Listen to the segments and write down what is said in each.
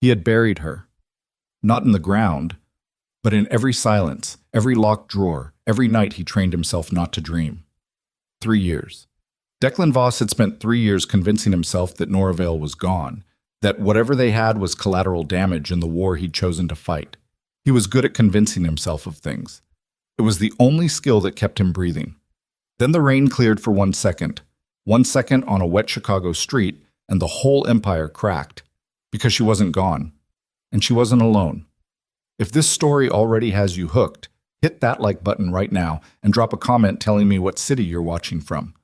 He had buried her. Not in the ground, but in every silence, every locked drawer, every night he trained himself not to dream. 3 years. Declan Voss had spent 3 years convincing himself that Noravale was gone, that whatever they had was collateral damage in the war he'd chosen to fight. He was good at convincing himself of things. It was the only skill that kept him breathing. Then the rain cleared for 1 second. 1 second on a wet Chicago street, and the whole empire cracked. Because she wasn't gone. And she wasn't alone. If this story already has you hooked, hit that like button right now and drop a comment telling me what city you're watching from.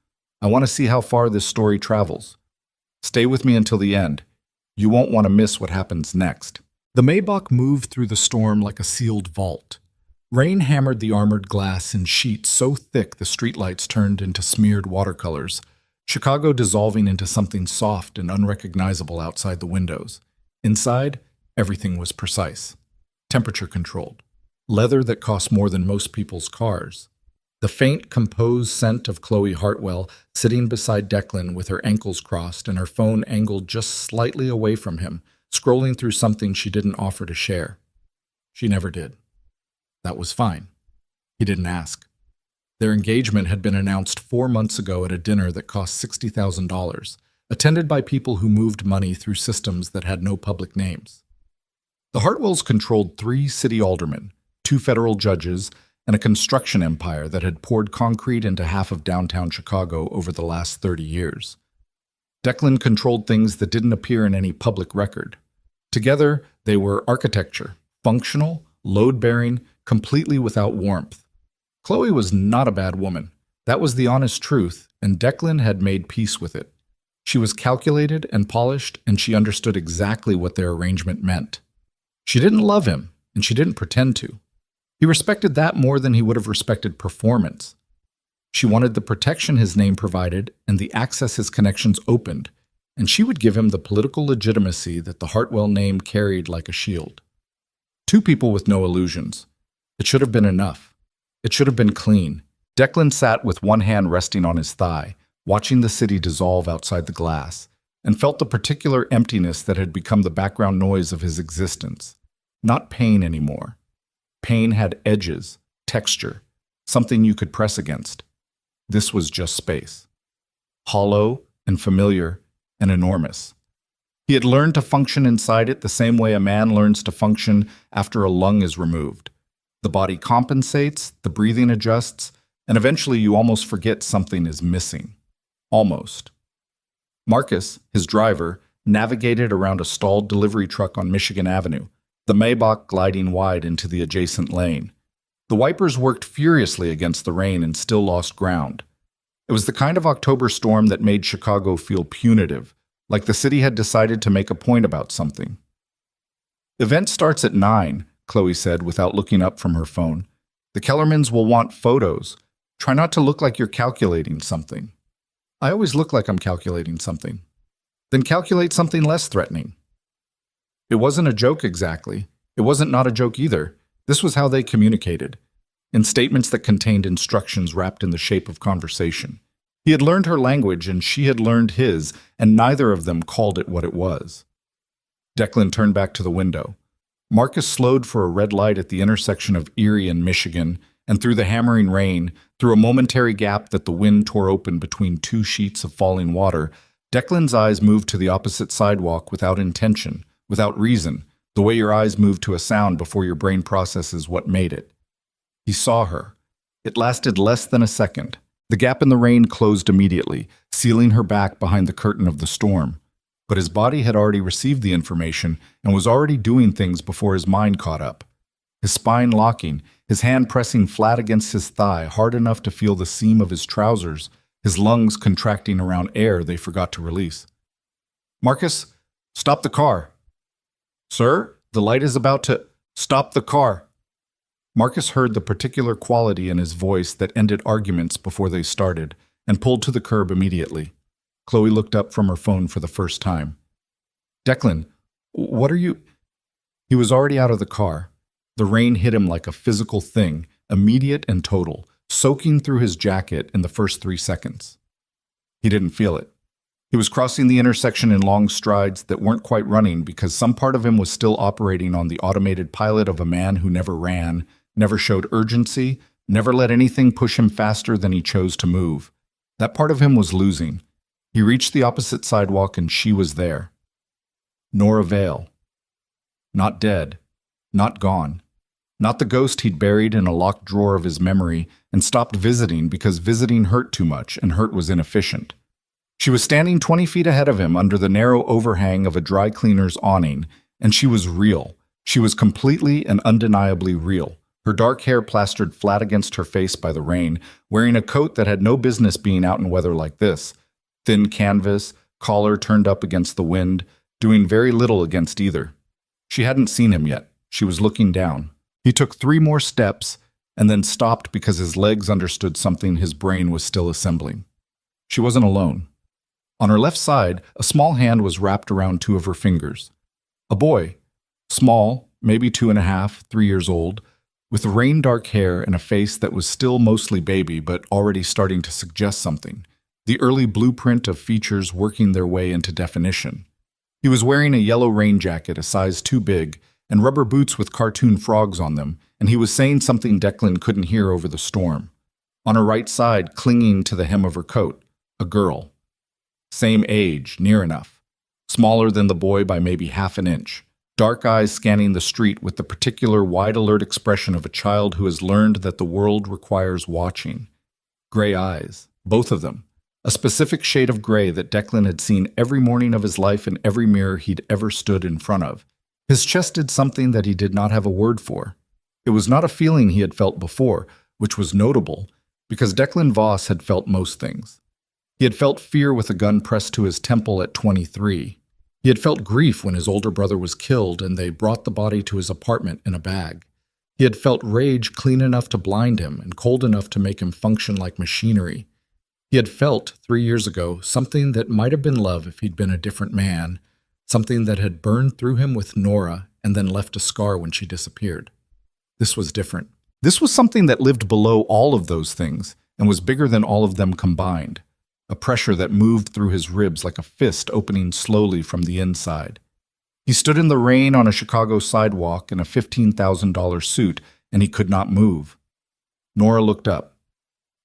I want to see how far this story travels. Stay with me until the end. You won't want to miss what happens next. The Maybach moved through the storm like a sealed vault. Rain hammered the armored glass in sheets so thick the streetlights turned into smeared watercolors, Chicago dissolving into something soft and unrecognizable outside the windows. Inside, everything was precise. Temperature controlled. Leather that cost more than most people's cars. The faint, composed scent of Chloe Hartwell sitting beside Declan with her ankles crossed and her phone angled just slightly away from him, scrolling through something she didn't offer to share. She never did. That was fine. He didn't ask. Their engagement had been announced 4 months ago at a dinner that cost $60,000, attended by people who moved money through systems that had no public names. The Hartwells controlled 3 city aldermen, 2 federal judges, and a construction empire that had poured concrete into half of downtown Chicago over the last 30 years. Declan controlled things that didn't appear in any public record. Together, they were architecture, functional, load-bearing, completely without warmth. Chloe was not a bad woman. That was the honest truth, and Declan had made peace with it. She was calculated and polished, and she understood exactly what their arrangement meant. She didn't love him, and she didn't pretend to. He respected that more than he would have respected performance. She wanted the protection his name provided and the access his connections opened, and she would give him the political legitimacy that the Hartwell name carried like a shield. 2 people with no illusions. It should have been enough. It should have been clean. Declan sat with one hand resting on his thigh, watching the city dissolve outside the glass, and felt the particular emptiness that had become the background noise of his existence. Not pain anymore. Pain had edges, texture, something you could press against. This was just space. Hollow and familiar and enormous. He had learned to function inside it the same way a man learns to function after a lung is removed. The body compensates, the breathing adjusts, and eventually you almost forget something is missing. Almost. Marcus, his driver, navigated around a stalled delivery truck on Michigan Avenue, the Maybach gliding wide into the adjacent lane. The wipers worked furiously against the rain and still lost ground. It was the kind of October storm that made Chicago feel punitive, like the city had decided to make a point about something. Event starts at 9, Chloe said without looking up from her phone. The Kellermans will want photos. Try not to look like you're calculating something. I always look like I'm calculating something. Then calculate something less threatening. It wasn't a joke exactly. It wasn't not a joke either. This was how they communicated, in statements that contained instructions wrapped in the shape of conversation. He had learned her language and she had learned his, and neither of them called it what it was. Declan turned back to the window. Marcus slowed for a red light at the intersection of Erie and Michigan, and through the hammering rain, through a momentary gap that the wind tore open between 2 sheets of falling water, Declan's eyes moved to the opposite sidewalk without intention, without reason, the way your eyes move to a sound before your brain processes what made it. He saw her. It lasted less than a second. The gap in the rain closed immediately, sealing her back behind the curtain of the storm. But his body had already received the information and was already doing things before his mind caught up. His spine locking, his hand pressing flat against his thigh hard enough to feel the seam of his trousers, his lungs contracting around air they forgot to release. "Marcus, stop the car." "Sir, the light is about to—" "Stop the car." Marcus heard the particular quality in his voice that ended arguments before they started, and pulled to the curb immediately. Chloe looked up from her phone for the first time. "Declan, what are you—" He was already out of the car. The rain hit him like a physical thing, immediate and total, soaking through his jacket in the first 3 seconds. He didn't feel it. He was crossing the intersection in long strides that weren't quite running because some part of him was still operating on the automated pilot of a man who never ran, never showed urgency, never let anything push him faster than he chose to move. That part of him was losing. He reached the opposite sidewalk and she was there. Nora Vale. Not dead. Not gone. Not the ghost he'd buried in a locked drawer of his memory and stopped visiting because visiting hurt too much and hurt was inefficient. She was standing 20 feet ahead of him under the narrow overhang of a dry cleaner's awning, and she was real. She was completely and undeniably real. Her dark hair plastered flat against her face by the rain, wearing a coat that had no business being out in weather like this. Thin canvas, collar turned up against the wind, doing very little against either. She hadn't seen him yet. She was looking down. He took 3 more steps and then stopped because his legs understood something his brain was still assembling. She wasn't alone. On her left side, a small hand was wrapped around 2 of her fingers. A boy, small, maybe 2.5, 3 years old, with rain-dark hair and a face that was still mostly baby but already starting to suggest something, the early blueprint of features working their way into definition. He was wearing a yellow rain jacket a size too big and rubber boots with cartoon frogs on them, and he was saying something Declan couldn't hear over the storm. On her right side, clinging to the hem of her coat, a girl. Same age, near enough. Smaller than the boy by maybe half an inch. Dark eyes scanning the street with the particular wide alert expression of a child who has learned that the world requires watching. Gray eyes, both of them. A specific shade of gray that Declan had seen every morning of his life in every mirror he'd ever stood in front of. His chest did something that he did not have a word for. It was not a feeling he had felt before, which was notable, because Declan Voss had felt most things. He had felt fear with a gun pressed to his temple at 23. He had felt grief when his older brother was killed and they brought the body to his apartment in a bag. He had felt rage clean enough to blind him and cold enough to make him function like machinery. He had felt, 3 years ago, something that might have been love if he'd been a different man, something that had burned through him with Nora and then left a scar when she disappeared. This was different. This was something that lived below all of those things and was bigger than all of them combined. A pressure that moved through his ribs like a fist opening slowly from the inside. He stood in the rain on a Chicago sidewalk in a $15,000 suit, and he could not move. Nora looked up.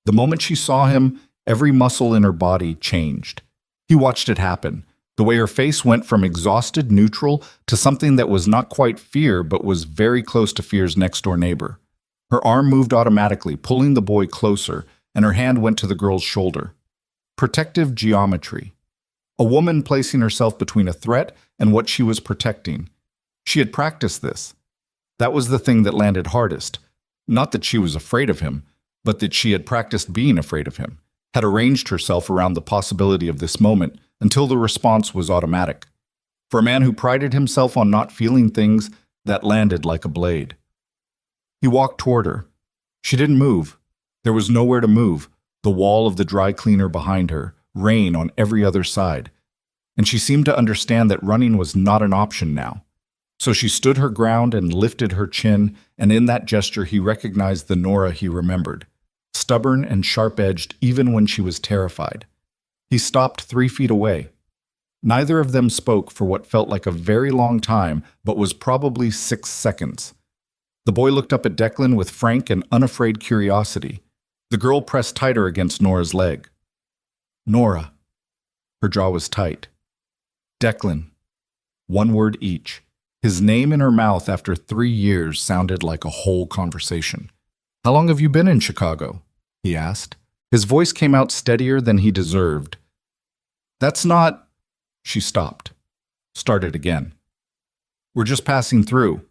The moment she saw him, every muscle in her body changed. He watched it happen, the way her face went from exhausted neutral to something that was not quite fear but was very close to fear's next-door neighbor. Her arm moved automatically, pulling the boy closer, and her hand went to the girl's shoulder. Protective geometry. A woman placing herself between a threat and what she was protecting. She had practiced this. That was the thing that landed hardest. Not that she was afraid of him, but that she had practiced being afraid of him, had arranged herself around the possibility of this moment until the response was automatic. For a man who prided himself on not feeling things, that landed like a blade. He walked toward her. She didn't move. There was nowhere to move. The wall of the dry cleaner behind her, rain on every other side. And she seemed to understand that running was not an option now. So she stood her ground and lifted her chin, and in that gesture he recognized the Nora he remembered. Stubborn and sharp-edged even when she was terrified. He stopped 3 feet away. Neither of them spoke for what felt like a very long time, but was probably 6 seconds. The boy looked up at Declan with frank and unafraid curiosity. The girl pressed tighter against Nora's leg. Nora. Her jaw was tight. Declan. 1 word each. His name in her mouth after 3 years sounded like a whole conversation. How long have you been in Chicago? He asked. His voice came out steadier than he deserved. That's not... She stopped. Started again. We're just passing through.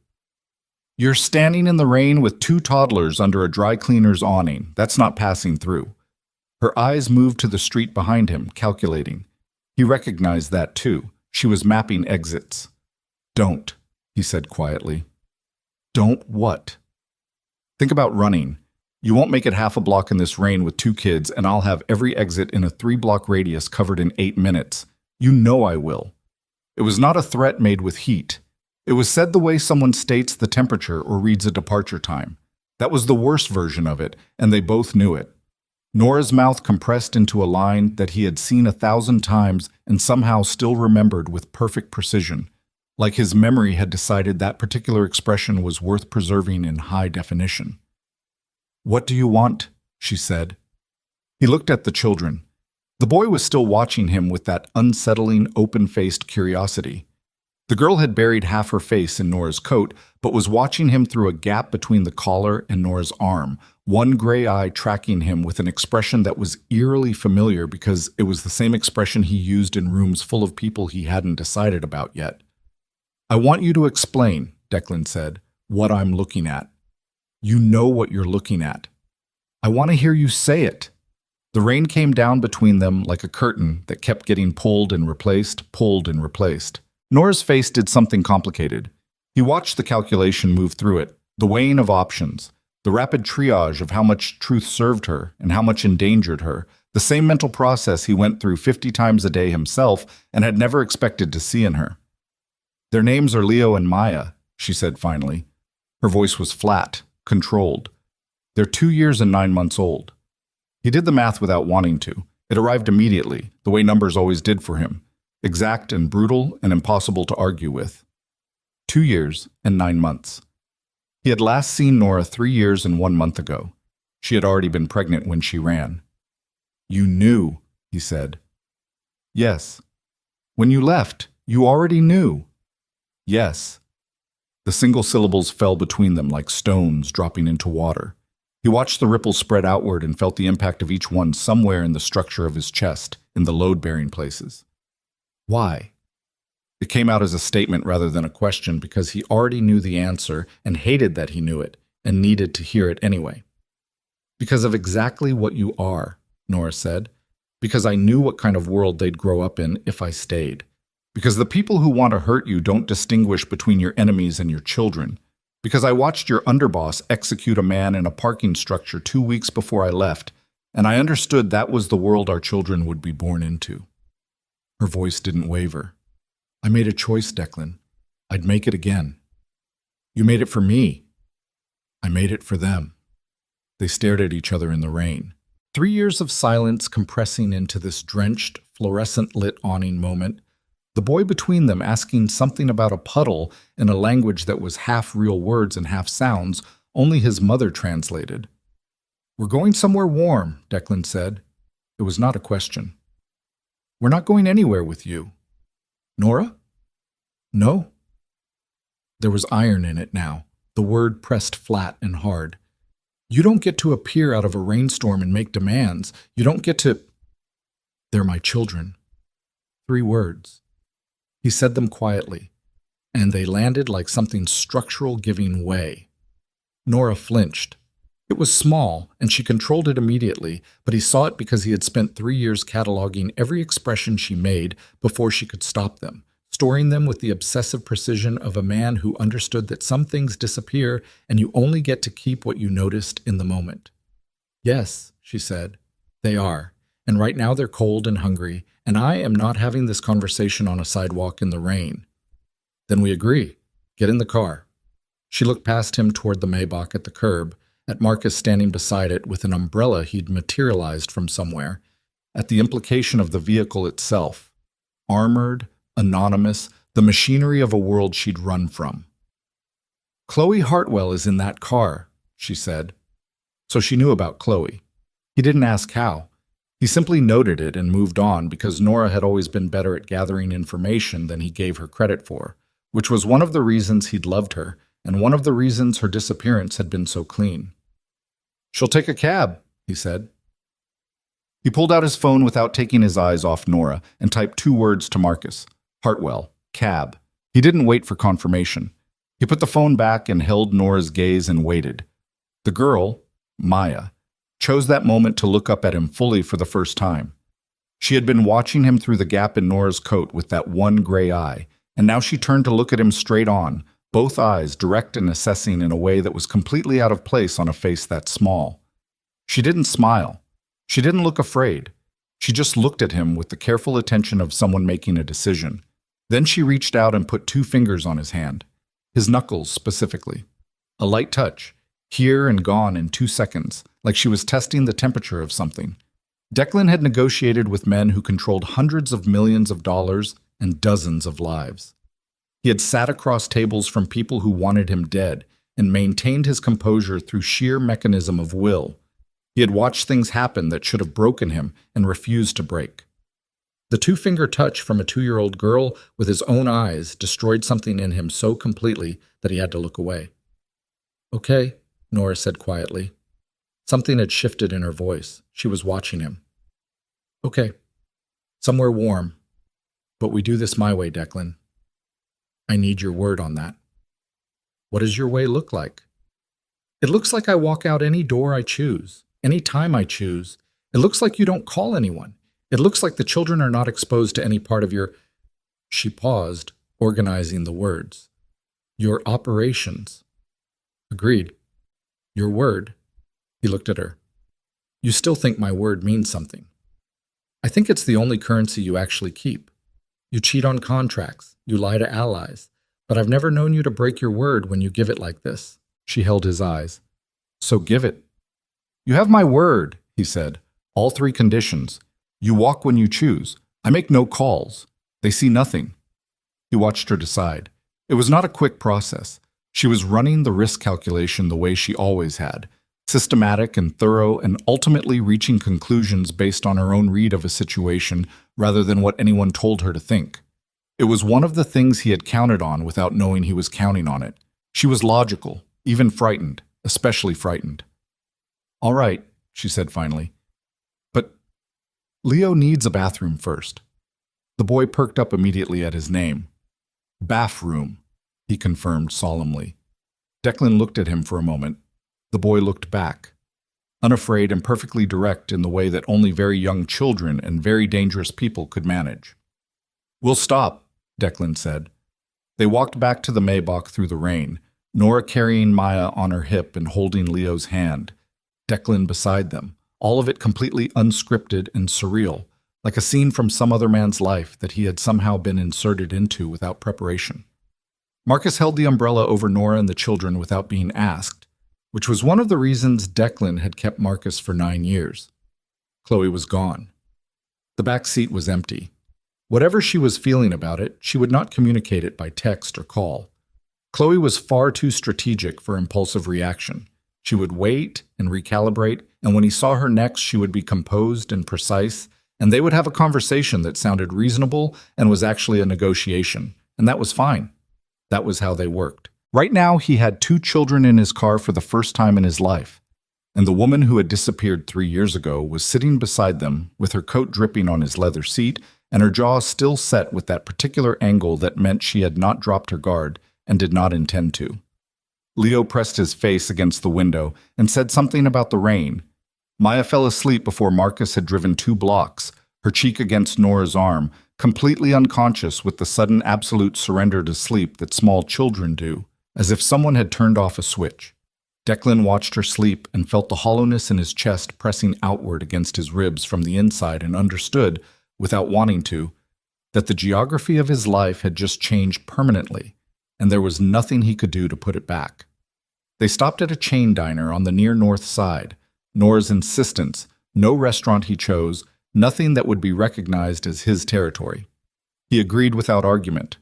You're standing in the rain with 2 toddlers under a dry cleaner's awning. That's not passing through. Her eyes moved to the street behind him, calculating. He recognized that too. She was mapping exits. Don't, he said quietly. Don't what? Think about running. You won't make it half a block in this rain with 2 kids, and I'll have every exit in a 3-block radius covered in 8 minutes. You know I will. It was not a threat made with heat. It was said the way someone states the temperature or reads a departure time. That was the worst version of it, and they both knew it. Nora's mouth compressed into a line that he had seen 1,000 times and somehow still remembered with perfect precision, like his memory had decided that particular expression was worth preserving in high definition. "What do you want?" she said. He looked at the children. The boy was still watching him with that unsettling, open-faced curiosity. The girl had buried half her face in Nora's coat, but was watching him through a gap between the collar and Nora's arm, one gray eye tracking him with an expression that was eerily familiar because it was the same expression he used in rooms full of people he hadn't decided about yet. "I want you to explain," Declan said, "what I'm looking at. You know what you're looking at. I want to hear you say it." The rain came down between them like a curtain that kept getting pulled and replaced, pulled and replaced. Nora's face did something complicated. He watched the calculation move through it, the weighing of options, the rapid triage of how much truth served her and how much endangered her, the same mental process he went through 50 times a day himself and had never expected to see in her. "Their names are Leo and Maya," she said finally. Her voice was flat, controlled. "They're 2 years and 9 months old." He did the math without wanting to. It arrived immediately, the way numbers always did for him. Exact and brutal and impossible to argue with. 2 years and 9 months. He had last seen Nora 3 years and 1 month ago. She had already been pregnant when she ran. "You knew," he said. "Yes." "When you left, you already knew." "Yes." The single syllables fell between them like stones dropping into water. He watched the ripples spread outward and felt the impact of each one somewhere in the structure of his chest, in the load-bearing places. "Why?" It came out as a statement rather than a question because he already knew the answer and hated that he knew it and needed to hear it anyway. "Because of exactly what you are," Nora said. "Because I knew what kind of world they'd grow up in if I stayed. Because the people who want to hurt you don't distinguish between your enemies and your children. Because I watched your underboss execute a man in a parking structure 2 weeks before I left, and I understood that was the world our children would be born into." Her voice didn't waver. "I made a choice, Declan. I'd make it again." "You made it for me." "I made it for them." They stared at each other in the rain. 3 years of silence compressing into this drenched, fluorescent-lit awning moment. The boy between them asking something about a puddle in a language that was half real words and half sounds, only his mother translated. "We're going somewhere warm," Declan said. It was not a question. "We're not going anywhere with you." "Nora?" "No." There was iron in it now, the word pressed flat and hard. "You don't get to appear out of a rainstorm and make demands. You don't get to—" "They're my children." 3 words. He said them quietly, and they landed like something structural giving way. Nora flinched. It was small, and she controlled it immediately, but he saw it because he had spent 3 years cataloging every expression she made before she could stop them, storing them with the obsessive precision of a man who understood that some things disappear and you only get to keep what you noticed in the moment. "Yes," she said, "they are. And right now they're cold and hungry, and I am not having this conversation on a sidewalk in the rain." "Then we agree. Get in the car." She looked past him toward the Maybach at the curb, at Marcus standing beside it with an umbrella he'd materialized from somewhere, at the implication of the vehicle itself. Armored, anonymous, the machinery of a world she'd run from. "Chloe Hartwell is in that car," she said. So she knew about Chloe. He didn't ask how. He simply noted it and moved on because Nora had always been better at gathering information than he gave her credit for, which was one of the reasons he'd loved her and one of the reasons her disappearance had been so clean. "She'll take a cab," he said. He pulled out his phone without taking his eyes off Nora and typed 2 words to Marcus. Hartwell, cab. He didn't wait for confirmation. He put the phone back and held Nora's gaze and waited. The girl, Maya, chose that moment to look up at him fully for the first time. She had been watching him through the gap in Nora's coat with that one gray eye, and now she turned to look at him straight on, both eyes direct and assessing in a way that was completely out of place on a face that small. She didn't smile. She didn't look afraid. She just looked at him with the careful attention of someone making a decision. Then she reached out and put 2 fingers on his hand, his knuckles specifically. A light touch, here and gone in 2 seconds, like she was testing the temperature of something. Declan had negotiated with men who controlled hundreds of millions of dollars and dozens of lives. He had sat across tables from people who wanted him dead and maintained his composure through sheer mechanism of will. He had watched things happen that should have broken him and refused to break. The two-finger touch from a 2-year-old girl with his own eyes destroyed something in him so completely that he had to look away. "Okay," Nora said quietly. Something had shifted in her voice. She was watching him. "Okay. Somewhere warm. But we do this my way, Declan. I need your word on that." "What does your way look like?" "It looks like I walk out any door I choose, any time I choose. It looks like you don't call anyone. It looks like the children are not exposed to any part of your—" She paused, organizing the words. "Your operations." "Agreed. Your word." He looked at her. "You still think my word means something." "I think it's the only currency you actually keep. You cheat on contracts, you lie to allies, but I've never known you to break your word when you give it like this." She held his eyes. "So give it." "You have my word," he said. "All 3 conditions. You walk when you choose. I make no calls. They see nothing." He watched her decide. It was not a quick process. She was running the risk calculation the way she always had, systematic and thorough, and ultimately reaching conclusions based on her own read of a situation rather than what anyone told her to think. It was one of the things he had counted on without knowing he was counting on it. She was logical, even frightened, especially frightened. "All right," she said finally. "But Leo needs a bathroom first." The boy perked up immediately at his name. "Bathroom," he confirmed solemnly. Declan looked at him for a moment. The boy looked back, unafraid and perfectly direct in the way that only very young children and very dangerous people could manage. "We'll stop," Declan said. They walked back to the Maybach through the rain, Nora carrying Maya on her hip and holding Leo's hand, Declan beside them, all of it completely unscripted and surreal, like a scene from some other man's life that he had somehow been inserted into without preparation. Marcus held the umbrella over Nora and the children without being asked, which was one of the reasons Declan had kept Marcus for 9 years. Chloe was gone. The back seat was empty. Whatever she was feeling about it, she would not communicate it by text or call. Chloe was far too strategic for impulsive reaction. She would wait and recalibrate, and when he saw her next, she would be composed and precise, and they would have a conversation that sounded reasonable and was actually a negotiation, and that was fine. That was how they worked. Right now, he had 2 children in his car for the first time in his life, and the woman who had disappeared 3 years ago was sitting beside them with her coat dripping on his leather seat and her jaw still set with that particular angle that meant she had not dropped her guard and did not intend to. Leo pressed his face against the window and said something about the rain. Maya fell asleep before Marcus had driven 2 blocks, her cheek against Nora's arm, completely unconscious with the sudden absolute surrender to sleep that small children do, as if someone had turned off a switch. Declan watched her sleep and felt the hollowness in his chest pressing outward against his ribs from the inside and understood, without wanting to, that the geography of his life had just changed permanently, and there was nothing he could do to put it back. They stopped at a chain diner on the near north side. Nora's insistence, no restaurant he chose, nothing that would be recognized as his territory. He agreed without argument.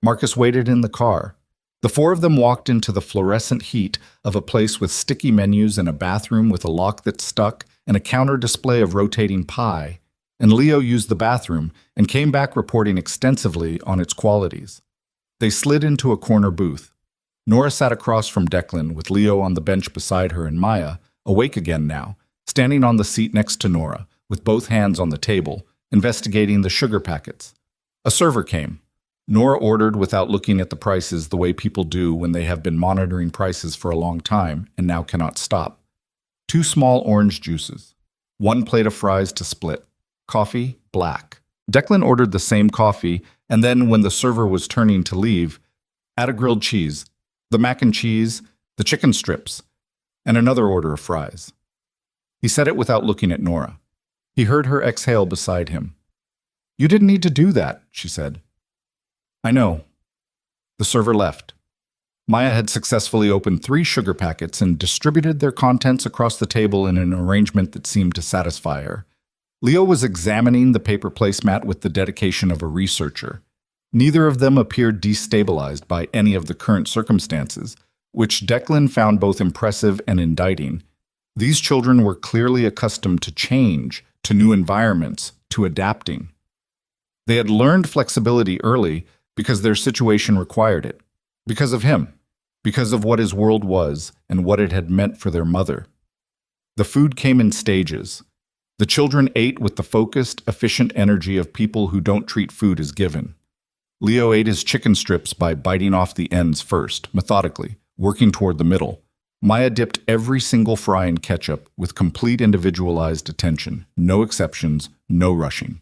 Marcus waited in the car. The 4 of them walked into the fluorescent heat of a place with sticky menus and a bathroom with a lock that stuck and a counter display of rotating pie, and Leo used the bathroom and came back reporting extensively on its qualities. They slid into a corner booth. Nora sat across from Declan with Leo on the bench beside her and Maya, awake again now, standing on the seat next to Nora, with both hands on the table, investigating the sugar packets. A server came. Nora ordered without looking at the prices the way people do when they have been monitoring prices for a long time and now cannot stop. 2 small orange juices. 1 plate of fries to split. Coffee, black. Declan ordered the same coffee, and then when the server was turning to leave, add a grilled cheese, the mac and cheese, the chicken strips, and another order of fries. He said it without looking at Nora. He heard her exhale beside him. "You didn't need to do that," she said. "I know." The server left. Maya had successfully opened 3 sugar packets and distributed their contents across the table in an arrangement that seemed to satisfy her. Leo was examining the paper placemat with the dedication of a researcher. Neither of them appeared destabilized by any of the current circumstances, which Declan found both impressive and indicting. These children were clearly accustomed to change, to new environments, to adapting. They had learned flexibility early because their situation required it, because of him, because of what his world was and what it had meant for their mother. The food came in stages. The children ate with the focused, efficient energy of people who don't treat food as given. Leo ate his chicken strips by biting off the ends first, methodically, working toward the middle. Maya dipped every single fry in ketchup with complete individualized attention, no exceptions, no rushing.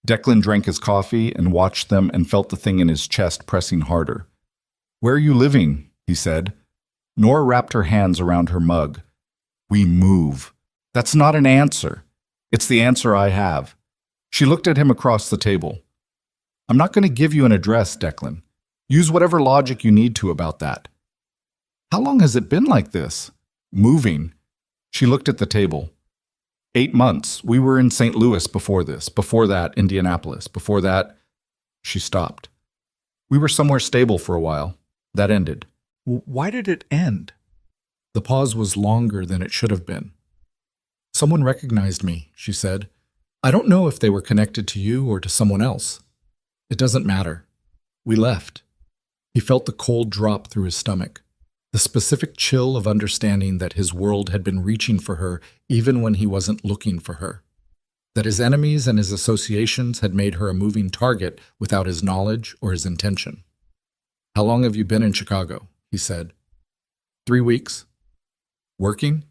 Declan drank his coffee and watched them and felt the thing in his chest pressing harder. "Where are you living?" he said. Nora wrapped her hands around her mug. "We move." "That's not an answer. It's the answer I have." She looked at him across the table. "I'm not going to give you an address, Declan. Use whatever logic you need to about that." "How long has it been like this?" "Moving." She looked at the table. 8 months. We were in St. Louis before this. Before that, Indianapolis. Before that, she stopped. We were somewhere stable for a while. That ended. Why did it end? The pause was longer than it should have been. "Someone recognized me," she said. "I don't know if they were connected to you or to someone else. It doesn't matter. We left." He felt the cold drop through his stomach, the specific chill of understanding that his world had been reaching for her even when he wasn't looking for her, that his enemies and his associations had made her a moving target without his knowledge or his intention. "How long have you been in Chicago?" he said. 3 weeks. "Working?"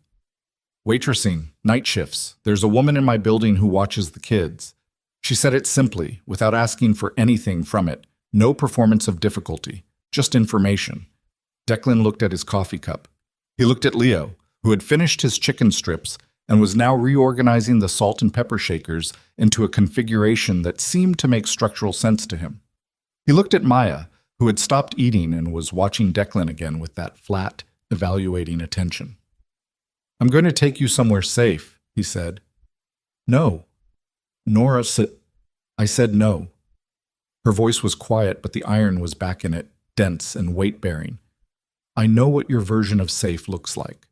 "Waitressing, night shifts. There's a woman in my building who watches the kids." She said it simply, without asking for anything from it. No performance of difficulty, just information. Declan looked at his coffee cup. He looked at Leo, who had finished his chicken strips and was now reorganizing the salt and pepper shakers into a configuration that seemed to make structural sense to him. He looked at Maya, who had stopped eating and was watching Declan again with that flat, evaluating attention. "I'm going to take you somewhere safe," he said. "No." Nora said, "I said no." Her voice was quiet, but the iron was back in it, dense and weight-bearing. "I know what your version of safe looks like.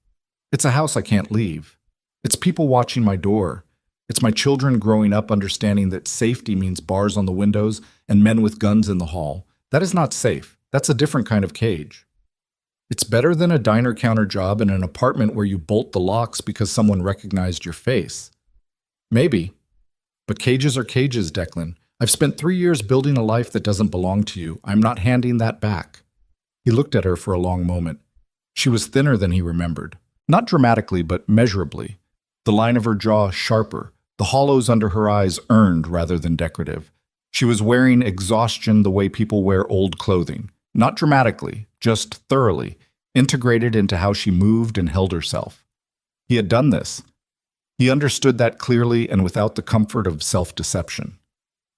It's a house I can't leave. It's people watching my door. It's my children growing up understanding that safety means bars on the windows and men with guns in the hall. That is not safe. That's a different kind of cage. It's better than a diner counter job in an apartment where you bolt the locks because someone recognized your face. Maybe. But cages are cages, Declan. I've spent 3 years building a life that doesn't belong to you. I'm not handing that back." He looked at her for a long moment. She was thinner than he remembered. Not dramatically, but measurably. The line of her jaw sharper, the hollows under her eyes earned rather than decorative. She was wearing exhaustion the way people wear old clothing. Not dramatically, just thoroughly, integrated into how she moved and held herself. He had done this. He understood that clearly and without the comfort of self-deception.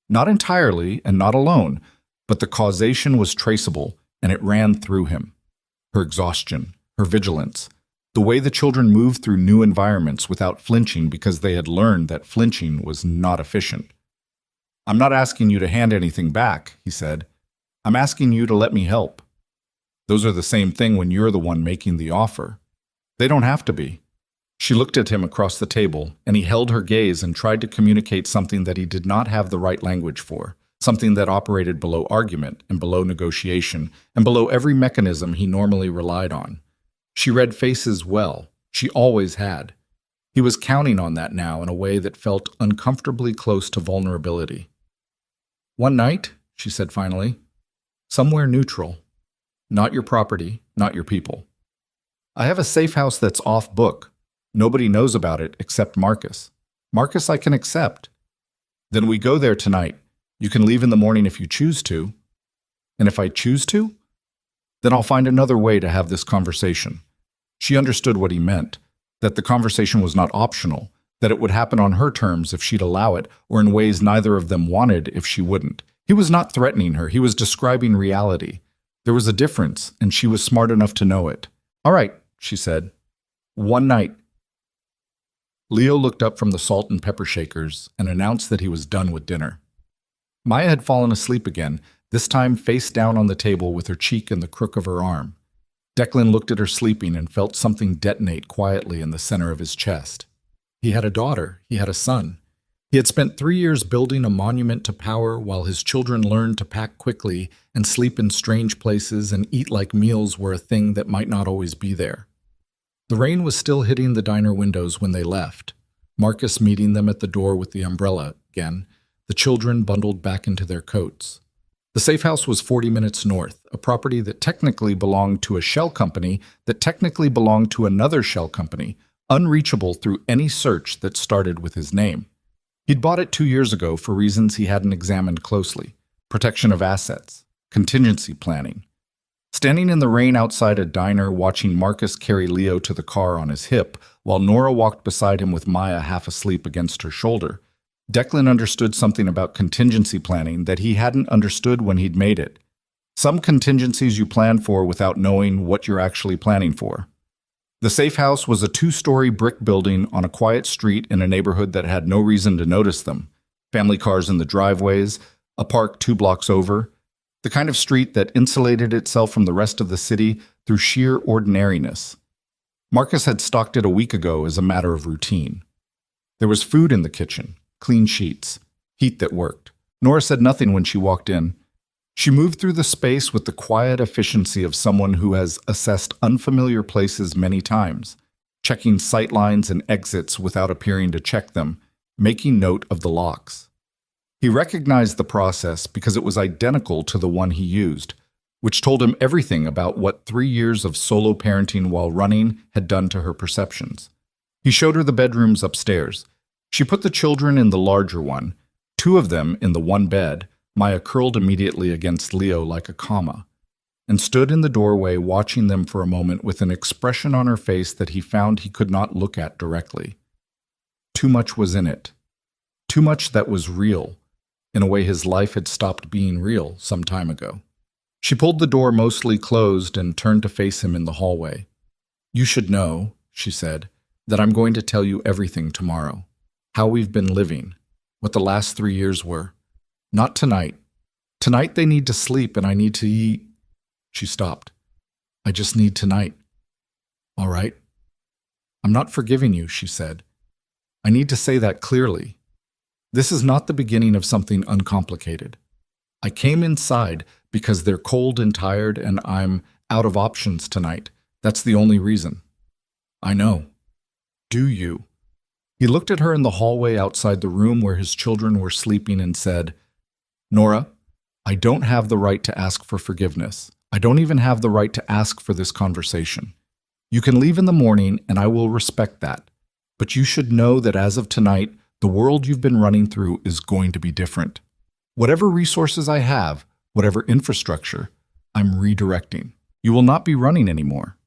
Not entirely and not alone, but the causation was traceable and it ran through him. Her exhaustion, her vigilance, the way the children moved through new environments without flinching because they had learned that flinching was not efficient. "I'm not asking you to hand anything back," he said. "I'm asking you to let me help." Those are the same thing when you're the one making the offer. They don't have to be. She looked at him across the table, and he held her gaze and tried to communicate something that he did not have the right language for, something that operated below argument and below negotiation and below every mechanism he normally relied on. She read faces well. She always had. He was counting on that now in a way that felt uncomfortably close to vulnerability. "One night," she said finally, "somewhere neutral. Not your property, not your people. I have a safe house that's off book. Nobody knows about it except Marcus. Marcus I can accept. Then we go there tonight. You can leave in the morning if you choose to. And if I choose to? Then I'll find another way to have this conversation." She understood what he meant, that the conversation was not optional, that it would happen on her terms if she'd allow it, or in ways neither of them wanted if she wouldn't. He was not threatening her, he was describing reality. There was a difference, and she was smart enough to know it. "All right," she said. "One night." Leo looked up from the salt and pepper shakers and announced that he was done with dinner. Maya had fallen asleep again, this time face down on the table with her cheek in the crook of her arm. Declan looked at her sleeping and felt something detonate quietly in the center of his chest. He had a daughter, he had a son. He had spent 3 years building a monument to power while his children learned to pack quickly and sleep in strange places and eat like meals were a thing that might not always be there. The rain was still hitting the diner windows when they left, Marcus meeting them at the door with the umbrella again, the children bundled back into their coats. The safe house was 40 minutes north, a property that technically belonged to a shell company that technically belonged to another shell company, unreachable through any search that started with his name. He'd bought it 2 years ago for reasons he hadn't examined closely: protection of assets, contingency planning. Standing in the rain outside a diner watching Marcus carry Leo to the car on his hip, while Nora walked beside him with Maya half asleep against her shoulder, Declan understood something about contingency planning that he hadn't understood when he'd made it. Some contingencies you plan for without knowing what you're actually planning for. The safe house was a 2-story brick building on a quiet street in a neighborhood that had no reason to notice them. Family cars in the driveways, a park 2 blocks over, the kind of street that insulated itself from the rest of the city through sheer ordinariness. Marcus had stocked it a week ago as a matter of routine. There was food in the kitchen, clean sheets, heat that worked. Nora said nothing when she walked in. She moved through the space with the quiet efficiency of someone who has assessed unfamiliar places many times, checking sight lines and exits without appearing to check them, making note of the locks. He recognized the process because it was identical to the one he used, which told him everything about what 3 years of solo parenting while running had done to her perceptions. He showed her the bedrooms upstairs. She put the children in the larger one, 2 of them in the one bed. Maya curled immediately against Leo like a comma, and stood in the doorway watching them for a moment with an expression on her face that he found he could not look at directly. Too much was in it. Too much that was real, in a way his life had stopped being real some time ago. She pulled the door mostly closed and turned to face him in the hallway. "You should know," she said, "that I'm going to tell you everything tomorrow. How we've been living, what the last 3 years were. Not tonight. Tonight they need to sleep and I need to eat." She stopped. "I just need tonight." "All right." "I'm not forgiving you," she said. "I need to say that clearly. This is not the beginning of something uncomplicated. I came inside because they're cold and tired and I'm out of options tonight. That's the only reason." "I know." "Do you?" He looked at her in the hallway outside the room where his children were sleeping and said, "Nora, I don't have the right to ask for forgiveness. I don't even have the right to ask for this conversation. You can leave in the morning and I will respect that. But you should know that as of tonight, the world you've been running through is going to be different. Whatever resources I have, whatever infrastructure, I'm redirecting. You will not be running anymore."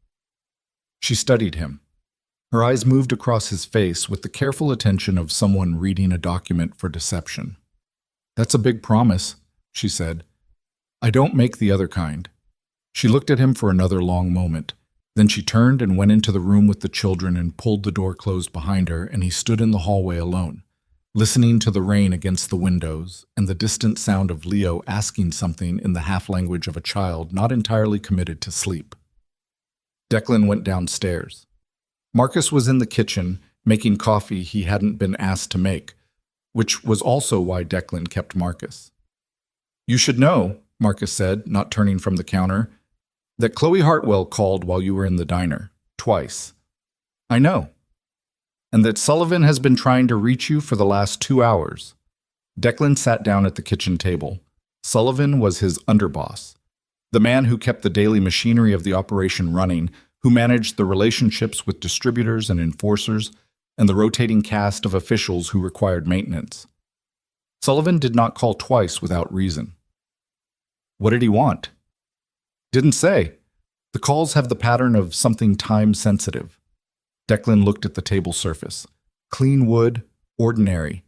She studied him. Her eyes moved across his face with the careful attention of someone reading a document for deception. "That's a big promise," she said. "I don't make the other kind." She looked at him for another long moment. Then she turned and went into the room with the children and pulled the door closed behind her, and he stood in the hallway alone, listening to the rain against the windows and the distant sound of Leo asking something in the half-language of a child not entirely committed to sleep. Declan went downstairs. Marcus was in the kitchen, making coffee he hadn't been asked to make, which was also why Declan kept Marcus. "You should know," Marcus said, not turning from the counter, "that Chloe Hartwell called while you were in the diner, twice." "I know." "And that Sullivan has been trying to reach you for the last 2 hours." Declan sat down at the kitchen table. Sullivan was his underboss, the man who kept the daily machinery of the operation running, who managed the relationships with distributors and enforcers, and the rotating cast of officials who required maintenance. Sullivan did not call twice without reason. "What did he want?" "Didn't say. The calls have the pattern of something time-sensitive." Declan looked at the table surface. Clean wood, ordinary.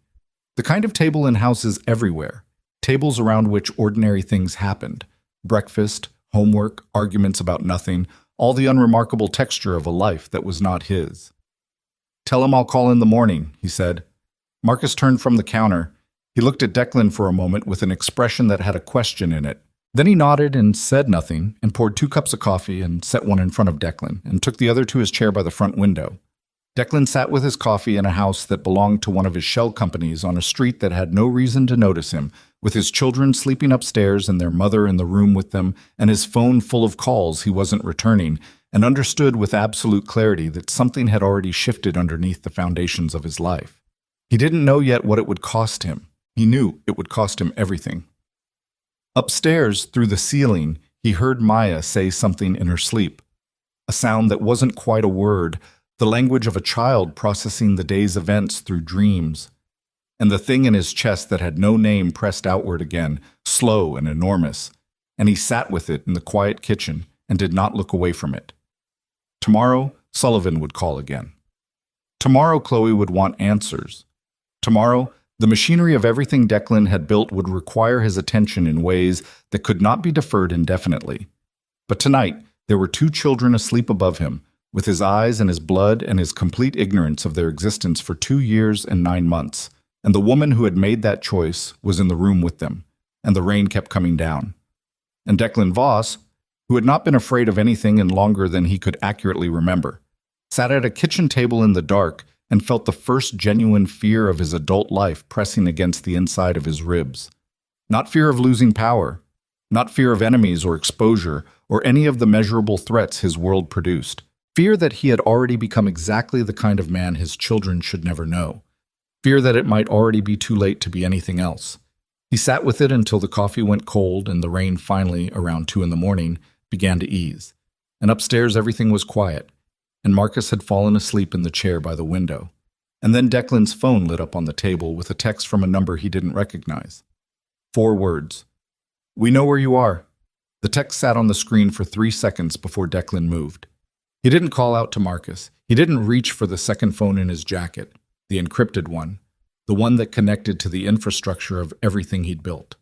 The kind of table in houses everywhere, tables around which ordinary things happened. Breakfast, homework, arguments about nothing, all the unremarkable texture of a life that was not his. "Tell him I'll call in the morning," he said. Marcus turned from the counter. He looked at Declan for a moment with an expression that had a question in it. Then he nodded and said nothing, and poured 2 cups of coffee and set one in front of Declan, and took the other to his chair by the front window. Declan sat with his coffee in a house that belonged to one of his shell companies on a street that had no reason to notice him, with his children sleeping upstairs and their mother in the room with them, and his phone full of calls he wasn't returning, and understood with absolute clarity that something had already shifted underneath the foundations of his life. He didn't know yet what it would cost him. He knew it would cost him everything. Upstairs, through the ceiling, he heard Maya say something in her sleep. A sound that wasn't quite a word, the language of a child processing the day's events through dreams. And the thing in his chest that had no name pressed outward again, slow and enormous. And he sat with it in the quiet kitchen and did not look away from it. Tomorrow, Sullivan would call again. Tomorrow, Chloe would want answers. Tomorrow, the machinery of everything Declan had built would require his attention in ways that could not be deferred indefinitely. But tonight, there were 2 children asleep above him, with his eyes and his blood and his complete ignorance of their existence for 2 years and 9 months, and the woman who had made that choice was in the room with them, and the rain kept coming down. And Declan Voss, who had not been afraid of anything in longer than he could accurately remember, sat at a kitchen table in the dark and felt the first genuine fear of his adult life pressing against the inside of his ribs. Not fear of losing power, not fear of enemies or exposure, or any of the measurable threats his world produced. Fear that he had already become exactly the kind of man his children should never know. Fear that it might already be too late to be anything else. He sat with it until the coffee went cold and the rain finally, around 2 in the morning, began to ease. And upstairs everything was quiet, and Marcus had fallen asleep in the chair by the window. And then Declan's phone lit up on the table with a text from a number he didn't recognize. 4 words. "We know where you are." The text sat on the screen for 3 seconds before Declan moved. He didn't call out to Marcus. He didn't reach for the second phone in his jacket, the encrypted one, the one that connected to the infrastructure of everything he'd built.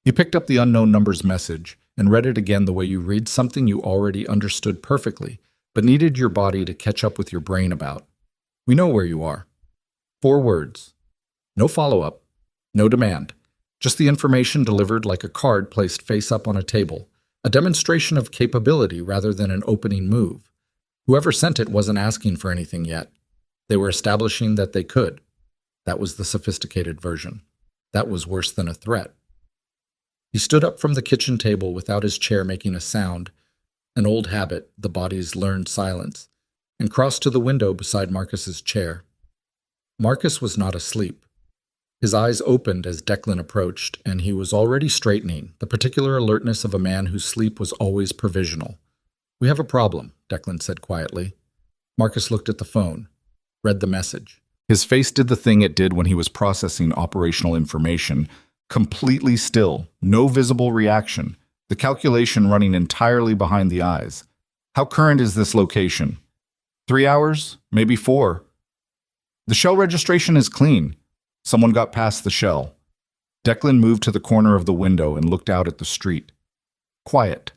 He picked up the unknown number's message and read it again the way you read something you already understood perfectly, but needed your body to catch up with your brain about. "We know where you are." 4 words. No follow-up, no demand. Just the information delivered like a card placed face up on a table, a demonstration of capability rather than an opening move. Whoever sent it wasn't asking for anything yet. They were establishing that they could. That was the sophisticated version. That was worse than a threat. He stood up from the kitchen table without his chair making a sound, an old habit, the body's learned silence, and crossed to the window beside Marcus's chair. Marcus was not asleep. His eyes opened as Declan approached, and he was already straightening, the particular alertness of a man whose sleep was always provisional. "We have a problem," Declan said quietly. Marcus looked at the phone, read the message. His face did the thing it did when he was processing operational information, completely still, no visible reaction, the calculation running entirely behind the eyes. "How current is this location?" 3 hours? Maybe 4. "The shell registration is clean." Someone got past the shell. Declan moved to the corner of the window and looked out at the street. Quiet.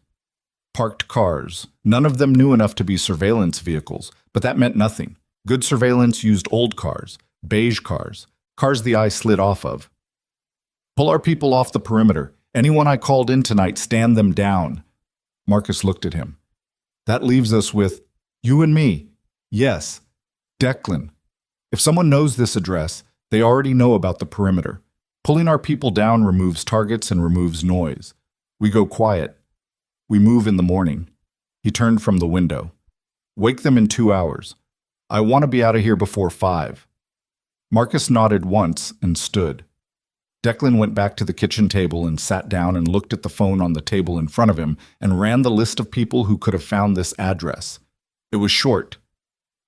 Parked cars. None of them new enough to be surveillance vehicles, but that meant nothing. Good surveillance used old cars, beige cars, cars the eye slid off of. "Pull our people off the perimeter. Anyone I called in tonight, stand them down." Marcus looked at him. "That leaves us with you and me." "Yes. Declan. If someone knows this address, they already know about the perimeter. Pulling our people down removes targets and removes noise. We go quiet. We move in the morning." He turned from the window. "Wake them in 2 hours. I want to be out of here before 5. Marcus nodded once and stood. Declan went back to the kitchen table and sat down and looked at the phone on the table in front of him and ran the list of people who could have found this address. It was short.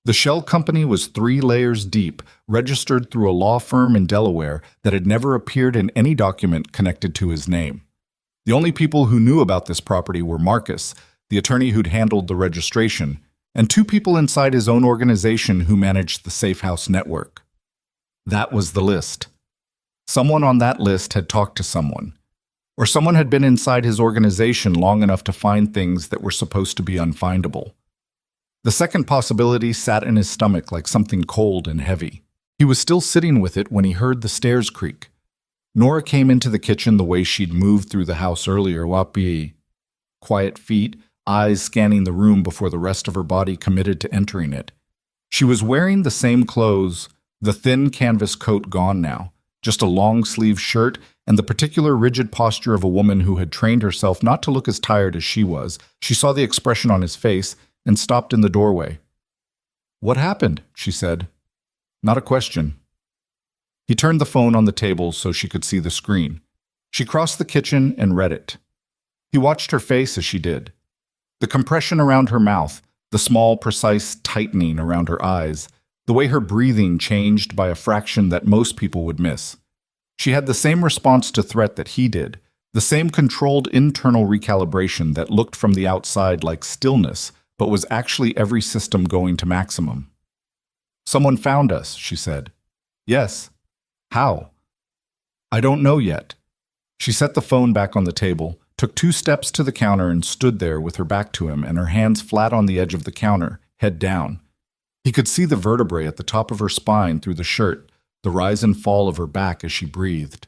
The shell company was 3 layers deep, registered through a law firm in Delaware that had never appeared in any document connected to his name. The only people who knew about this property were Marcus, the attorney who'd handled the registration, and 2 people inside his own organization who managed the Safe House network. That was the list. Someone on that list had talked to someone, Or someone had been inside his organization long enough to find things that were supposed to be unfindable. The second possibility sat in his stomach like something cold and heavy. He was still sitting with it when he heard the stairs creak. Nora came into the kitchen the way she'd moved through the house earlier, wapi. Quiet feet, eyes scanning the room before the rest of her body committed to entering it. She was wearing the same clothes, the thin canvas coat gone now, just a long-sleeved shirt and the particular rigid posture of a woman who had trained herself not to look as tired as she was. She saw the expression on his face and stopped in the doorway. "What happened?" she said. Not a question. He turned the phone on the table so she could see the screen. She crossed the kitchen and read it. He watched her face as she did. The compression around her mouth, the small, precise tightening around her eyes, the way her breathing changed by a fraction that most people would miss. She had the same response to threat that he did, the same controlled internal recalibration that looked from the outside like stillness, but was actually every system going to maximum. "Someone found us," she said. "Yes. How?" "I don't know yet." She set the phone back on the table, took 2 steps to the counter and stood there with her back to him and her hands flat on the edge of the counter, head down. He could see the vertebrae at the top of her spine through the shirt, the rise and fall of her back as she breathed.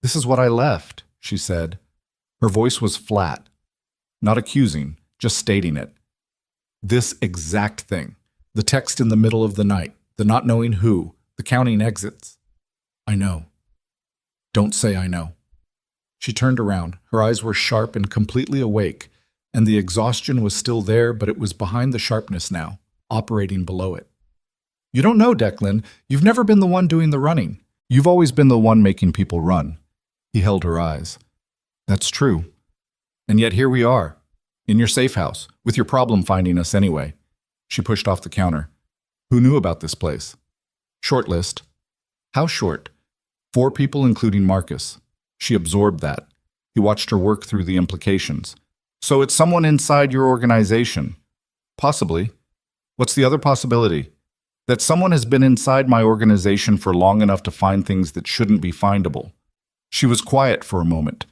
"This is what I left," she said. Her voice was flat, not accusing, just stating it. This exact thing. The text in the middle of the night, the not knowing who, the counting exits. "I know." "Don't say I know." She turned around. Her eyes were sharp and completely awake, and the exhaustion was still there, but it was behind the sharpness now, operating below it. "You don't know, Declan. You've never been the one doing the running. You've always been the one making people run." He held her eyes. "That's true. And yet here we are, in your safe house, with your problem finding us anyway." She pushed off the counter. "Who knew about this place?" "Short list." "How short?" 4 people including Marcus. She absorbed that. He watched her work through the implications. "So it's someone inside your organization." "Possibly." "What's the other possibility?" "That someone has been inside my organization for long enough to find things that shouldn't be findable." She was quiet for a moment.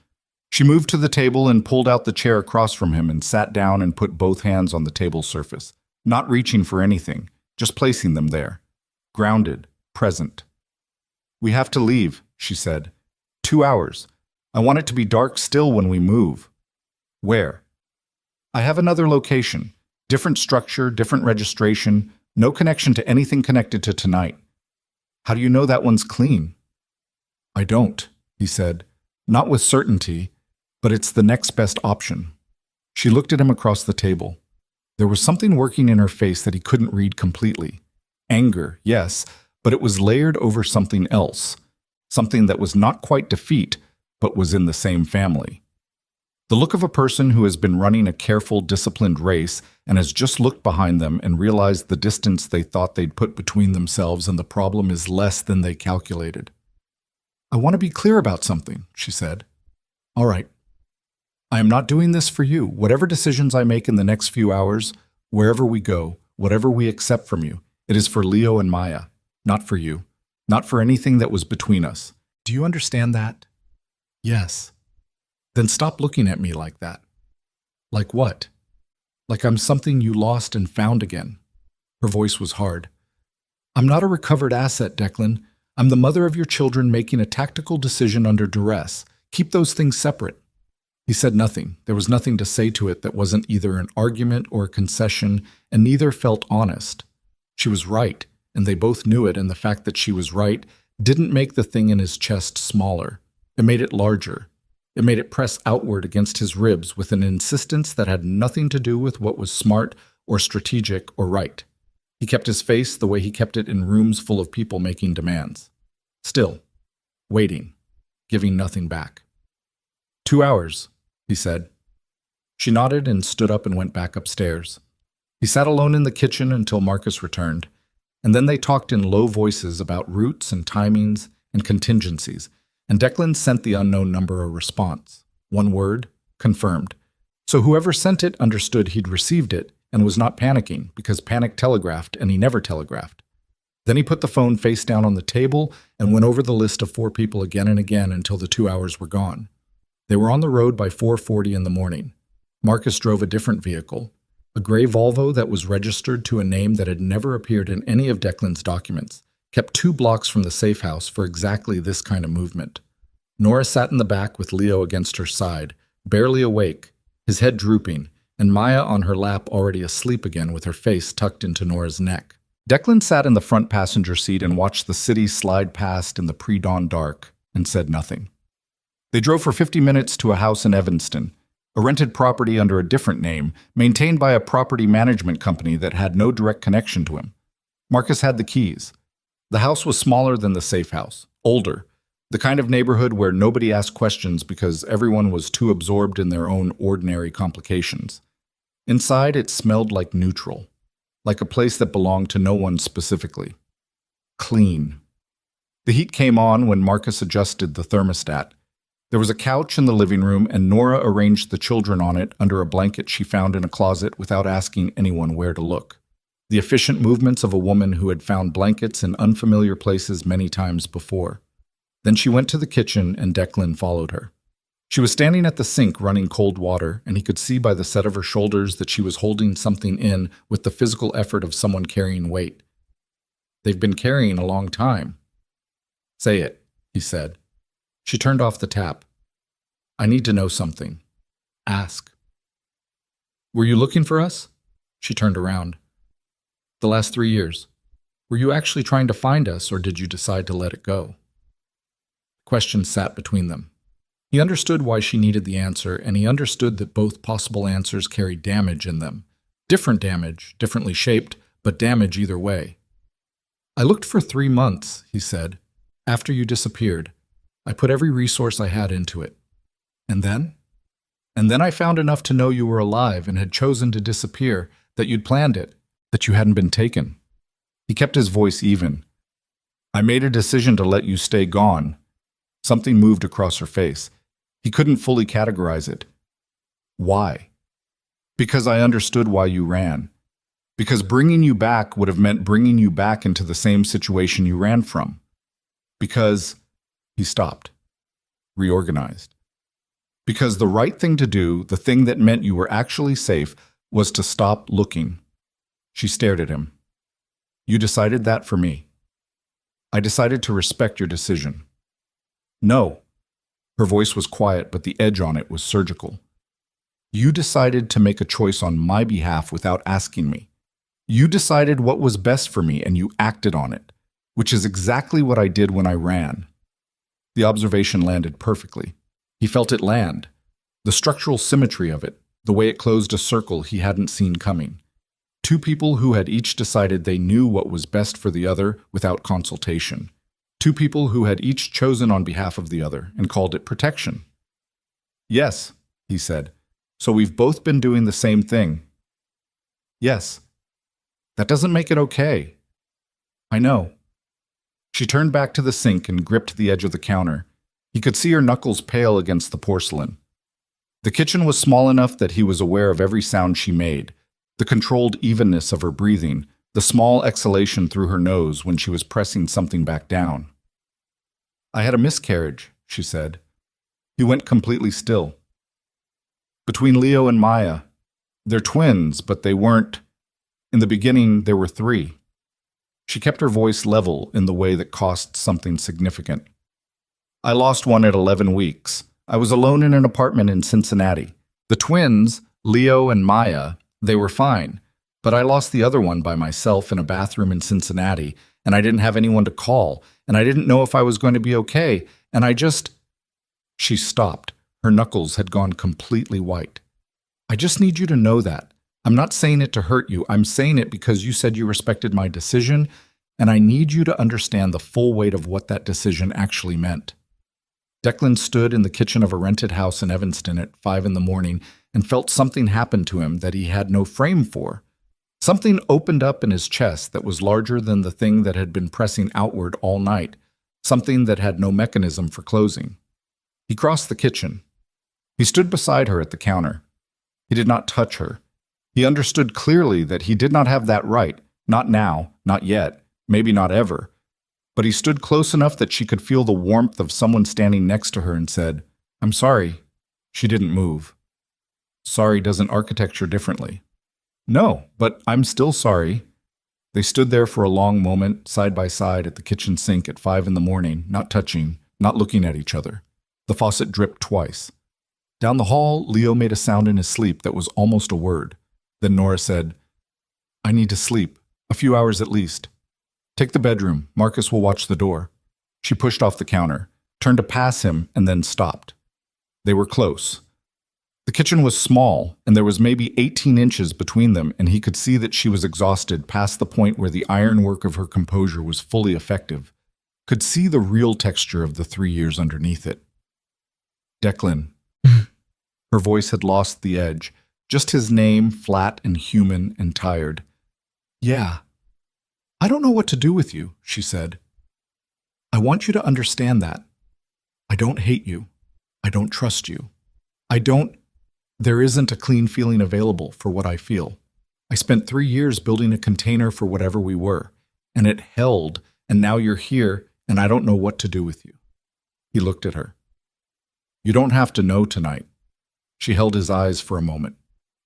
She moved to the table and pulled out the chair across from him and sat down and put both hands on the table surface, not reaching for anything, just placing them there. Grounded, present. "We have to leave," she said. 2 hours. I want it to be dark still when we move." "Where?" "I have another location. Different structure, different registration, no connection to anything connected to tonight." "How do you know that one's clean?" "I don't," he said. "Not with certainty, but it's the next best option." She looked at him across the table. There was something working in her face that he couldn't read completely. Anger, yes, but it was layered over something else. Something that was not quite defeat, but was in the same family. The look of a person who has been running a careful, disciplined race and has just looked behind them and realized the distance they thought they'd put between themselves and the problem is less than they calculated. "I want to be clear about something," she said. "All right. I am not doing this for you. Whatever decisions I make in the next few hours, wherever we go, whatever we accept from you, it is for Leo and Maya, not for you. Not for anything that was between us. Do you understand that?" "Yes." "Then stop looking at me like that." "Like what?" "Like I'm something you lost and found again." Her voice was hard. "I'm not a recovered asset, Declan. I'm the mother of your children making a tactical decision under duress. Keep those things separate." He said nothing. There was nothing to say to it that wasn't either an argument or a concession, and neither felt honest. She was right. And they both knew it, and the fact that she was right didn't make the thing in his chest smaller. It made it larger. It made it press outward against his ribs with an insistence that had nothing to do with what was smart or strategic or right. He kept his face the way he kept it in rooms full of people making demands. Still, waiting, giving nothing back. 2 hours, he said. She nodded and stood up and went back upstairs. He sat alone in the kitchen until Marcus returned. And then they talked in low voices about routes and timings and contingencies, and Declan sent the unknown number a response. 1 word, confirmed. So whoever sent it understood he'd received it and was not panicking, because panic telegraphed and he never telegraphed. Then he put the phone face down on the table and went over the list of 4 people again and again until the 2 hours were gone. They were on the road by 4:40 in the morning. Marcus drove a different vehicle, a gray Volvo that was registered to a name that had never appeared in any of Declan's documents, kept 2 blocks from the safe house for exactly this kind of movement. Nora sat in the back with Leo against her side, barely awake, his head drooping, and Maya on her lap already asleep again with her face tucked into Nora's neck. Declan sat in the front passenger seat and watched the city slide past in the pre-dawn dark and said nothing. They drove for 50 minutes to a house in Evanston, a rented property under a different name, maintained by a property management company that had no direct connection to him. Marcus had the keys. The house was smaller than the safe house, older, the kind of neighborhood where nobody asked questions because everyone was too absorbed in their own ordinary complications. Inside, it smelled like neutral, like a place that belonged to no one specifically. Clean. The heat came on when Marcus adjusted the thermostat. There was a couch in the living room, and Nora arranged the children on it under a blanket she found in a closet without asking anyone where to look. The efficient movements of a woman who had found blankets in unfamiliar places many times before. Then she went to the kitchen, and Declan followed her. She was standing at the sink running cold water, and he could see by the set of her shoulders that she was holding something in with the physical effort of someone carrying weight. "They've been carrying a long time." "Say it," he said. She turned off the tap. "I need to know something. Ask." "Were you looking for us?" She turned around. "The last 3 years. Were you actually trying to find us, or did you decide to let it go?" Questions sat between them. He understood why she needed the answer, and he understood that both possible answers carried damage in them. Different damage, differently shaped, but damage either way. "I looked for 3 months," he said. "After you disappeared. I put every resource I had into it. And then? And then I found enough to know you were alive and had chosen to disappear, that you'd planned it, that you hadn't been taken." He kept his voice even. "I made a decision to let you stay gone." Something moved across her face. He couldn't fully categorize it. "Why?" "Because I understood why you ran. Because bringing you back would have meant bringing you back into the same situation you ran from. Because..." He stopped, reorganized. "Because the right thing to do, the thing that meant you were actually safe, was to stop looking." She stared at him. "You decided that for me. I decided to respect your decision." "No." Her voice was quiet, but the edge on it was surgical. "You decided to make a choice on my behalf without asking me. You decided what was best for me, and you acted on it, which is exactly what I did when I ran." The observation landed perfectly. He felt it land, the structural symmetry of it, the way it closed a circle he hadn't seen coming. 2 people who had each decided they knew what was best for the other without consultation. 2 people who had each chosen on behalf of the other and called it protection. "Yes," he said. "So we've both been doing the same thing." "Yes." "That doesn't make it okay." "I know." She turned back to the sink and gripped the edge of the counter. He could see her knuckles pale against the porcelain. The kitchen was small enough that he was aware of every sound she made, the controlled evenness of her breathing, the small exhalation through her nose when she was pressing something back down. "I had a miscarriage," she said. He went completely still. "Between Leo and Maya. They're twins, but they weren't. In the beginning, there were 3. She kept her voice level in the way that cost something significant. "I lost one at 11 weeks. I was alone in an apartment in Cincinnati. The twins, Leo and Maya, they were fine. But I lost the other one by myself in a bathroom in Cincinnati, and I didn't have anyone to call, and I didn't know if I was going to be okay, and I just..." She stopped. Her knuckles had gone completely white. "I just need you to know that. I'm not saying it to hurt you. I'm saying it because you said you respected my decision, and I need you to understand the full weight of what that decision actually meant." Declan stood in the kitchen of a rented house in Evanston at 5 in the morning and felt something happen to him that he had no frame for. Something opened up in his chest that was larger than the thing that had been pressing outward all night, something that had no mechanism for closing. He crossed the kitchen. He stood beside her at the counter. He did not touch her. He understood clearly that he did not have that right, not now, not yet, maybe not ever. But he stood close enough that she could feel the warmth of someone standing next to her and said, "I'm sorry, She didn't move. Sorry doesn't architecture differently. No, but I'm still sorry. They stood there for a long moment, side by side at the kitchen sink at 5 in the morning, not touching, not looking at each other. The faucet dripped twice. Down the hall, Leo made a sound in his sleep that was almost a word. Then Nora said, I need to sleep, a few hours at least. Take the bedroom, Marcus will watch the door. She pushed off the counter, turned to pass him, and then stopped. They were close. The kitchen was small, and there was maybe 18 inches between them, and he could see that she was exhausted past the point where the ironwork of her composure was fully effective. Could see the real texture of the 3 years underneath it. Declan. Her voice had lost the edge, just his name, flat and human and tired. Yeah. I don't know what to do with you, she said. I want you to understand that. I don't hate you. I don't trust you. There isn't a clean feeling available for what I feel. I spent 3 years building a container for whatever we were, and it held, and now you're here, and I don't know what to do with you. He looked at her. You don't have to know tonight. She held his eyes for a moment.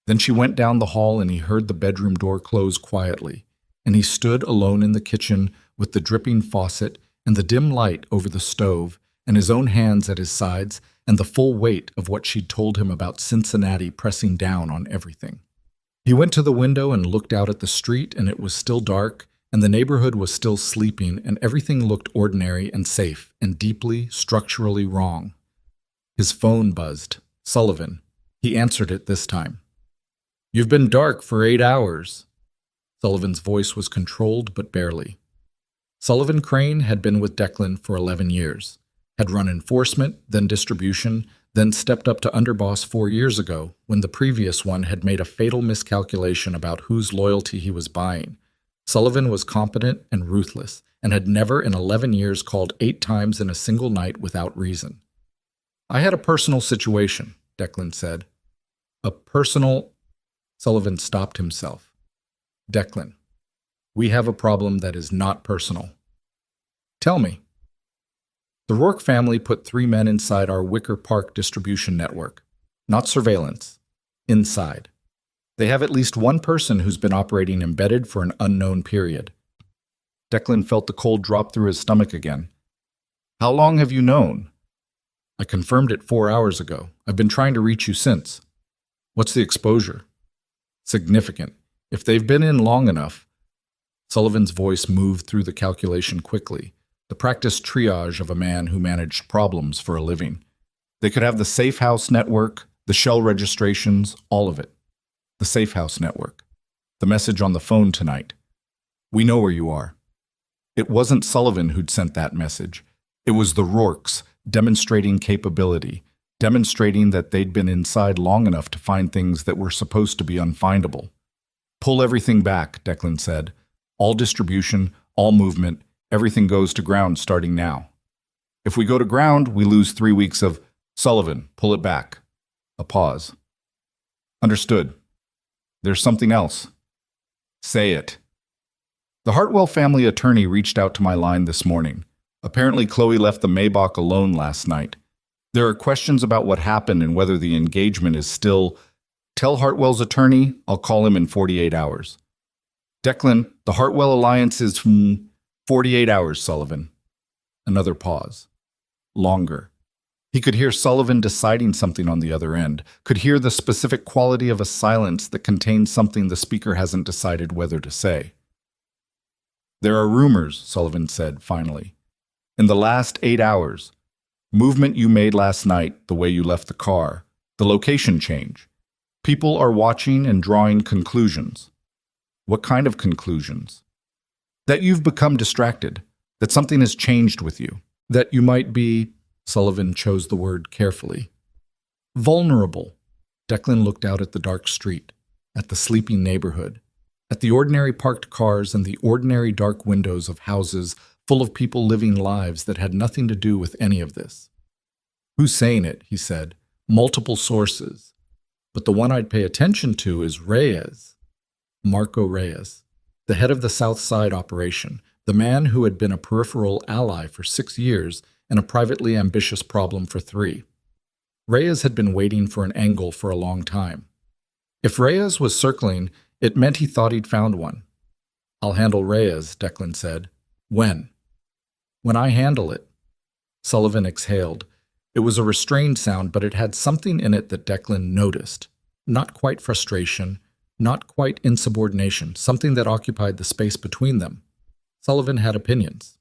Then she went down the hall and he heard the bedroom door close quietly, and he stood alone in the kitchen with the dripping faucet and the dim light over the stove and his own hands at his sides and the full weight of what she'd told him about Cincinnati pressing down on everything. He went to the window and looked out at the street, and it was still dark, and the neighborhood was still sleeping, and everything looked ordinary and safe and deeply, structurally wrong. His phone buzzed. Sullivan. He answered it this time. You've been dark for 8 hours. Sullivan's voice was controlled but barely. Sullivan Crane had been with Declan for 11 years, had run enforcement, then distribution, then stepped up to underboss 4 years ago when the previous one had made a fatal miscalculation about whose loyalty he was buying. Sullivan was competent and ruthless and had never in 11 years called 8 times in a single night without reason. I had a personal situation, Declan said. A personal... Sullivan stopped himself. Declan, we have a problem that is not personal. Tell me. The Rourke family put 3 men inside our Wicker Park distribution network. Not surveillance. Inside. They have at least one person who's been operating embedded for an unknown period. Declan felt the cold drop through his stomach again. How long have you known? I confirmed it 4 hours ago. I've been trying to reach you since. What's the exposure? Significant. If they've been in long enough. Sullivan's voice moved through the calculation quickly, the practiced triage of a man who managed problems for a living. They could have the Safe House network, the shell registrations, all of it. The Safe House network. The message on the phone tonight. We know where you are. It wasn't Sullivan who'd sent that message. It was the Rourkes, demonstrating capability, demonstrating that they'd been inside long enough to find things that were supposed to be unfindable. Pull everything back, Declan said. All distribution, all movement, everything goes to ground starting now. If we go to ground, we lose 3 weeks of Sullivan, pull it back. A pause. Understood. There's something else. Say it. The Hartwell family attorney reached out to my line this morning. Apparently, Chloe left the Maybach alone last night. There are questions about what happened and whether the engagement is still... Tell Hartwell's attorney I'll call him in 48 hours. Declan, the Hartwell alliance is 48 hours, Sullivan. Another pause. Longer. He could hear Sullivan deciding something on the other end, could hear the specific quality of a silence that contains something the speaker hasn't decided whether to say. There are rumors, Sullivan said, finally. In the last 8 hours, movement you made last night, the way you left the car, the location change. People are watching and drawing conclusions. What kind of conclusions? That you've become distracted, that something has changed with you, that you might be, Sullivan chose the word carefully, vulnerable. Declan looked out at the dark street, at the sleeping neighborhood, at the ordinary parked cars and the ordinary dark windows of houses full of people living lives that had nothing to do with any of this. Who's saying it, he said. Multiple sources. But the one I'd pay attention to is Reyes. Marco Reyes, the head of the South Side operation, the man who had been a peripheral ally for 6 years and a privately ambitious problem for 3. Reyes had been waiting for an angle for a long time. If Reyes was circling, it meant he thought he'd found one. "I'll handle Reyes," Declan said. "When?" "When I handle it." Sullivan exhaled. It was a restrained sound, but it had something in it that Declan noticed. Not quite frustration, not quite insubordination, something that occupied the space between them. Sullivan had opinions.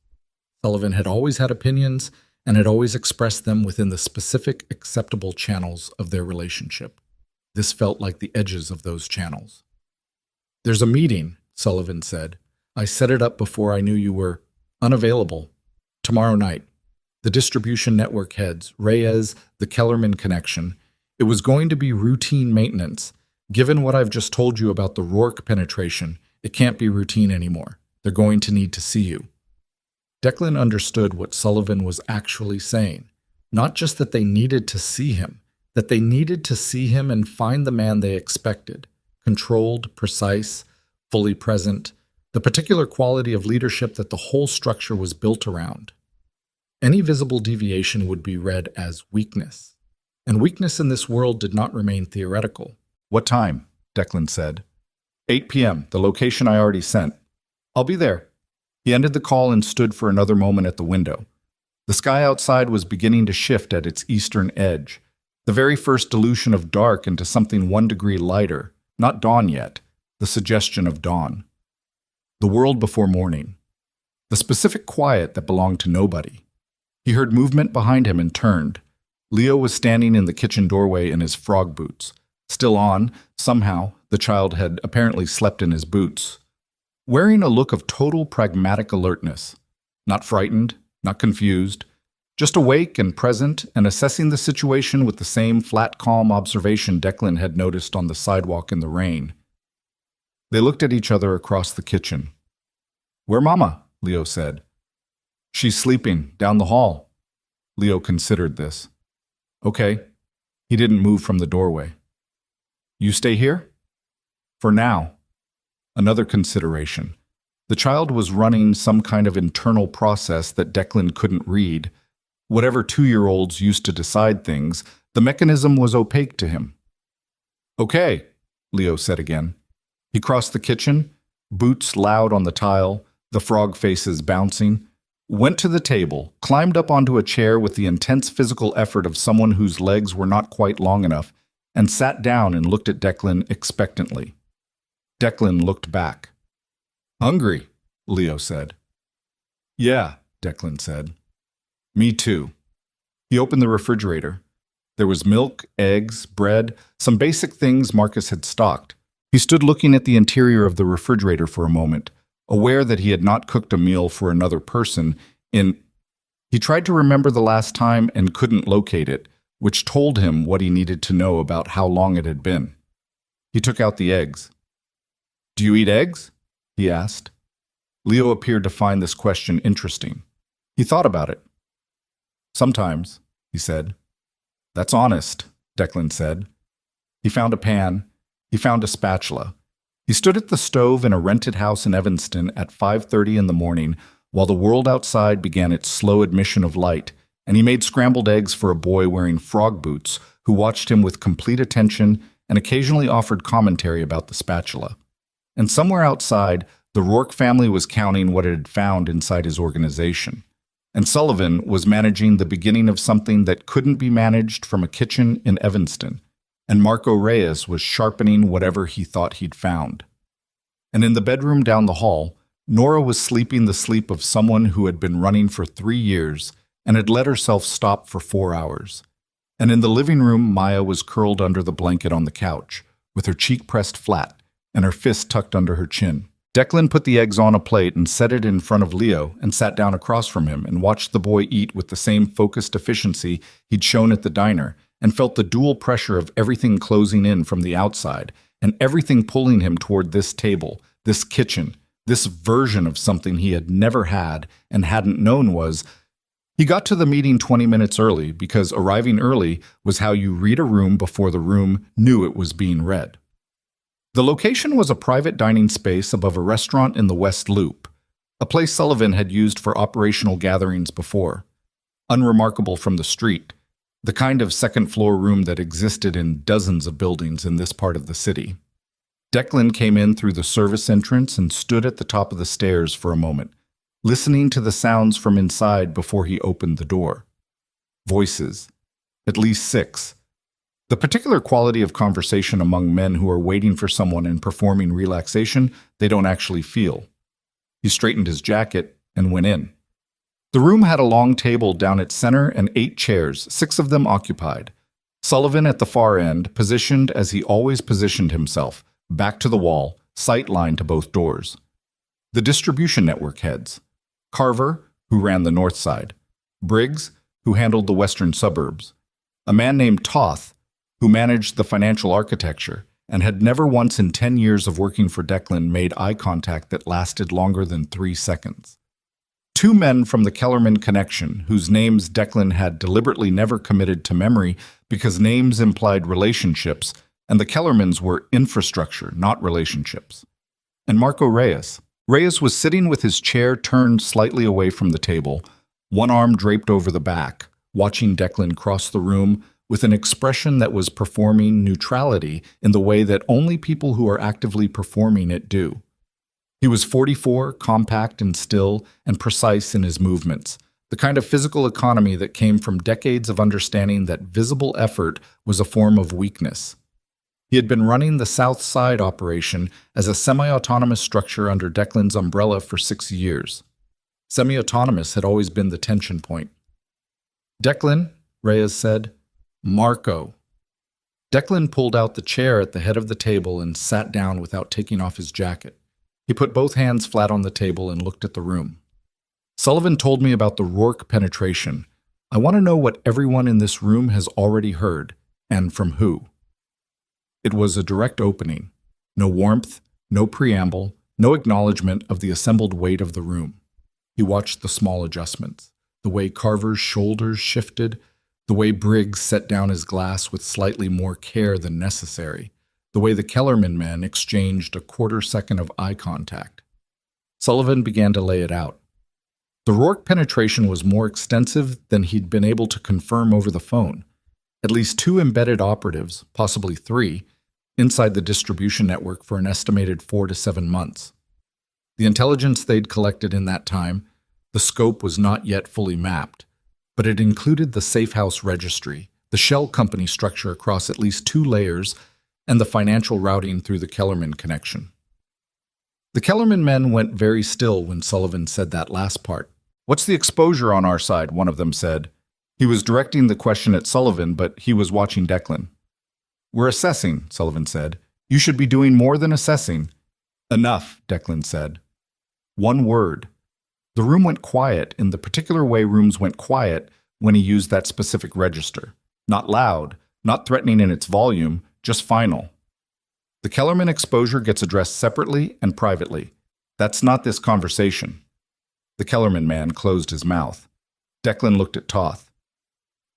Sullivan had always had opinions and had always expressed them within the specific acceptable channels of their relationship. This felt like the edges of those channels. "There's a meeting," Sullivan said. "I set it up before I knew you were unavailable. Tomorrow night. The distribution network heads, Reyes, the Kellerman connection. It was going to be routine maintenance. Given what I've just told you about the Rourke penetration, it can't be routine anymore. They're going to need to see you." Declan understood what Sullivan was actually saying. Not just that they needed to see him, that they needed to see him and find the man they expected. Controlled, precise, fully present, the particular quality of leadership that the whole structure was built around. Any visible deviation would be read as weakness. And weakness in this world did not remain theoretical. "What time?" Declan said. 8 p.m., the location I already sent. "I'll be there." He ended the call and stood for another moment at the window. The sky outside was beginning to shift at its eastern edge, the very first dilution of dark into something 1 degree lighter, not dawn yet, the suggestion of dawn. The world before morning. The specific quiet that belonged to nobody. He heard movement behind him and turned. Leo was standing in the kitchen doorway in his frog boots. Still on, somehow, the child had apparently slept in his boots. Wearing a look of total pragmatic alertness. Not frightened, not confused, just awake and present and assessing the situation with the same flat, calm observation Declan had noticed on the sidewalk in the rain. They looked at each other across the kitchen. "Where Mama?" Leo said. "She's sleeping, down the hall." Leo considered this. "Okay." He didn't move from the doorway. "You stay here?" "For now." Another consideration. The child was running some kind of internal process that Declan couldn't read. Whatever 2-year-olds used to decide things, the mechanism was opaque to him. "Okay," Leo said again. He crossed the kitchen, boots loud on the tile, the frog faces bouncing, went to the table, climbed up onto a chair with the intense physical effort of someone whose legs were not quite long enough, and sat down and looked at Declan expectantly. Declan looked back. "Hungry," Leo said. "Yeah," Declan said. "Me too." He opened the refrigerator. There was milk, eggs, bread, some basic things Marcus had stocked. He stood looking at the interior of the refrigerator for a moment, aware that he had not cooked a meal for another person He tried to remember the last time and couldn't locate it, which told him what he needed to know about how long it had been. He took out the eggs. "Do you eat eggs?" he asked. Leo appeared to find this question interesting. He thought about it. "Sometimes," he said. "That's honest," Declan said. He found a pan. He found a spatula. He stood at the stove in a rented house in Evanston at 5:30 in the morning while the world outside began its slow admission of light, and he made scrambled eggs for a boy wearing frog boots who watched him with complete attention and occasionally offered commentary about the spatula. And somewhere outside, the Rourke family was counting what it had found inside his organization. And Sullivan was managing the beginning of something that couldn't be managed from a kitchen in Evanston. And Marco Reyes was sharpening whatever he thought he'd found. And in the bedroom down the hall, Nora was sleeping the sleep of someone who had been running for 3 years and had let herself stop for 4 hours. And in the living room, Maya was curled under the blanket on the couch, with her cheek pressed flat and her fist tucked under her chin. Declan put the eggs on a plate and set it in front of Leo and sat down across from him and watched the boy eat with the same focused efficiency he'd shown at the diner, and felt the dual pressure of everything closing in from the outside and everything pulling him toward this table, this kitchen, this version of something he had never had and hadn't known was. He got to the meeting 20 minutes early because arriving early was how you read a room before the room knew it was being read. The location was a private dining space above a restaurant in the West Loop, a place Sullivan had used for operational gatherings before. Unremarkable from the street, the kind of second-floor room that existed in dozens of buildings in this part of the city. Declan came in through the service entrance and stood at the top of the stairs for a moment, listening to the sounds from inside before he opened the door. Voices. At least 6. The particular quality of conversation among men who are waiting for someone and performing relaxation they don't actually feel. He straightened his jacket and went in. The room had a long table down its center and 8 chairs, 6 of them occupied. Sullivan at the far end, positioned as he always positioned himself, back to the wall, sight line to both doors. The distribution network heads. Carver, who ran the north side. Briggs, who handled the western suburbs. A man named Toth, who managed the financial architecture and had never once in 10 years of working for Declan made eye contact that lasted longer than 3 seconds. 2 men from the Kellerman connection, whose names Declan had deliberately never committed to memory because names implied relationships, and the Kellermans were infrastructure, not relationships. And Marco Reyes. Reyes was sitting with his chair turned slightly away from the table, one arm draped over the back, watching Declan cross the room with an expression that was performing neutrality in the way that only people who are actively performing it do. He was 44, compact and still, and precise in his movements, the kind of physical economy that came from decades of understanding that visible effort was a form of weakness. He had been running the South Side operation as a semi-autonomous structure under Declan's umbrella for 6 years. Semi-autonomous had always been the tension point. "Declan," Reyes said. "Marco." Declan pulled out the chair at the head of the table and sat down without taking off his jacket. He put both hands flat on the table and looked at the room. "Sullivan told me about the Rourke penetration. I want to know what everyone in this room has already heard, and from who." It was a direct opening. No warmth, no preamble, no acknowledgement of the assembled weight of the room. He watched the small adjustments, the way Carver's shoulders shifted, the way Briggs set down his glass with slightly more care than necessary, the way the Kellerman men exchanged a quarter second of eye contact. Sullivan began to lay it out. The Rourke penetration was more extensive than he'd been able to confirm over the phone. At least 2 embedded operatives, possibly 3, inside the distribution network for an estimated 4 to 7 months. The intelligence they'd collected in that time, the scope was not yet fully mapped, but it included the safe house registry, the shell company structure across at least 2 layers, and the financial routing through the Kellerman connection. The Kellerman men went very still when Sullivan said that last part. "What's the exposure on our side?" one of them said. He was directing the question at Sullivan, but he was watching Declan. "We're assessing," Sullivan said. "You should be doing more than assessing." "Enough," Declan said. One word. The room went quiet in the particular way rooms went quiet when he used that specific register. Not loud, not threatening in its volume, just final. The Kellerman exposure gets addressed separately and privately. That's not this conversation. The Kellerman man closed his mouth. Declan looked at Toth.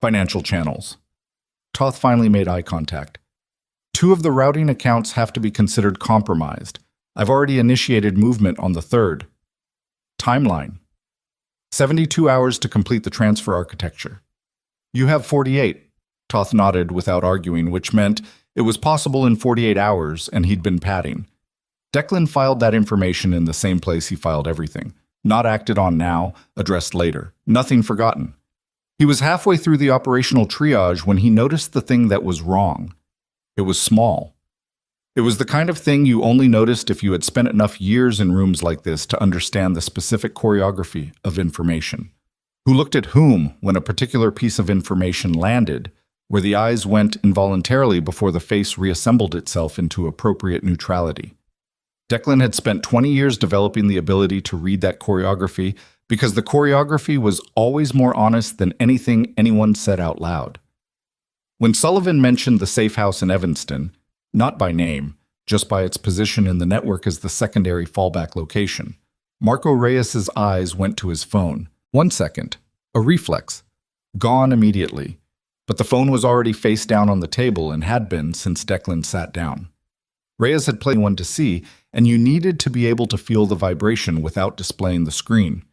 "Financial channels." Toth finally made eye contact. "2 of the routing accounts have to be considered compromised. I've already initiated movement on the 3rd. Timeline. 72 hours to complete the transfer architecture. You have 48. Toth nodded without arguing, which meant it was possible in 48 hours, and he'd been padding. Declan filed that information in the same place he filed everything. Not acted on now, addressed later. Nothing forgotten. He was halfway through the operational triage when he noticed the thing that was wrong. It was small. It was the kind of thing you only noticed if you had spent enough years in rooms like this to understand the specific choreography of information. Who looked at whom when a particular piece of information landed, where the eyes went involuntarily before the face reassembled itself into appropriate neutrality. Declan had spent 20 years developing the ability to read that choreography because the choreography was always more honest than anything anyone said out loud. When Sullivan mentioned the safe house in Evanston, not by name, just by its position in the network as the secondary fallback location, Marco Reyes's eyes went to his phone. 1 second. A reflex. Gone immediately. But the phone was already face down on the table and had been since Declan sat down. Reyes had played one to see, and you needed to be able to feel the vibration without displaying the screen.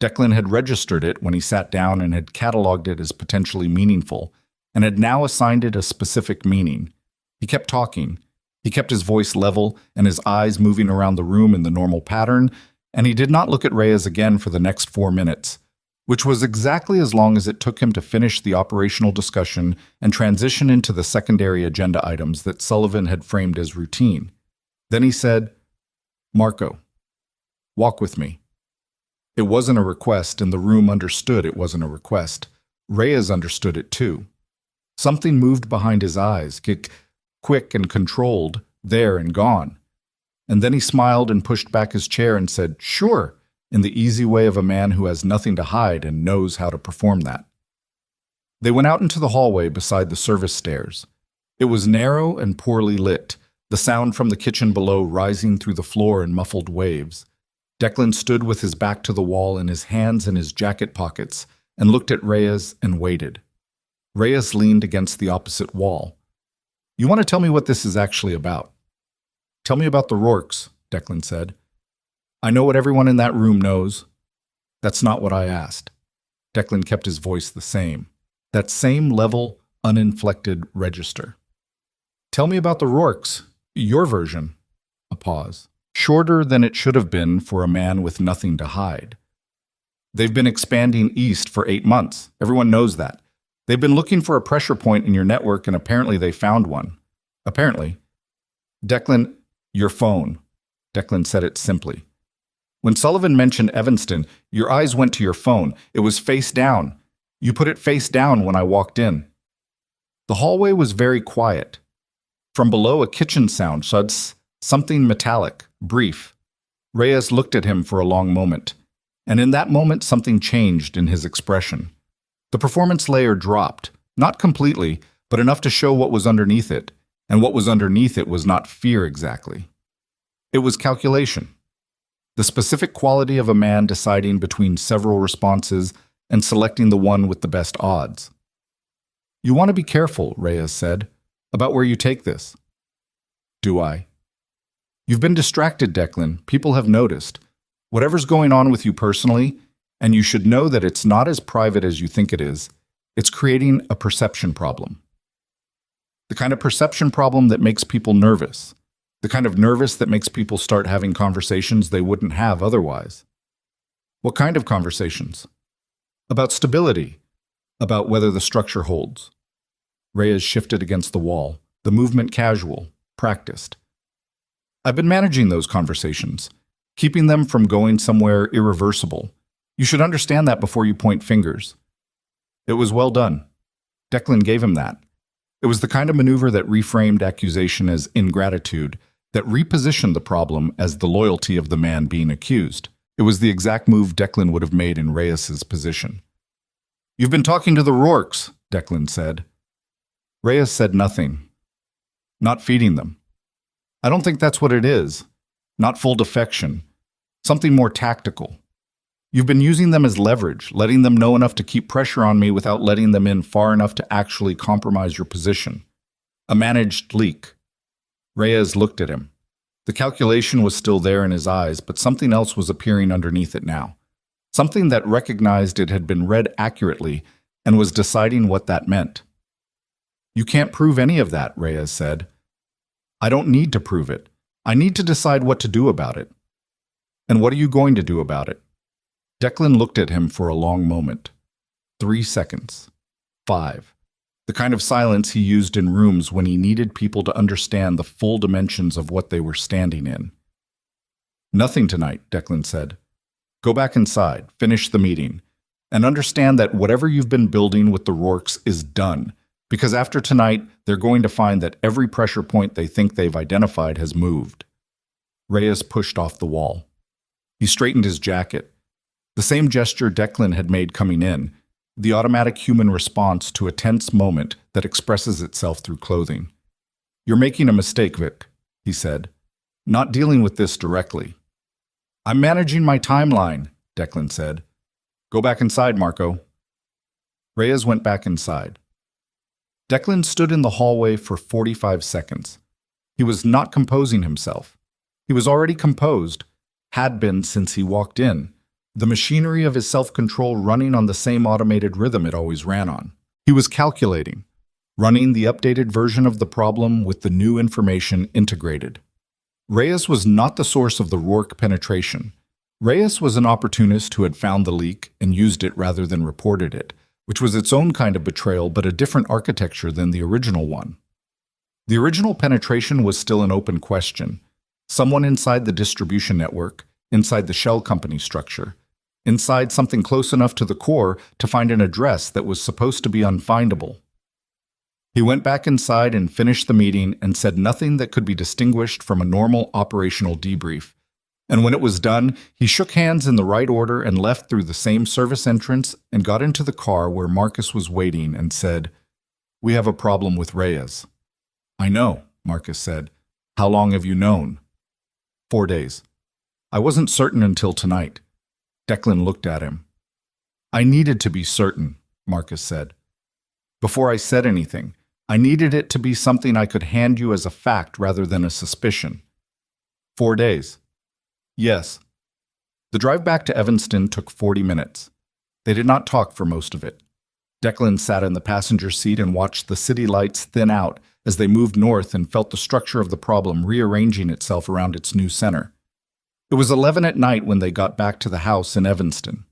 Declan had registered it when he sat down and had cataloged it as potentially meaningful, and had now assigned it a specific meaning. He kept talking. He kept his voice level and his eyes moving around the room in the normal pattern, and he did not look at Reyes again for the next 4 minutes, which was exactly as long as it took him to finish the operational discussion and transition into the secondary agenda items that Sullivan had framed as routine. Then he said, "Marco, walk with me." It wasn't a request, and the room understood it wasn't a request. Reyes understood it too. Something moved behind his eyes, quick and controlled, there and gone. And then he smiled and pushed back his chair and said, "Sure," in the easy way of a man who has nothing to hide and knows how to perform that. They went out into the hallway beside the service stairs. It was narrow and poorly lit, the sound from the kitchen below rising through the floor in muffled waves. Declan stood with his back to the wall and his hands in his jacket pockets and looked at Reyes and waited. Reyes leaned against the opposite wall. "You want to tell me what this is actually about?" "Tell me about the Rourkes," Declan said. "I know what everyone in that room knows." "That's not what I asked." Declan kept his voice the same. That same level, uninflected register. "Tell me about the Rourkes, your version." A pause. Shorter than it should have been for a man with nothing to hide. "They've been expanding east for 8 months. Everyone knows that. They've been looking for a pressure point in your network, and apparently they found one." "Apparently." "Declan, your phone." Declan said it simply. "When Sullivan mentioned Evanston, your eyes went to your phone. It was face down. You put it face down when I walked in." The hallway was very quiet. From below, a kitchen sound, something metallic, brief. Reyes looked at him for a long moment, and in that moment something changed in his expression. The performance layer dropped, not completely, but enough to show what was underneath it, and what was underneath it was not fear exactly. It was calculation. The specific quality of a man deciding between several responses and selecting the one with the best odds. "You want to be careful," Reyes said, "about where you take this." "Do I?" "You've been distracted, Declan. People have noticed. Whatever's going on with you personally, and you should know that it's not as private as you think it is, it's creating a perception problem. The kind of perception problem that makes people nervous. The kind of nervous that makes people start having conversations they wouldn't have otherwise." "What kind of conversations?" "About stability. About whether the structure holds." Reyes shifted against the wall, the movement casual, practiced. "I've been managing those conversations, keeping them from going somewhere irreversible. You should understand that before you point fingers." It was well done. Declan gave him that. It was the kind of maneuver that reframed accusation as ingratitude, that repositioned the problem as the loyalty of the man being accused. It was the exact move Declan would have made in Reyes's position. "You've been talking to the Rourkes," Declan said. Reyes said nothing. "Not feeding them." "I don't think that's what it is. Not full defection. Something more tactical. You've been using them as leverage, letting them know enough to keep pressure on me without letting them in far enough to actually compromise your position. A managed leak." Reyes looked at him. The calculation was still there in his eyes, but something else was appearing underneath it now. Something that recognized it had been read accurately and was deciding what that meant. "You can't prove any of that," Reyes said. "I don't need to prove it. I need to decide what to do about it." "And what are you going to do about it?" Declan looked at him for a long moment. 3 seconds. 5. The kind of silence he used in rooms when he needed people to understand the full dimensions of what they were standing in. "Nothing tonight," Declan said. "Go back inside, finish the meeting, and understand that whatever you've been building with the Rourkes is done, because after tonight, they're going to find that every pressure point they think they've identified has moved." Reyes pushed off the wall. He straightened his jacket. The same gesture Declan had made coming in, the automatic human response to a tense moment that expresses itself through clothing. "You're making a mistake, Vic," he said. "Not dealing with this directly." "I'm managing my timeline," Declan said. "Go back inside, Marco." Reyes went back inside. Declan stood in the hallway for 45 seconds. He was not composing himself. He was already composed, had been since he walked in, the machinery of his self-control running on the same automated rhythm it always ran on. He was calculating, running the updated version of the problem with the new information integrated. Reyes was not the source of the Rourke penetration. Reyes was an opportunist who had found the leak and used it rather than reported it, which was its own kind of betrayal but a different architecture than the original one. The original penetration was still an open question. Someone inside the distribution network, inside the shell company structure, inside something close enough to the core to find an address that was supposed to be unfindable. He went back inside and finished the meeting and said nothing that could be distinguished from a normal operational debrief. And when it was done, he shook hands in the right order and left through the same service entrance and got into the car where Marcus was waiting and said, "We have a problem with Reyes." "I know," Marcus said. "How long have you known?" 4 days. "I wasn't certain until tonight." Declan looked at him. "I needed to be certain," Marcus said. "Before I said anything, I needed it to be something I could hand you as a fact rather than a suspicion." 4 days. "Yes." The drive back to Evanston took 40 minutes. They did not talk for most of it. Declan sat in the passenger seat and watched the city lights thin out as they moved north and felt the structure of the problem rearranging itself around its new center. It was 11 at night when they got back to the house in Evanston.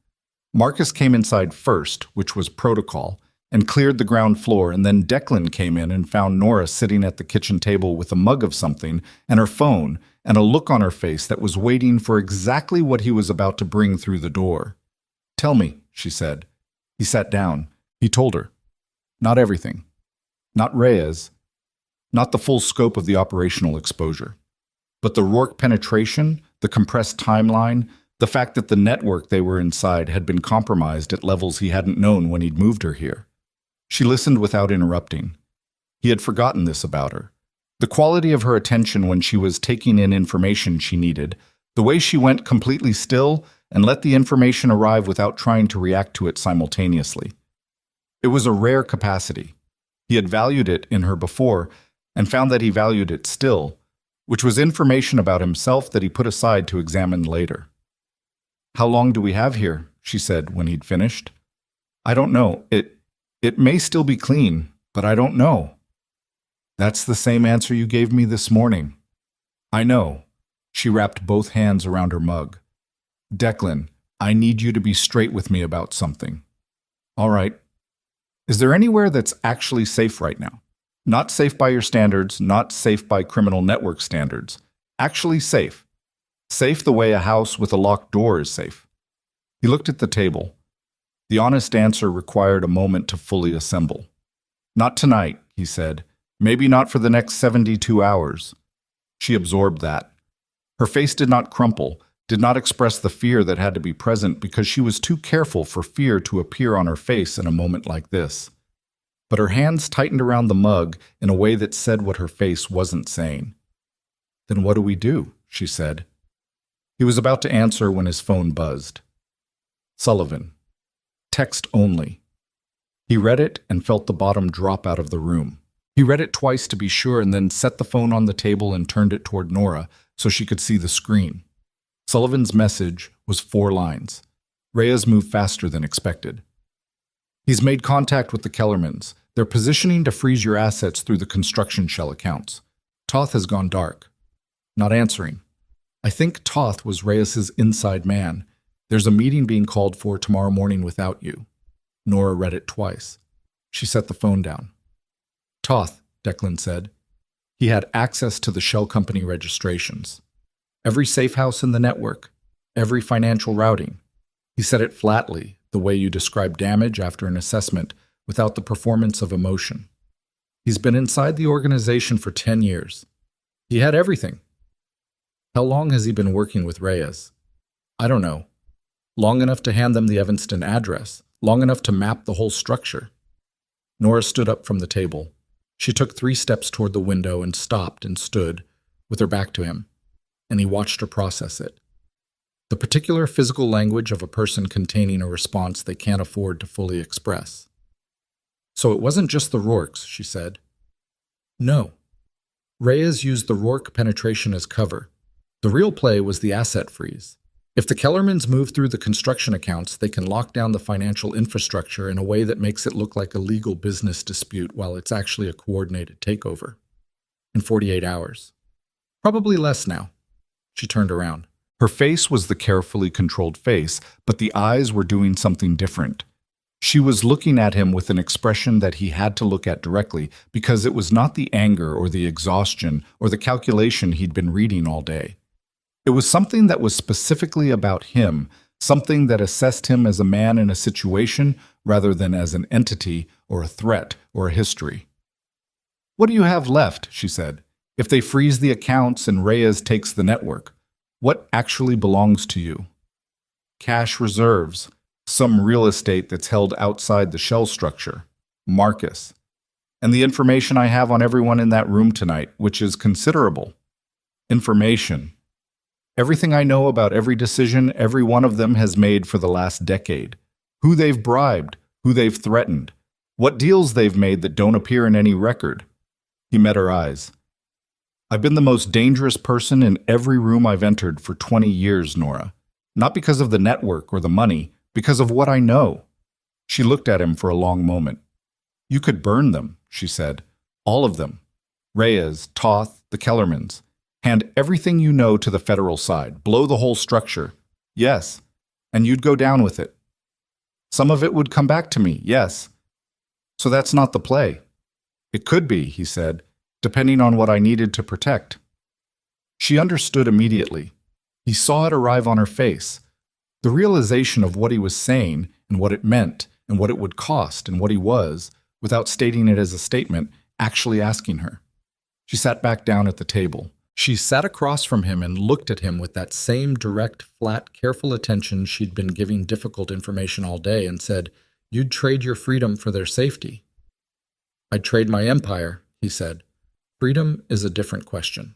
Marcus came inside first, which was protocol, and cleared the ground floor, and then Declan came in and found Nora sitting at the kitchen table with a mug of something and her phone and a look on her face that was waiting for exactly what he was about to bring through the door. "Tell me," she said. He sat down. He told her. Not everything. Not Reyes. Not the full scope of the operational exposure. But the Rourke penetration, the compressed timeline, the fact that the network they were inside had been compromised at levels he hadn't known when he'd moved her here. She listened without interrupting. He had forgotten this about her. The quality of her attention when she was taking in information she needed, the way she went completely still and let the information arrive without trying to react to it simultaneously. It was a rare capacity. He had valued it in her before and found that he valued it still, which was information about himself that he put aside to examine later. "How long do we have here?" she said when he'd finished. "I don't know. It may still be clean, but I don't know." "That's the same answer you gave me this morning." "I know." She wrapped both hands around her mug. "Declan, I need you to be straight with me about something." "All right. Is there anywhere that's actually safe right now? Not safe by your standards, not safe by criminal network standards. Actually safe. Safe the way a house with a locked door is safe." He looked at the table. The honest answer required a moment to fully assemble. "Not tonight," he said. "Maybe not for the next 72 hours. She absorbed that. Her face did not crumple, did not express the fear that had to be present because she was too careful for fear to appear on her face in a moment like this. But her hands tightened around the mug in a way that said what her face wasn't saying. "Then what do we do?" she said. He was about to answer when his phone buzzed. Sullivan. Text only. He read it and felt the bottom drop out of the room. He read it twice to be sure and then set the phone on the table and turned it toward Nora so she could see the screen. Sullivan's message was 4 lines. Reyes moved faster than expected. "He's made contact with the Kellermans. They're positioning to freeze your assets through the construction shell accounts. Toth has gone dark." Not answering. "I think Toth was Reyes's inside man. There's a meeting being called for tomorrow morning without you." Nora read it twice. She set the phone down. "Toth," Declan said. He had access to the shell company registrations. Every safe house in the network. Every financial routing. He said it flatly, the way you describe damage after an assessment, without the performance of emotion. He's been inside the organization for 10 years. He had everything. How long has he been working with Reyes? I don't know. Long enough to hand them the Evanston address. Long enough to map the whole structure. Nora stood up from the table. She took 3 steps toward the window and stopped and stood, with her back to him, and he watched her process it. The particular physical language of a person containing a response they can't afford to fully express. "So it wasn't just the Rourkes," she said. "No. Reyes used the Rourke penetration as cover. The real play was the asset freeze. If the Kellermans move through the construction accounts, they can lock down the financial infrastructure in a way that makes it look like a legal business dispute while it's actually a coordinated takeover. In 48 hours. Probably less now. She turned around. Her face was the carefully controlled face, but the eyes were doing something different. She was looking at him with an expression that he had to look at directly because it was not the anger or the exhaustion or the calculation he'd been reading all day. It was something that was specifically about him, something that assessed him as a man in a situation rather than as an entity or a threat or a history. "What do you have left?" she said. "If they freeze the accounts and Reyes takes the network, what actually belongs to you?" "Cash reserves, some real estate that's held outside the shell structure, Marcus, and the information I have on everyone in that room tonight, which is considerable. Information. Everything I know about every decision every one of them has made for the last decade. Who they've bribed, who they've threatened, what deals they've made that don't appear in any record." He met her eyes. "I've been the most dangerous person in every room I've entered for 20 years, Nora. Not because of the network or the money, because of what I know." She looked at him for a long moment. "You could burn them," she said. "All of them. Reyes, Toth, the Kellermans. Hand everything you know to the federal side. Blow the whole structure. Yes. And you'd go down with it. Some of it would come back to me, yes. So that's not the play." "It could be," he said, "depending on what I needed to protect." She understood immediately. He saw it arrive on her face. The realization of what he was saying and what it meant and what it would cost and what he was, without stating it as a statement, actually asking her. She sat back down at the table. She sat across from him and looked at him with that same direct, flat, careful attention she'd been giving difficult information all day and said, "You'd trade your freedom for their safety." "I'd trade my empire," he said. "Freedom is a different question.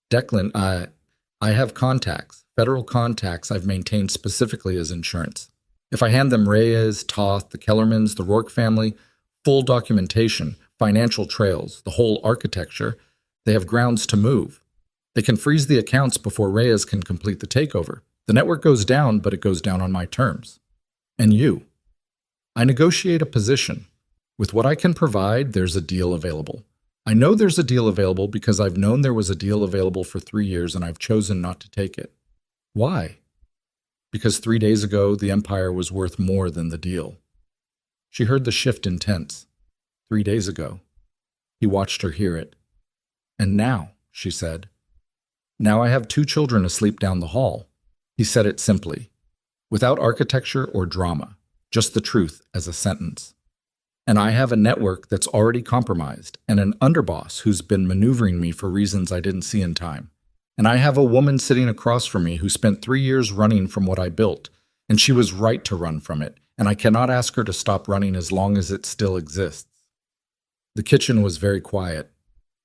Declan, I have contacts, federal contacts I've maintained specifically as insurance. If I hand them Reyes, Toth, the Kellermans, the Rourke family, full documentation, financial trails, the whole architecture, they have grounds to move. They can freeze the accounts before Reyes can complete the takeover. The network goes down, but it goes down on my terms. And you. I negotiate a position. With what I can provide, there's a deal available. I know there's a deal available because I've known there was a deal available for 3 years and I've chosen not to take it. Why? Because 3 days ago, the empire was worth more than the deal." She heard the shift in tense. 3 days ago. He watched her hear it. "And now," she said. "Now I have 2 children asleep down the hall." He said it simply, without architecture or drama, just the truth as a sentence. "And I have a network that's already compromised, and an underboss who's been maneuvering me for reasons I didn't see in time. And I have a woman sitting across from me who spent 3 years running from what I built, and she was right to run from it, and I cannot ask her to stop running as long as it still exists." The kitchen was very quiet.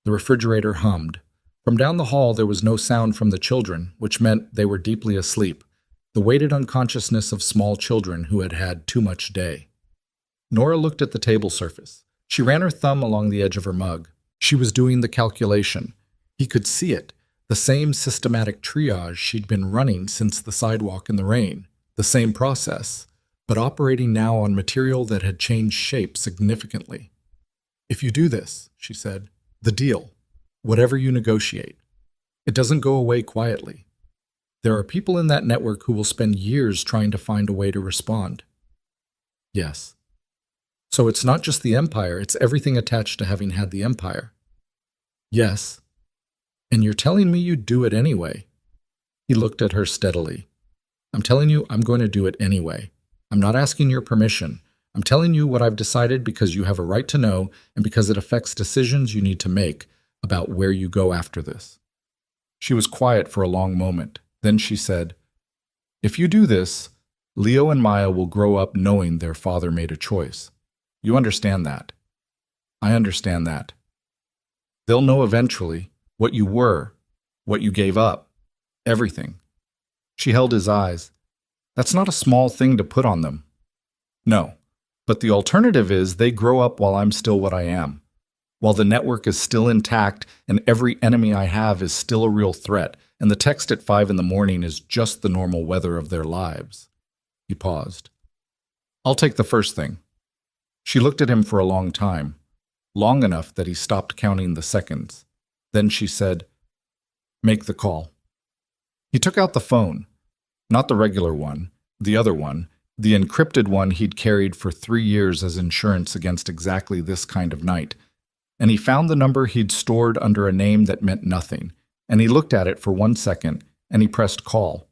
The refrigerator hummed. From down the hall there was no sound from the children, which meant they were deeply asleep, the weighted unconsciousness of small children who had had too much day. Nora looked at the table surface. She ran her thumb along the edge of her mug. She was doing the calculation. He could see it, the same systematic triage she'd been running since the sidewalk in the rain, the same process, but operating now on material that had changed shape significantly. "If you do this," she said, "the deal, whatever you negotiate, it doesn't go away quietly. There are people in that network who will spend years trying to find a way to respond." "Yes." "So it's not just the empire, it's everything attached to having had the empire." "Yes." "And you're telling me you'd do it anyway?" He looked at her steadily. "I'm telling you I'm going to do it anyway. I'm not asking your permission. I'm telling you what I've decided because you have a right to know and because it affects decisions you need to make about where you go after this." She was quiet for a long moment. Then she said, "If you do this, Leo and Maya will grow up knowing their father made a choice. You understand that?" "I understand that." "They'll know eventually what you were, what you gave up, everything." She held his eyes. "That's not a small thing to put on them." "No, but the alternative is they grow up while I'm still what I am. while the network is still intact and every enemy I have is still a real threat, and the text at 5 in the morning is just the normal weather of their lives. He paused. I'll take the first thing. She looked at him for a long time, long enough that he stopped counting the seconds. Then she said, "Make the call." He took out the phone, not the regular one, the other one, the encrypted one he'd carried for 3 years as insurance against exactly this kind of night, and he found the number he'd stored under a name that meant nothing, and he looked at it for 1 second, and he pressed call.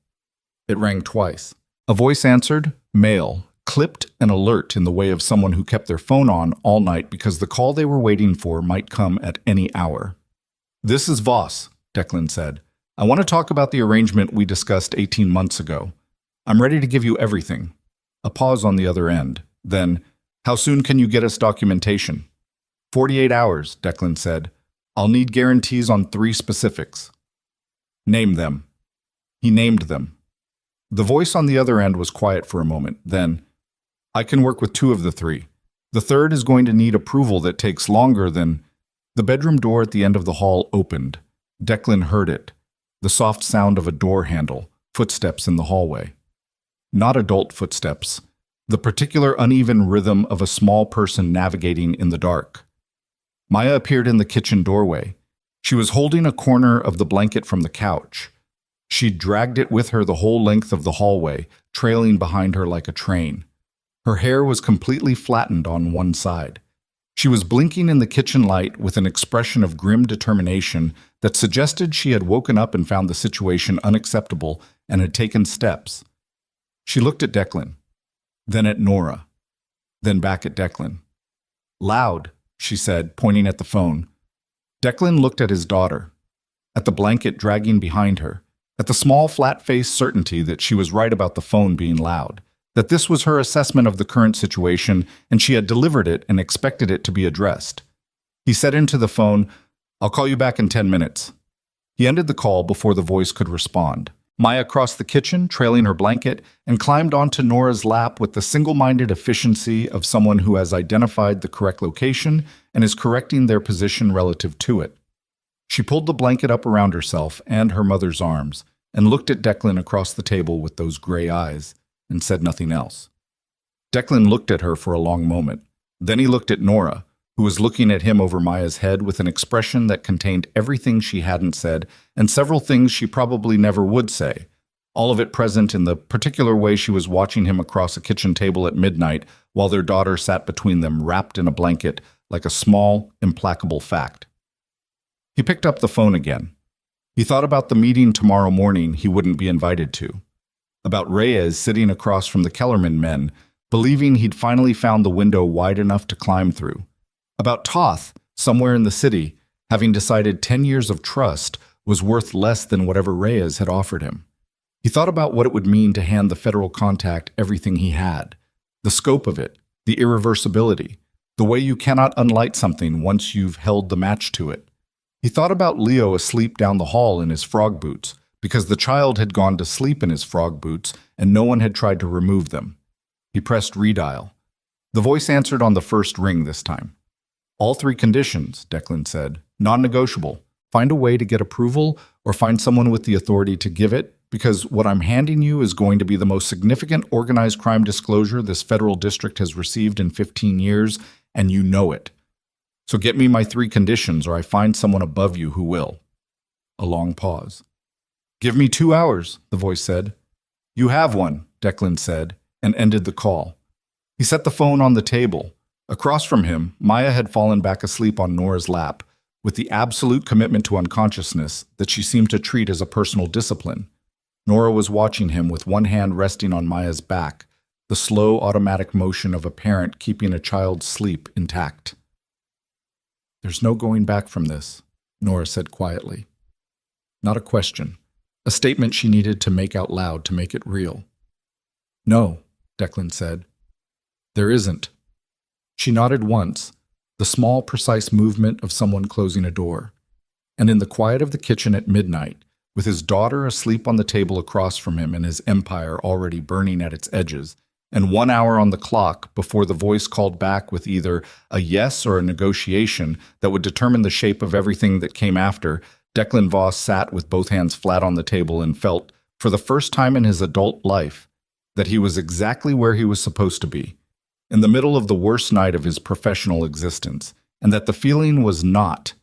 It rang twice. A voice answered, male, clipped and alert in the way of someone who kept their phone on all night because the call they were waiting for might come at any hour. "This is Voss," Declan said. "I want to talk about the arrangement we discussed 18 months ago. I'm ready to give you everything." A pause on the other end. Then, "How soon can you get us documentation?" 48 hours, Declan said. "I'll need guarantees on 3 specifics." "Name them." He named them. The voice on the other end was quiet for a moment. Then, "I can work with 2 of the 3. The third is going to need approval that takes longer than—" The bedroom door at the end of the hall opened. Declan heard it, the soft sound of a door handle, footsteps in the hallway. Not adult footsteps, the particular uneven rhythm of a small person navigating in the dark. Maya appeared in the kitchen doorway. She was holding a corner of the blanket from the couch. She'd dragged it with her the whole length of the hallway, trailing behind her like a train. Her hair was completely flattened on one side. She was blinking in the kitchen light with an expression of grim determination that suggested she had woken up and found the situation unacceptable and had taken steps. She looked at Declan, then at Nora, then back at Declan. "Loud," she said, pointing at the phone. Declan looked at his daughter, at the blanket dragging behind her, at the small flat-faced certainty that she was right about the phone being loud, that this was her assessment of the current situation and she had delivered it and expected it to be addressed. He said into the phone, "I'll call you back in 10 minutes. He ended the call before the voice could respond. Maya crossed the kitchen, trailing her blanket, and climbed onto Nora's lap with the single-minded efficiency of someone who has identified the correct location and is correcting their position relative to it. She pulled the blanket up around herself and her mother's arms and looked at Declan across the table with those gray eyes and said nothing else. Declan looked at her for a long moment. Then he looked at Nora, who was looking at him over Maya's head with an expression that contained everything she hadn't said and several things she probably never would say, all of it present in the particular way she was watching him across a kitchen table at midnight while their daughter sat between them wrapped in a blanket like a small, implacable fact. He picked up the phone again. He thought about the meeting tomorrow morning he wouldn't be invited to, about Reyes sitting across from the Kellerman men, believing he'd finally found the window wide enough to climb through, about Toth, somewhere in the city, having decided 10 years of trust was worth less than whatever Reyes had offered him. He thought about what it would mean to hand the federal contact everything he had, the scope of it, the irreversibility, the way you cannot unlight something once you've held the match to it. He thought about Leo asleep down the hall in his frog boots, because the child had gone to sleep in his frog boots and no one had tried to remove them. He pressed redial. The voice answered on the first ring this time. "All 3 conditions," Declan said. "Non-negotiable. Find a way to get approval or find someone with the authority to give it, because what I'm handing you is going to be the most significant organized crime disclosure this federal district has received in 15 years, and you know it. So get me my 3 conditions or I find someone above you who will." A long pause. "Give me 2 hours," the voice said. "You have one," Declan said, and ended the call. He set the phone on the table. Across from him, Maya had fallen back asleep on Nora's lap, with the absolute commitment to unconsciousness that she seemed to treat as a personal discipline. Nora was watching him with one hand resting on Maya's back, the slow automatic motion of a parent keeping a child's sleep intact. "There's no going back from this," Nora said quietly. Not a question, a statement she needed to make out loud to make it real. "No," Declan said. "There isn't." She nodded once, the small, precise movement of someone closing a door. And in the quiet of the kitchen at midnight, with his daughter asleep on the table across from him and his empire already burning at its edges, and 1 hour on the clock before the voice called back with either a yes or a negotiation that would determine the shape of everything that came after, Declan Voss sat with both hands flat on the table and felt, for the first time in his adult life, that he was exactly where he was supposed to be, in the middle of the worst night of his professional existence, and that the feeling was not.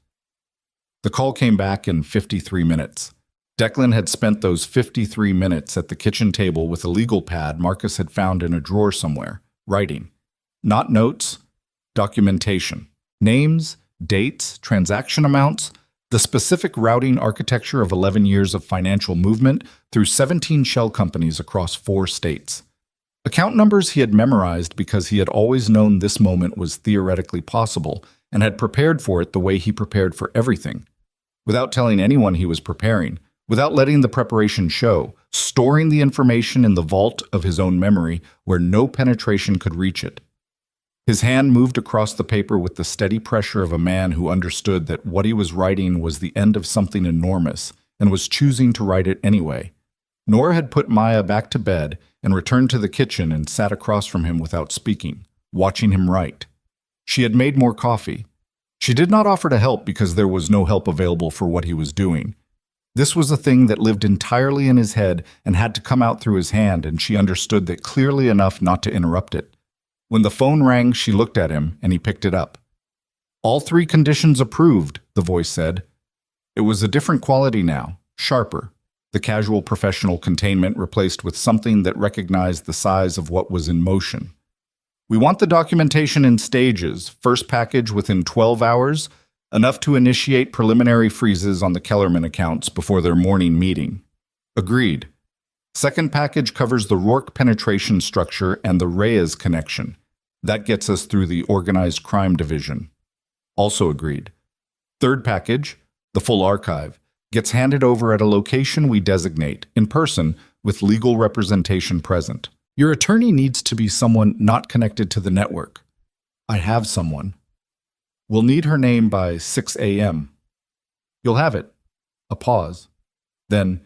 The call came back in 53 minutes. Declan had spent those 53 minutes at the kitchen table with a legal pad Marcus had found in a drawer somewhere, writing. Not notes, documentation. Names, dates, transaction amounts, the specific routing architecture of 11 years of financial movement through 17 shell companies across 4 states. Account numbers he had memorized because he had always known this moment was theoretically possible and had prepared for it the way he prepared for everything, without telling anyone he was preparing, without letting the preparation show, storing the information in the vault of his own memory where no penetration could reach it. His hand moved across the paper with the steady pressure of a man who understood that what he was writing was the end of something enormous and was choosing to write it anyway. Nora had put Maya back to bed and returned to the kitchen and sat across from him without speaking, watching him write. She had made more coffee. She did not offer to help because there was no help available for what he was doing. This was a thing that lived entirely in his head and had to come out through his hand, and she understood that clearly enough not to interrupt it. When the phone rang, she looked at him, and he picked it up. All 3 conditions approved, the voice said. It was a different quality now, sharper. The casual professional containment replaced with something that recognized the size of what was in motion. We want the documentation in stages. First package within 12 hours, enough to initiate preliminary freezes on the Kellerman accounts before their morning meeting. Agreed. Second package covers the Rourke penetration structure and the Reyes connection. That gets us through the organized crime division. Also agreed. Third package, the full archive, gets handed over at a location we designate, in person, with legal representation present. Your attorney needs to be someone not connected to the network. I have someone. We'll need her name by 6 a.m. You'll have it. A pause. Then,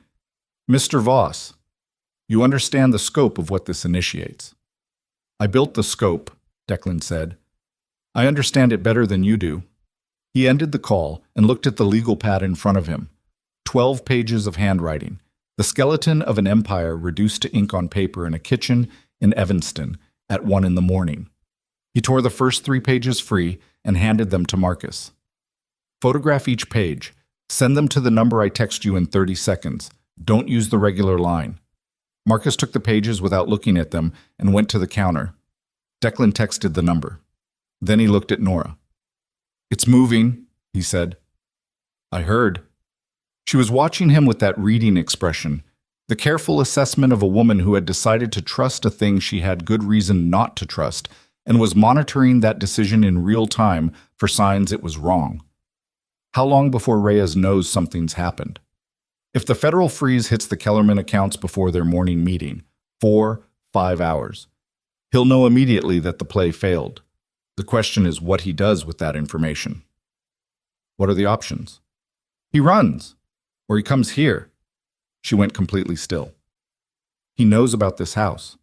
Mr. Voss, you understand the scope of what this initiates. I built the scope, Declan said. I understand it better than you do. He ended the call and looked at the legal pad in front of him. 12 pages of handwriting, the skeleton of an empire reduced to ink on paper in a kitchen in Evanston at 1 in the morning. He tore the first 3 pages free and handed them to Marcus. Photograph each page. Send them to the number I text you in 30 seconds. Don't use the regular line. Marcus took the pages without looking at them and went to the counter. Declan texted the number. Then he looked at Nora. It's moving, he said. I heard. She was watching him with that reading expression, the careful assessment of a woman who had decided to trust a thing she had good reason not to trust, and was monitoring that decision in real time for signs it was wrong. How long before Reyes knows something's happened? If the federal freeze hits the Kellerman accounts before their morning meeting, 4, 5 hours, he'll know immediately that the play failed. The question is what he does with that information. What are the options? He runs, or he comes here. She went completely still. He knows about this house.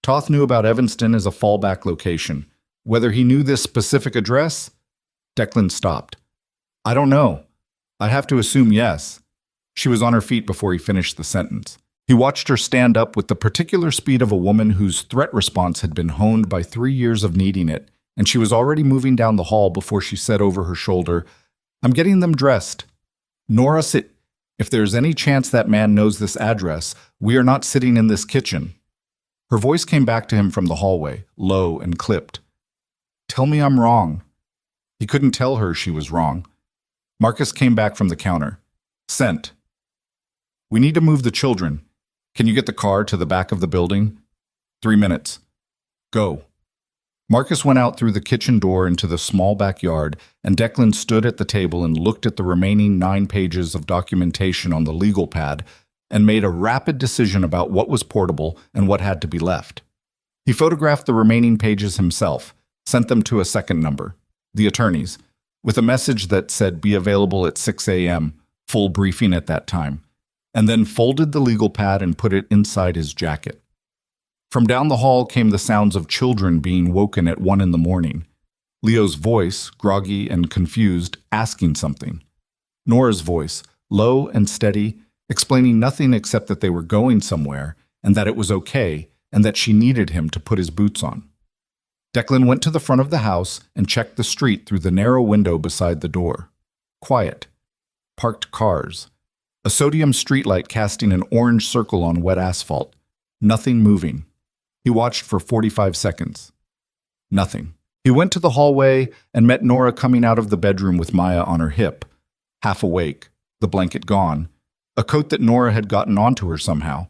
Toth knew about Evanston as a fallback location. Whether he knew this specific address? Declan stopped. I don't know. I have to assume yes. She was on her feet before he finished the sentence. He watched her stand up with the particular speed of a woman whose threat response had been honed by 3 years of needing it, and she was already moving down the hall before she said over her shoulder, I'm getting them dressed. Nora, if there's any chance that man knows this address, we are not sitting in this kitchen. Her voice came back to him from the hallway, low and clipped. Tell me I'm wrong. He couldn't tell her she was wrong. Marcus came back from the counter. Sent. We need to move the children. Can you get the car to the back of the building? 3 minutes. Go. Marcus went out through the kitchen door into the small backyard, and Declan stood at the table and looked at the remaining 9 pages of documentation on the legal pad and made a rapid decision about what was portable and what had to be left. He photographed the remaining pages himself, sent them to a second number, the attorney's, with a message that said be available at 6 a.m., full briefing at that time, and then folded the legal pad and put it inside his jacket. From down the hall came the sounds of children being woken at 1 in the morning. Leo's voice, groggy and confused, asking something. Nora's voice, low and steady, explaining nothing except that they were going somewhere and that it was okay and that she needed him to put his boots on. Declan went to the front of the house and checked the street through the narrow window beside the door. Quiet. Parked cars. A sodium streetlight casting an orange circle on wet asphalt. Nothing moving. He watched for 45 seconds. Nothing. He went to the hallway and met Nora coming out of the bedroom with Maya on her hip, half awake, the blanket gone, a coat that Nora had gotten onto her somehow,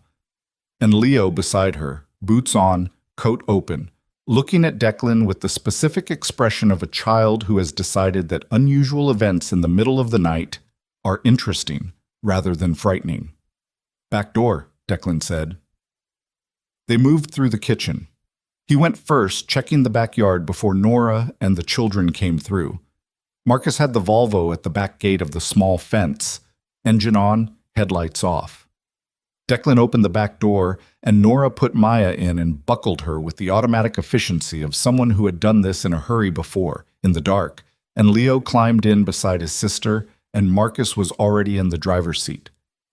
and Leo beside her, boots on, coat open, looking at Declan with the specific expression of a child who has decided that unusual events in the middle of the night are interesting rather than frightening. "Back door," Declan said. They moved through the kitchen. He went first, checking the backyard before Nora and the children came through. Marcus had the Volvo at the back gate of the small fence, engine on, headlights off. Declan opened the back door, and Nora put Maya in and buckled her with the automatic efficiency of someone who had done this in a hurry before, in the dark, and Leo climbed in beside his sister, and Marcus was already in the driver's seat.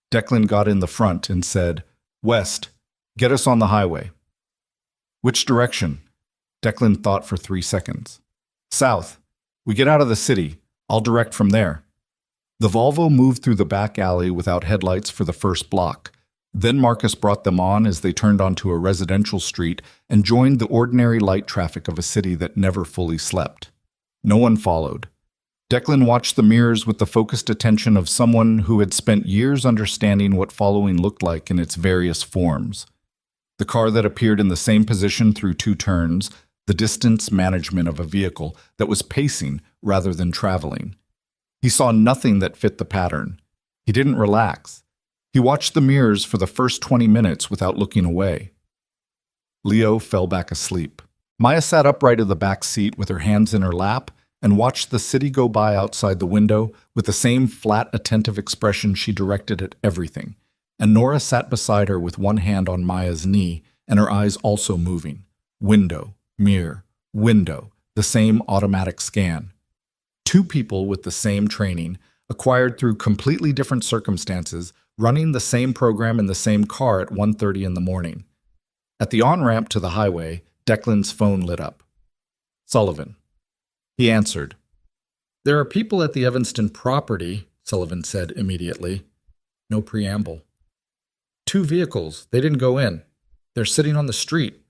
Declan got in the front and said, "West, get us on the highway." "Which direction?" Declan thought for 3 seconds. "South. We get out of the city. I'll direct from there." The Volvo moved through the back alley without headlights for the first block. Then Marcus brought them on as they turned onto a residential street and joined the ordinary light traffic of a city that never fully slept. No one followed. Declan watched the mirrors with the focused attention of someone who had spent years understanding what following looked like in its various forms. The car that appeared in the same position through 2 turns, the distance management of a vehicle that was pacing rather than traveling. He saw nothing that fit the pattern. He didn't relax. He watched the mirrors for the first 20 minutes without looking away. Leo fell back asleep. Maya sat upright in the back seat with her hands in her lap and watched the city go by outside the window with the same flat, attentive expression she directed at everything. And Nora sat beside her with one hand on Maya's knee and her eyes also moving. Window, mirror, window, the same automatic scan. 2 people with the same training, acquired through completely different circumstances, running the same program in the same car at 1:30 in the morning. At the on-ramp to the highway, Declan's phone lit up. Sullivan. He answered. "There are people at the Evanston property," Sullivan said immediately. No preamble. 2 vehicles. They didn't go in. They're sitting on the street.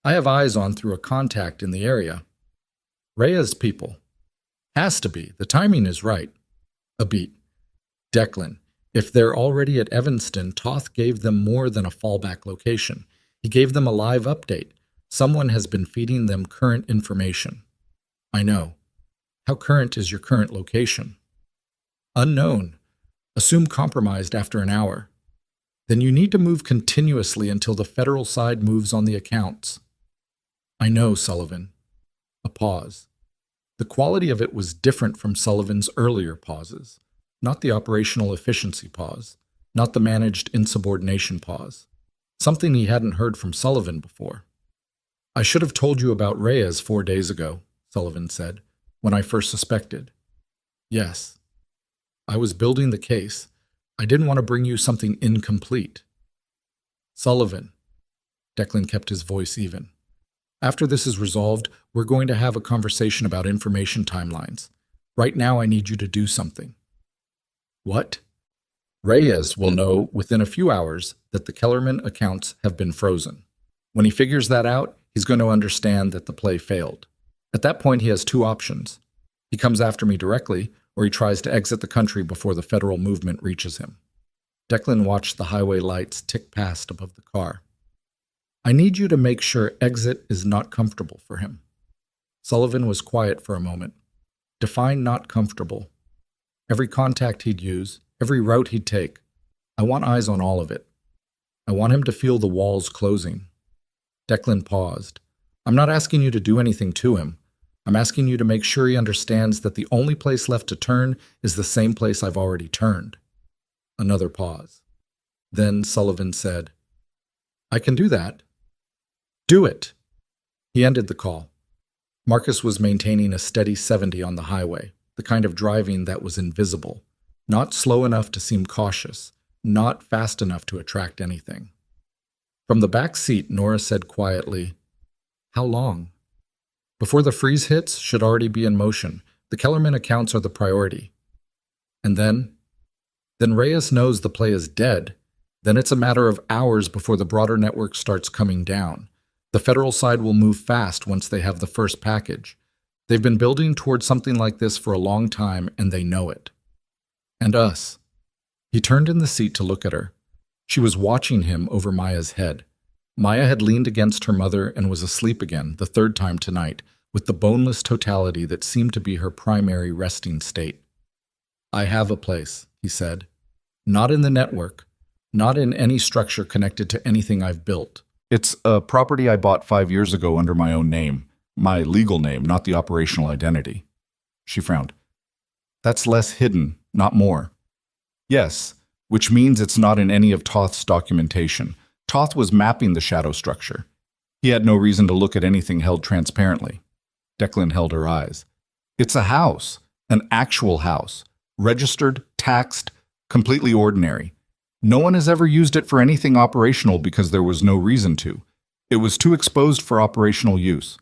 I have eyes on through a contact in the area. Rhea's people. Has to be. The timing is right. A beat. Declan. If they're already at Evanston, Toth gave them more than a fallback location. He gave them a live update. Someone has been feeding them current information. I know. How current is your current location? Unknown. Assume compromised after an hour. Then you need to move continuously until the federal side moves on the accounts. I know, Sullivan. A pause. The quality of it was different from Sullivan's earlier pauses. Not the operational efficiency pause, not the managed insubordination pause. Something he hadn't heard from Sullivan before. "I should have told you about Reyes 4 days ago," Sullivan said, "when I first suspected." "Yes. I was building the case. I didn't want to bring you something incomplete." "Sullivan." Declan kept his voice even. "After this is resolved, we're going to have a conversation about information timelines. Right now I need you to do something." "What?" "Reyes will know within a few hours that the Kellerman accounts have been frozen. When he figures that out, he's going to understand that the play failed. At that point, he has 2 options. He comes after me directly, or he tries to exit the country before the federal movement reaches him." Declan watched the highway lights tick past above the car. "I need you to make sure exit is not comfortable for him." Sullivan was quiet for a moment. "Define not comfortable." Every contact he'd use, every route he'd take. I want eyes on all of it. I want him to feel the walls closing. Declan paused. "I'm not asking you to do anything to him. I'm asking you to make sure he understands that the only place left to turn is the same place I've already turned." Another pause. Then Sullivan said, "I can do that." Do it! He ended the call. Marcus was maintaining a steady 70 on the highway, the kind of driving that was invisible, not slow enough to seem cautious, not fast enough to attract anything. From the back seat, Nora said quietly, "How long?" Before the freeze hits, should already be in motion. The Kellerman accounts are the priority. And then Reyes knows the play is dead. Then it's a matter of hours before the broader network starts coming down. The federal side will move fast once they have the first package. They've been building towards something like this for a long time, and they know it. And us. He turned in the seat to look at her. She was watching him over Maya's head. Maya had leaned against her mother and was asleep again, the third time tonight, with the boneless totality that seemed to be her primary resting state. "I have a place," he said. "Not in the network, not in any structure connected to anything I've built. It's a property I bought 5 years ago under my own name, my legal name, not the operational identity." She frowned. "That's less hidden, not more." "Yes, which means it's not in any of Toth's documentation. Toth was mapping the shadow structure. He had no reason to look at anything held transparently." Declan held her eyes. "It's a house, an actual house, registered, taxed, completely ordinary. No one has ever used it for anything operational because there was no reason to. It was too exposed for operational use."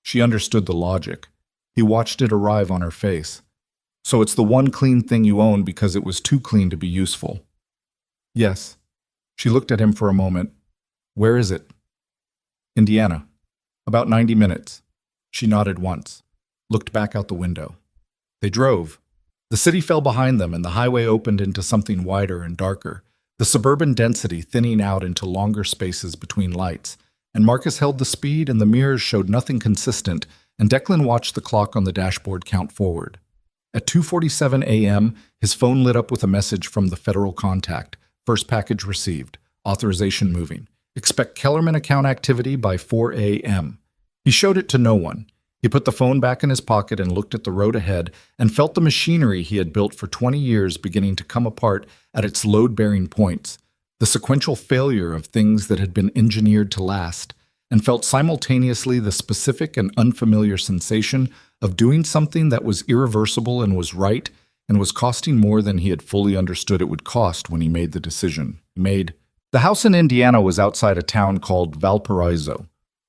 She understood the logic. He watched it arrive on her face. "So it's the one clean thing you own because it was too clean to be useful." "Yes." She looked at him for a moment. "Where is it?" "Indiana. About 90 minutes." She nodded once, looked back out the window. They drove. The city fell behind them and the highway opened into something wider and darker, the suburban density thinning out into longer spaces between lights, and Marcus held the speed and the mirrors showed nothing consistent, and Declan watched the clock on the dashboard count forward. At 2:47 a.m., his phone lit up with a message from the federal contact. "First package received. Authorization moving. Expect Kellerman account activity by 4 a.m. He showed it to no one. He put the phone back in his pocket and looked at the road ahead and felt the machinery he had built for 20 years beginning to come apart at its load-bearing points, the sequential failure of things that had been engineered to last, and felt simultaneously the specific and unfamiliar sensation of doing something that was irreversible and was right and was costing more than he had fully understood it would cost when he made the decision. The house in Indiana was outside a town called Valparaiso,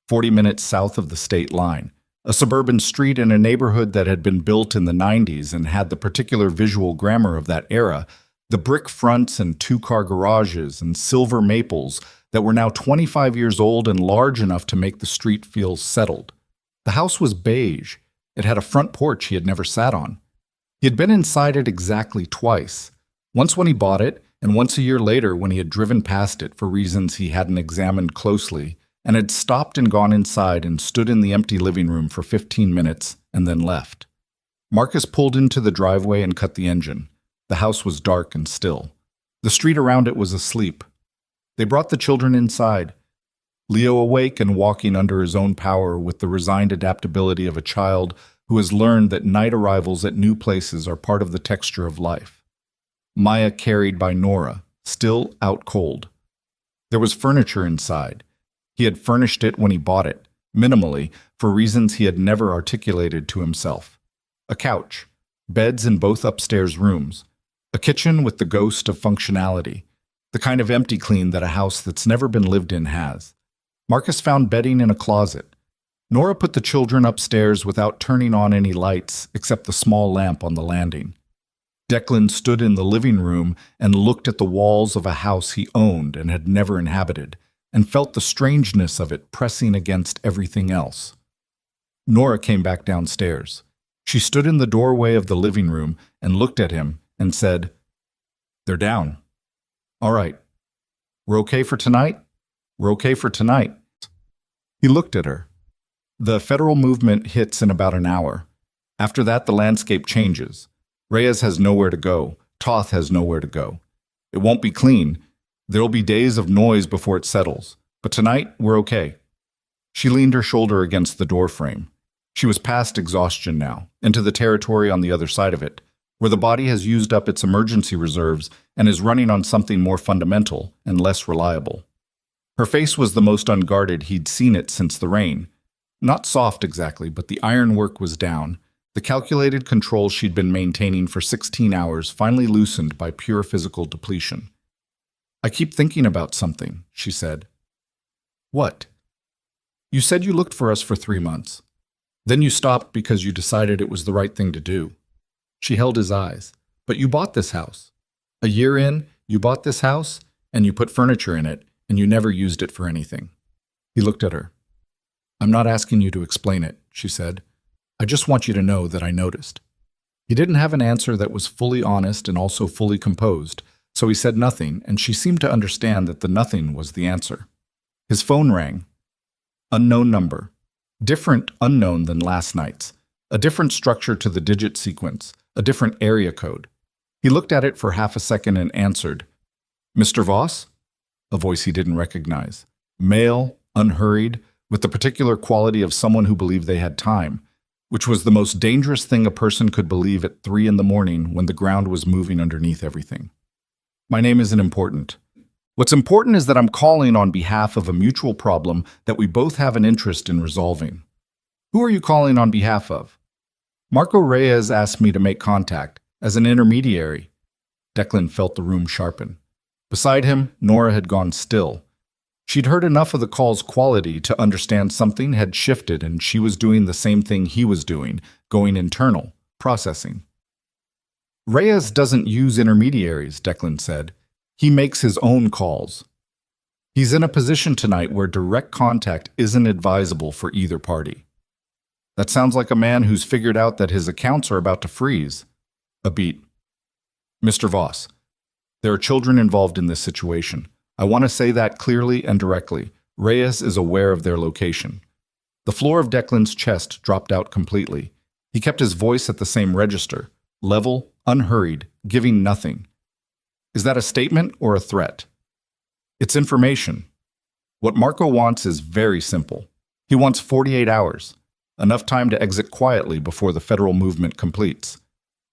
40 minutes south of the state line, a suburban street in a neighborhood that had been built in the 90s and had the particular visual grammar of that era, the brick fronts and two-car garages and silver maples that were now 25 years old and large enough to make the street feel settled. The house was beige. It had a front porch he had never sat on. He had been inside it exactly twice, once when he bought it, and once a year later when he had driven past it for reasons he hadn't examined closely, and had stopped and gone inside and stood in the empty living room for 15 minutes and then left. Marcus pulled into the driveway and cut the engine. The house was dark and still. The street around it was asleep. They brought the children inside. Leo awake and walking under his own power with the resigned adaptability of a child who has learned that night arrivals at new places are part of the texture of life. Maya carried by Nora, still out cold. There was furniture inside. He had furnished it when he bought it, minimally, for reasons he had never articulated to himself. A couch, beds in both upstairs rooms, a kitchen with the ghost of functionality, the kind of empty clean that a house that's never been lived in has. Marcus found bedding in a closet. Nora put the children upstairs without turning on any lights except the small lamp on the landing. Declan stood in the living room and looked at the walls of a house he owned and had never inhabited, and felt the strangeness of it pressing against everything else. Nora came back downstairs. She stood in the doorway of the living room and looked at him and said, "They're down. All right. We're okay for tonight? We're okay for tonight." He looked at her. "The federal movement hits in about an hour. After that, the landscape changes. Reyes has nowhere to go. Toth has nowhere to go. It won't be clean. There'll be days of noise before it settles. But tonight, we're okay." She leaned her shoulder against the doorframe. She was past exhaustion now, into the territory on the other side of it, where the body has used up its emergency reserves and is running on something more fundamental and less reliable. Her face was the most unguarded he'd seen it since the rain. Not soft exactly, but the ironwork was down. The calculated control she'd been maintaining for 16 hours finally loosened by pure physical depletion. "I keep thinking about something," she said. "What?" "You said you looked for us for 3 months. Then you stopped because you decided it was the right thing to do." She held his eyes. "But you bought this house. A year in, you bought this house, and you put furniture in it, and you never used it for anything." He looked at her. "I'm not asking you to explain it," she said. "I just want you to know that I noticed." He didn't have an answer that was fully honest and also fully composed, so he said nothing, and she seemed to understand that the nothing was the answer. His phone rang. Unknown number. Different unknown than last night's. A different structure to the digit sequence. A different area code. He looked at it for half a second and answered. "Mr. Voss?" A voice he didn't recognize. Male, unhurried, with the particular quality of someone who believed they had time, which was the most dangerous thing a person could believe at 3 in the morning when the ground was moving underneath everything. "My name isn't important. What's important is that I'm calling on behalf of a mutual problem that we both have an interest in resolving." "Who are you calling on behalf of?" "Marco Reyes asked me to make contact, as an intermediary." Declan felt the room sharpen. Beside him, Nora had gone still. She'd heard enough of the call's quality to understand something had shifted, and she was doing the same thing he was doing, going internal, processing. "Reyes doesn't use intermediaries," Declan said. "He makes his own calls. He's in a position tonight where direct contact isn't advisable for either party." "That sounds like a man who's figured out that his accounts are about to freeze." A beat. "Mr. Voss, there are children involved in this situation. I want to say that clearly and directly. Reyes is aware of their location." The floor of Declan's chest dropped out completely. He kept his voice at the same register, level, unhurried, giving nothing. "Is that a statement or a threat?" "It's information. What Marco wants is very simple. He wants 48 hours, enough time to exit quietly before the federal movement completes.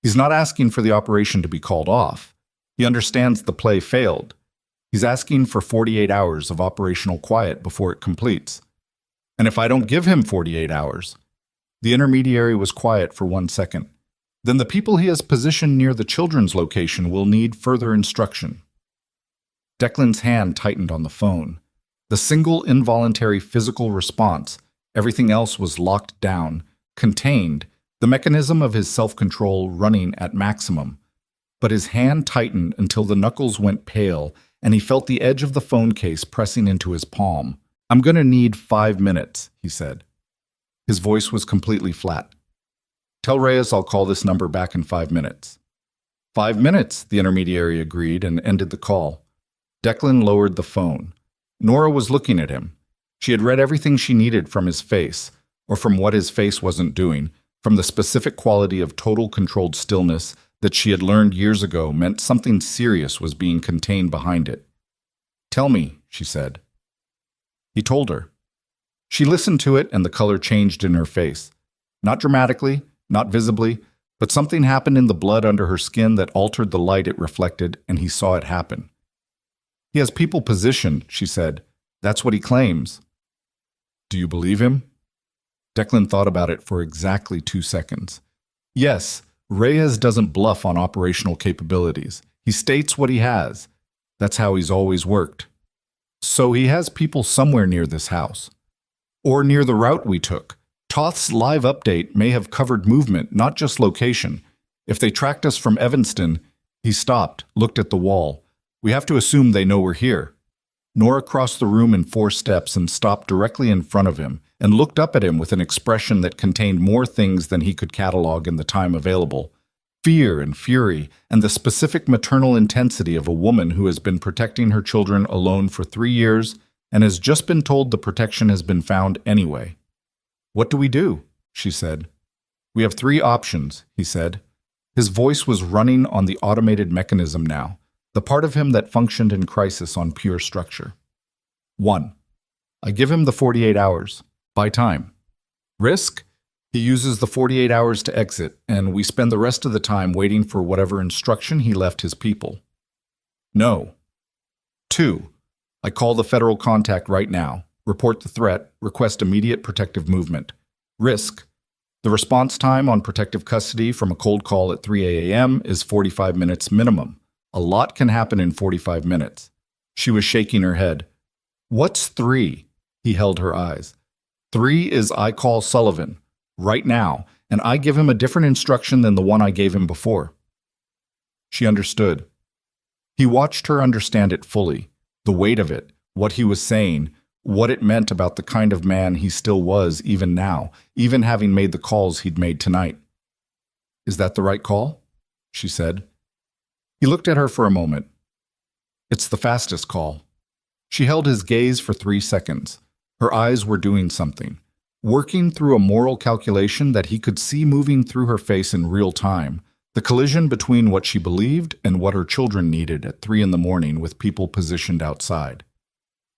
He's not asking for the operation to be called off. He understands the play failed. He's asking for 48 hours of operational quiet before it completes. And if I don't give him 48 hours..." The intermediary was quiet for 1 second. "Then the people he has positioned near the children's location will need further instruction." Declan's hand tightened on the phone. The single involuntary physical response, everything else was locked down, contained, the mechanism of his self-control running at maximum. But his hand tightened until the knuckles went pale, and he felt the edge of the phone case pressing into his palm. "I'm going to need 5 minutes," he said. His voice was completely flat. "Tell Reyes I'll call this number back in 5 minutes." 5 minutes, the intermediary agreed and ended the call. Declan lowered the phone. Nora was looking at him. She had read everything she needed from his face, or from what his face wasn't doing, from the specific quality of total controlled stillness that she had learned years ago meant something serious was being contained behind it. "Tell me," she said. He told her. She listened to it and the color changed in her face. Not dramatically, not visibly, but something happened in the blood under her skin that altered the light it reflected, and he saw it happen. "He has people positioned," she said. "That's what he claims." "Do you believe him?" Declan thought about it for exactly 2 seconds. "Yes, Reyes doesn't bluff on operational capabilities. He states what he has. That's how he's always worked. So he has people somewhere near this house. Or near the route we took. Toth's live update may have covered movement, not just location. If they tracked us from Evanston..." He stopped, looked at the wall. "We have to assume they know we're here." Nora crossed the room in 4 steps and stopped directly in front of him, and looked up at him with an expression that contained more things than he could catalog in the time available. Fear and fury, and the specific maternal intensity of a woman who has been protecting her children alone for 3 years and has just been told the protection has been found anyway. "What do we do?" she said. "We have 3 options," he said. His voice was running on the automated mechanism now, the part of him that functioned in crisis on pure structure. 1. I give him the 48 hours. Buy time. Risk? He uses the 48 hours to exit, and we spend the rest of the time waiting for whatever instruction he left his people. No. 2. I call the federal contact right now. Report the threat. Request immediate protective movement. Risk. The response time on protective custody from a cold call at 3 a.m. is 45 minutes minimum. A lot can happen in 45 minutes. She was shaking her head. What's 3? He held her eyes. 3 is I call Sullivan, right now, and I give him a different instruction than the one I gave him before. She understood. He watched her understand it fully, the weight of it, what he was saying, what it meant about the kind of man he still was even now, even having made the calls he'd made tonight. Is that the right call? She said. He looked at her for a moment. It's the fastest call. She held his gaze for 3 seconds. Her eyes were doing something, working through a moral calculation that he could see moving through her face in real time, the collision between what she believed and what her children needed at 3 a.m. with people positioned outside.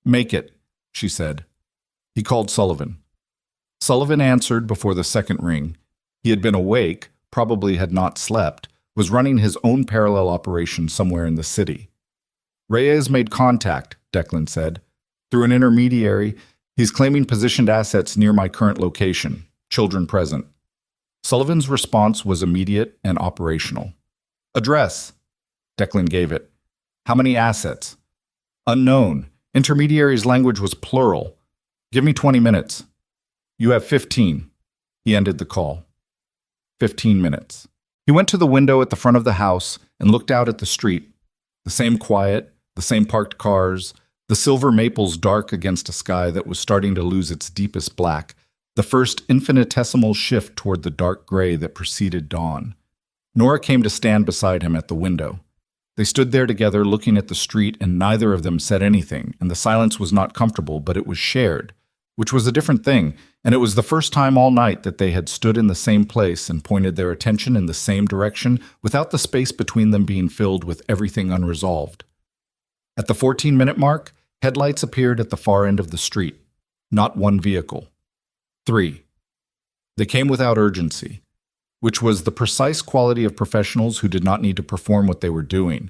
Make it, she said. He called Sullivan. Sullivan answered before the second ring. He had been awake, probably had not slept, was running his own parallel operation somewhere in the city. Reyes made contact, Declan said. Through an intermediary, he's claiming positioned assets near my current location, children present. Sullivan's response was immediate and operational. Address. Declan gave it. How many assets? Unknown. Intermediary's language was plural. Give me 20 minutes. You have 15. He ended the call. 15 minutes. He went to the window at the front of the house and looked out at the street. The same quiet, the same parked cars, the silver maples dark against a sky that was starting to lose its deepest black, the first infinitesimal shift toward the dark gray that preceded dawn. Nora came to stand beside him at the window. They stood there together looking at the street, and neither of them said anything, and the silence was not comfortable, but it was shared, which was a different thing, and it was the first time all night that they had stood in the same place and pointed their attention in the same direction without the space between them being filled with everything unresolved. At the 14-minute mark, headlights appeared at the far end of the street. Not one vehicle. 3. They came without urgency, which was the precise quality of professionals who did not need to perform what they were doing.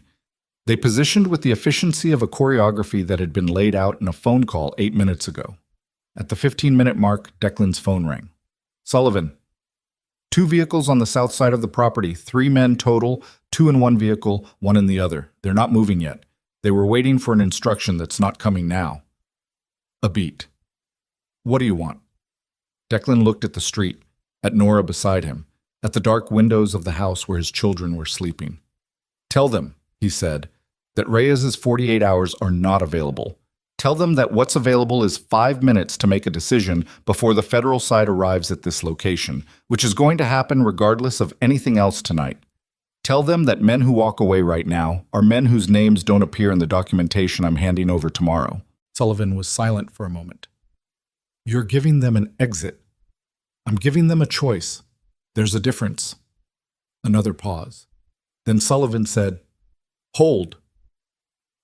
They positioned with the efficiency of a choreography that had been laid out in a phone call 8 minutes ago. At the 15-minute mark, Declan's phone rang. Sullivan. 2 vehicles on the south side of the property, 3 men total, 2 in one vehicle, 1 in the other. They're not moving yet. They were waiting for an instruction that's not coming now. A beat. What do you want? Declan looked at the street, at Nora beside him, at the dark windows of the house where his children were sleeping. Tell them, he said, that Reyes's 48 hours are not available. Tell them that what's available is 5 minutes to make a decision before the federal side arrives at this location, which is going to happen regardless of anything else tonight. Tell them that men who walk away right now are men whose names don't appear in the documentation I'm handing over tomorrow. Sullivan was silent for a moment. You're giving them an exit. I'm giving them a choice. There's a difference. Another pause. Then Sullivan said, Hold.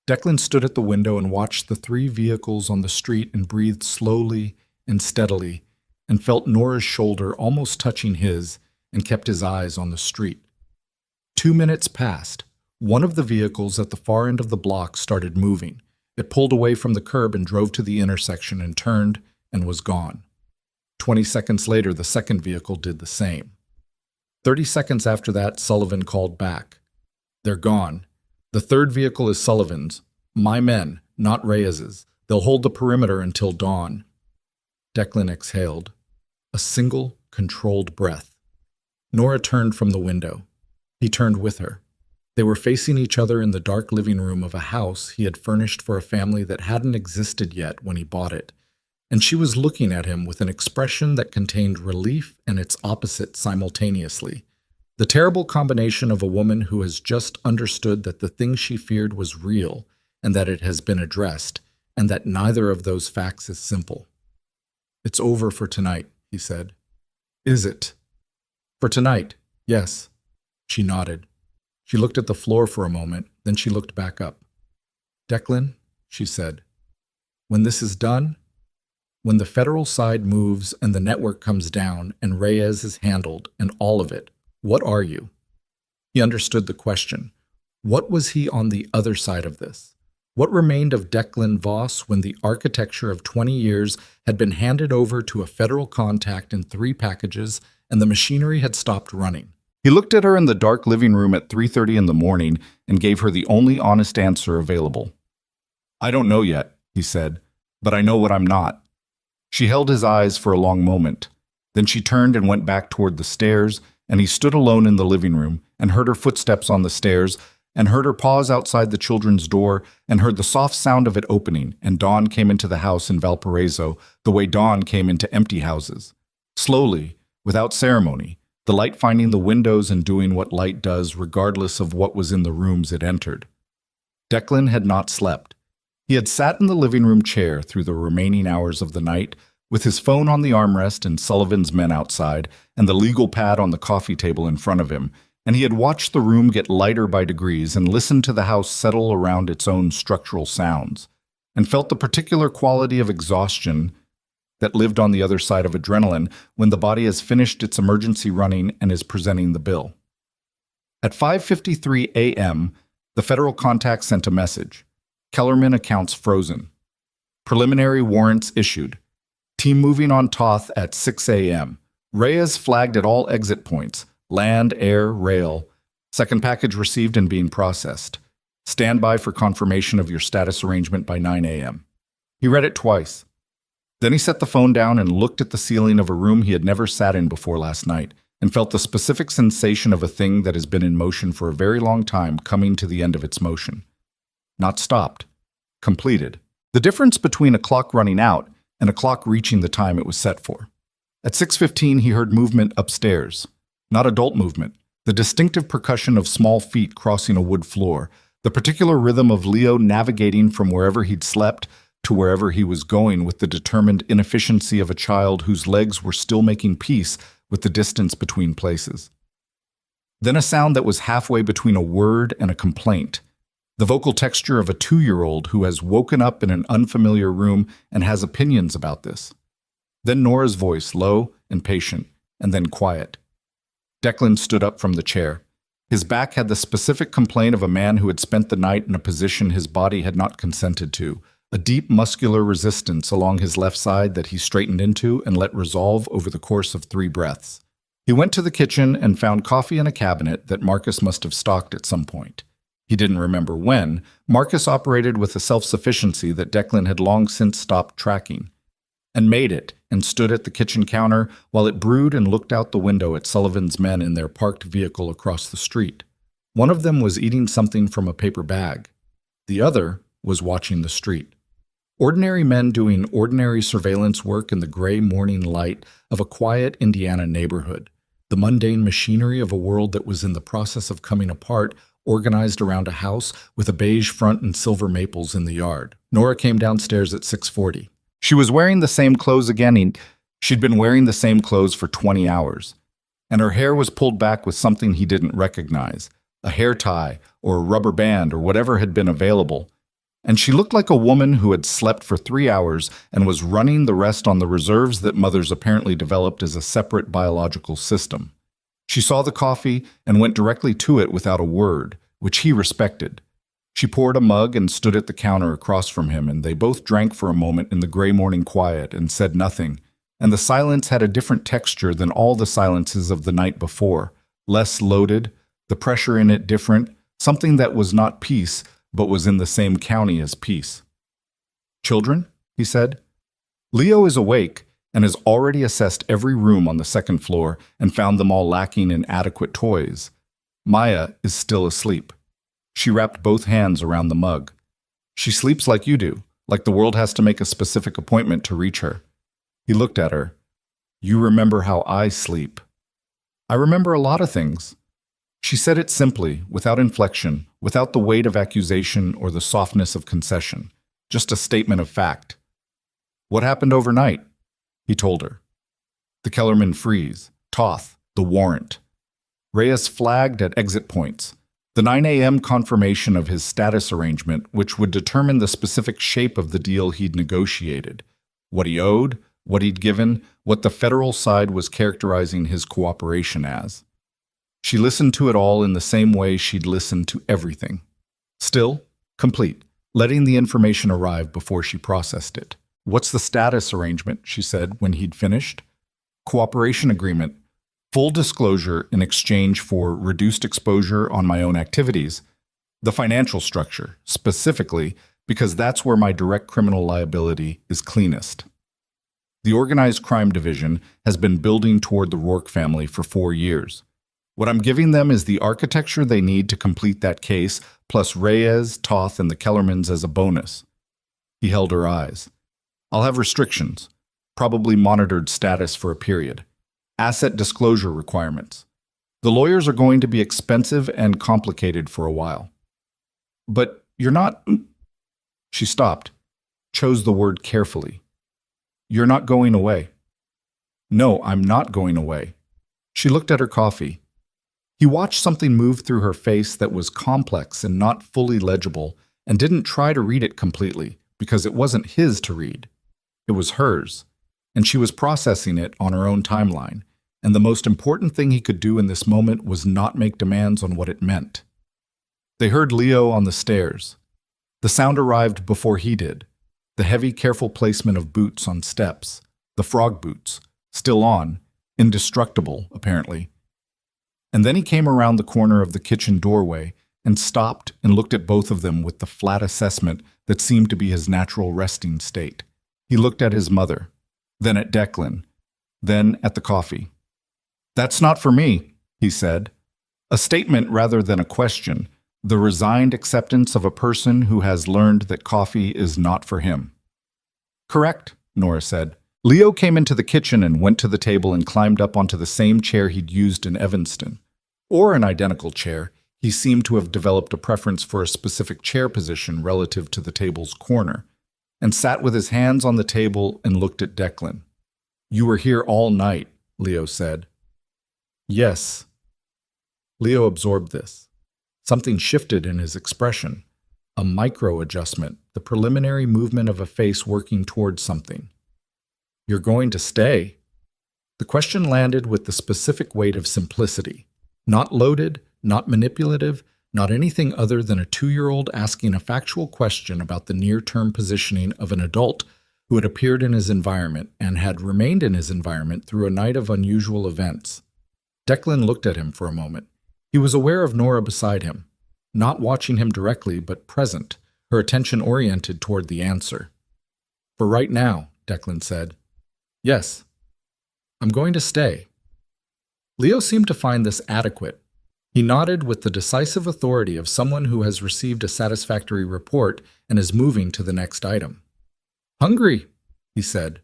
Declan stood at the window and watched the 3 vehicles on the street and breathed slowly and steadily and felt Nora's shoulder almost touching his and kept his eyes on the street. 2 minutes passed. One of the vehicles at the far end of the block started moving. It pulled away from the curb and drove to the intersection and turned and was gone. 20 seconds later, the second vehicle did the same. 30 seconds after that, Sullivan called back. They're gone. The third vehicle is Sullivan's. My men, not Reyes's. They'll hold the perimeter until dawn. Declan exhaled. A single, controlled breath. Nora turned from the window. He turned with her. They were facing each other in the dark living room of a house he had furnished for a family that hadn't existed yet when he bought it, and she was looking at him with an expression that contained relief and its opposite simultaneously. The terrible combination of a woman who has just understood that the thing she feared was real and that it has been addressed, and that neither of those facts is simple. It's over for tonight, he said. Is it? For tonight, yes. She nodded. She looked at the floor for a moment, then she looked back up. Declan, she said, when this is done, when the federal side moves and the network comes down and Reyes is handled and all of it, what are you? He understood the question. What was he on the other side of this? What remained of Declan Voss when the architecture of 20 years had been handed over to a federal contact in 3 packages and the machinery had stopped running? He looked at her in the dark living room at 3:30 in the morning and gave her the only honest answer available. "I don't know yet," he said, "but I know what I'm not." She held his eyes for a long moment. Then she turned and went back toward the stairs, and he stood alone in the living room and heard her footsteps on the stairs and heard her pause outside the children's door and heard the soft sound of it opening, and dawn came into the house in Valparaiso the way dawn came into empty houses. Slowly, without ceremony, the light finding the windows and doing what light does regardless of what was in the rooms it entered. Declan had not slept. He had sat in the living room chair through the remaining hours of the night, with his phone on the armrest and Sullivan's men outside, and the legal pad on the coffee table in front of him, and he had watched the room get lighter by degrees and listened to the house settle around its own structural sounds, and felt the particular quality of exhaustion that lived on the other side of adrenaline when the body has finished its emergency running and is presenting the bill. At 5:53 a.m., the federal contact sent a message. Kellerman accounts frozen. Preliminary warrants issued. Team moving on Toth at 6 a.m. Reyes flagged at all exit points. Land, air, rail. Second package received and being processed. Stand by for confirmation of your status arrangement by 9 a.m. He read it twice. Then he set the phone down and looked at the ceiling of a room he had never sat in before last night and felt the specific sensation of a thing that has been in motion for a very long time coming to the end of its motion. Not stopped. Completed. The difference between a clock running out and a clock reaching the time it was set for. At 6:15 he heard movement upstairs. Not adult movement. The distinctive percussion of small feet crossing a wood floor. The particular rhythm of Leo navigating from wherever he'd slept to wherever he was going with the determined inefficiency of a child whose legs were still making peace with the distance between places. Then a sound that was halfway between a word and a complaint. The vocal texture of a 2-year-old who has woken up in an unfamiliar room and has opinions about this. Then Nora's voice, low and patient, and then quiet. Declan stood up from the chair. His back had the specific complaint of a man who had spent the night in a position his body had not consented to, a deep muscular resistance along his left side that he straightened into and let resolve over the course of 3 breaths. He went to the kitchen and found coffee in a cabinet that Marcus must have stocked at some point. He didn't remember when. Marcus operated with a self-sufficiency that Declan had long since stopped tracking, and made it, and stood at the kitchen counter while it brewed and looked out the window at Sullivan's men in their parked vehicle across the street. One of them was eating something from a paper bag. The other was watching the street. Ordinary men doing ordinary surveillance work in the gray morning light of a quiet Indiana neighborhood. The mundane machinery of a world that was in the process of coming apart, organized around a house with a beige front and silver maples in the yard. Nora came downstairs at 6:40. She was wearing the same clothes again. She'd been wearing the same clothes for 20 hours. And her hair was pulled back with something he didn't recognize, a hair tie or a rubber band or whatever had been available. And she looked like a woman who had slept for 3 hours and was running the rest on the reserves that mothers apparently developed as a separate biological system. She saw the coffee and went directly to it without a word, which he respected. She poured a mug and stood at the counter across from him, and they both drank for a moment in the gray morning quiet and said nothing, and the silence had a different texture than all the silences of the night before, less loaded, the pressure in it different, something that was not peace, but was in the same county as peace. "Children?" he said. "Leo is awake and has already assessed every room on the 2nd floor and found them all lacking in adequate toys. Maya is still asleep." She wrapped both hands around the mug. "She sleeps like you do, like the world has to make a specific appointment to reach her." He looked at her. "You remember how I sleep." "I remember a lot of things." She said it simply, without inflection, without the weight of accusation or the softness of concession, just a statement of fact. "What happened overnight?" he told her. The Kellerman freeze, Toth, the warrant. Reyes flagged at exit points. The 9 a.m. confirmation of his status arrangement, which would determine the specific shape of the deal he'd negotiated, what he owed, what he'd given, what the federal side was characterizing his cooperation as. She listened to it all in the same way she'd listened to everything. Still, complete. letting the information arrive before she processed it. "What's the status arrangement?" she said when he'd finished. "Cooperation agreement. Full disclosure in exchange for reduced exposure on my own activities. The financial structure, specifically, because that's where my direct criminal liability is cleanest. The Organized Crime Division has been building toward the Rourke family for 4 years. What I'm giving them is the architecture they need to complete that case, plus Reyes, Toth, and the Kellermans as a bonus." He held her eyes. "I'll have restrictions, probably monitored status for a period. Asset disclosure requirements. The lawyers are going to be expensive and complicated for a while." "But you're not—" She stopped, chose the word carefully. "You're not going away." "No, I'm not going away." She looked at her coffee. He watched something move through her face that was complex and not fully legible, and didn't try to read it completely, because it wasn't his to read. It was hers, and she was processing it on her own timeline, and the most important thing he could do in this moment was not make demands on what it meant. They heard Leo on the stairs. The sound arrived before he did. The heavy, careful placement of boots on steps. The frog boots, still on, indestructible, apparently. And then he came around the corner of the kitchen doorway and stopped and looked at both of them with the flat assessment that seemed to be his natural resting state. He looked at his mother, then at Declan, then at the coffee. "That's not for me," he said. A statement rather than a question, the resigned acceptance of a person who has learned that coffee is not for him. "Correct," Nora said. Leo came into the kitchen and went to the table and climbed up onto the same chair he'd used in Evanston. Or an identical chair. He seemed to have developed a preference for a specific chair position relative to the table's corner, and sat with his hands on the table and looked at Declan. "You were here all night," Leo said. "Yes." Leo absorbed this. Something shifted in his expression. A micro-adjustment, the preliminary movement of a face working towards something. "You're going to stay?" The question landed with the specific weight of simplicity. Not loaded, not manipulative, not anything other than a 2-year-old asking a factual question about the near-term positioning of an adult who had appeared in his environment and had remained in his environment through a night of unusual events. Declan looked at him for a moment. He was aware of Nora beside him, not watching him directly, but present, her attention oriented toward the answer. "For right now," Declan said. "Yes. I'm going to stay." Leo seemed to find this adequate. He nodded with the decisive authority of someone who has received a satisfactory report and is moving to the next item. "Hungry," he said.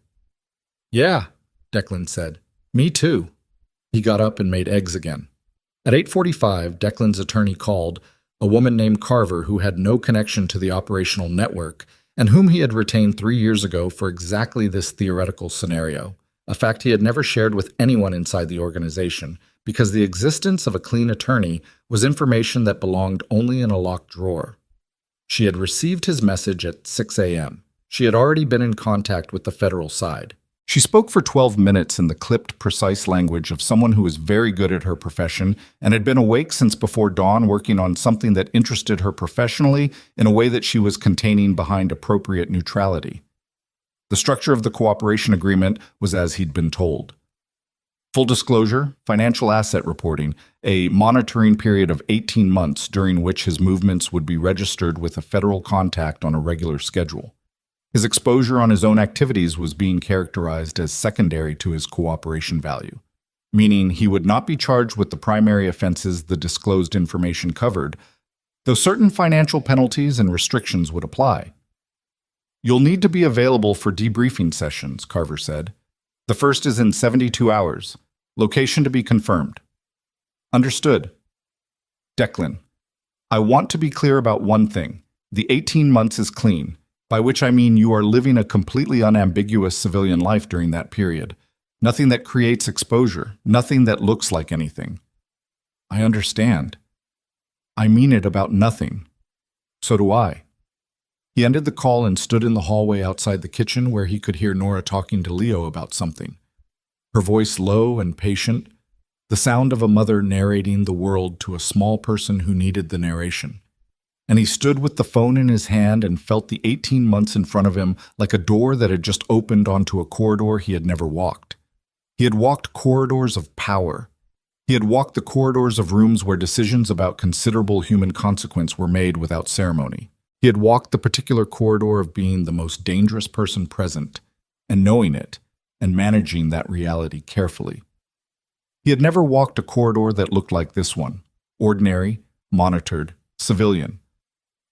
"Yeah," Declan said. "Me too." He got up and made eggs again. At 8:45, Declan's attorney called, a woman named Carver who had no connection to the operational network and whom he had retained 3 years ago for exactly this theoretical scenario, a fact he had never shared with anyone inside the organization, because the existence of a clean attorney was information that belonged only in a locked drawer. She had received his message at 6 a.m. She had already been in contact with the federal side. She spoke for 12 minutes in the clipped, precise language of someone who was very good at her profession and had been awake since before dawn working on something that interested her professionally in a way that she was containing behind appropriate neutrality. The structure of the cooperation agreement was as he'd been told. Full disclosure, financial asset reporting, a monitoring period of 18 months during which his movements would be registered with a federal contact on a regular schedule. His exposure on his own activities was being characterized as secondary to his cooperation value, meaning he would not be charged with the primary offenses the disclosed information covered, though certain financial penalties and restrictions would apply. "You'll need to be available for debriefing sessions," Carver said. "The first is in 72 hours. Location to be confirmed." "Understood." Declan, I want to be clear about one thing. The 18 months is clean, by which I mean you are living a completely unambiguous civilian life during that period. Nothing that creates exposure, nothing that looks like anything. I understand. I mean it about nothing. So do I. He ended the call and stood in the hallway outside the kitchen where he could hear Nora talking to Leo about something. Her voice low and patient, the sound of a mother narrating the world to a small person who needed the narration. and he stood with the phone in his hand and felt the 18 months in front of him like a door that had just opened onto a corridor he had never walked. He had walked corridors of power. He had walked the corridors of rooms where decisions about considerable human consequence were made without ceremony. He had walked the particular corridor of being the most dangerous person present, and knowing it, and managing that reality carefully. He had never walked a corridor that looked like this one, ordinary, monitored, civilian.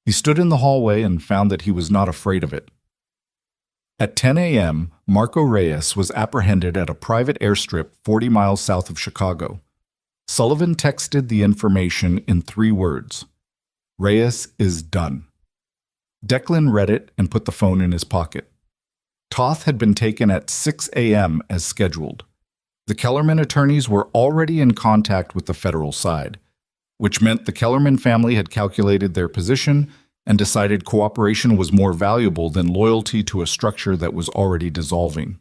He stood in the hallway and found that he was not afraid of it. At 10 a.m., Marco Reyes was apprehended at a private airstrip 40 miles south of Chicago. Sullivan texted the information in 3 words. Reyes is done. Declan read it and put the phone in his pocket. Toth had been taken at 6 a.m. as scheduled. The Kellerman attorneys were already in contact with the federal side, which meant the Kellerman family had calculated their position and decided cooperation was more valuable than loyalty to a structure that was already dissolving.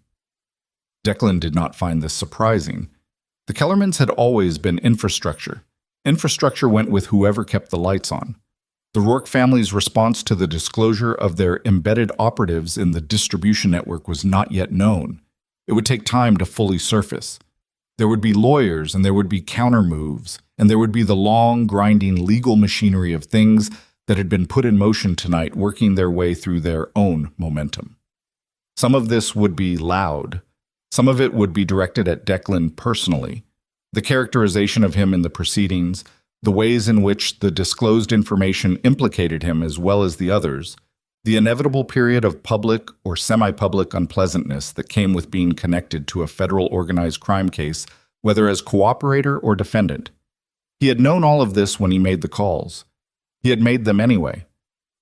Declan did not find this surprising. The Kellermans had always been infrastructure. Infrastructure went with whoever kept the lights on. The Rourke family's response to the disclosure of their embedded operatives in the distribution network was not yet known. It would take time to fully surface. There would be lawyers, and there would be counter moves, and there would be the long, grinding legal machinery of things that had been put in motion tonight working their way through their own momentum. Some of this would be loud. Some of it would be directed at Declan personally. The characterization of him in the proceedings, the ways in which the disclosed information implicated him as well as the others, the inevitable period of public or semi-public unpleasantness that came with being connected to a federal organized crime case, whether as cooperator or defendant. He had known all of this when he made the calls. He had made them anyway.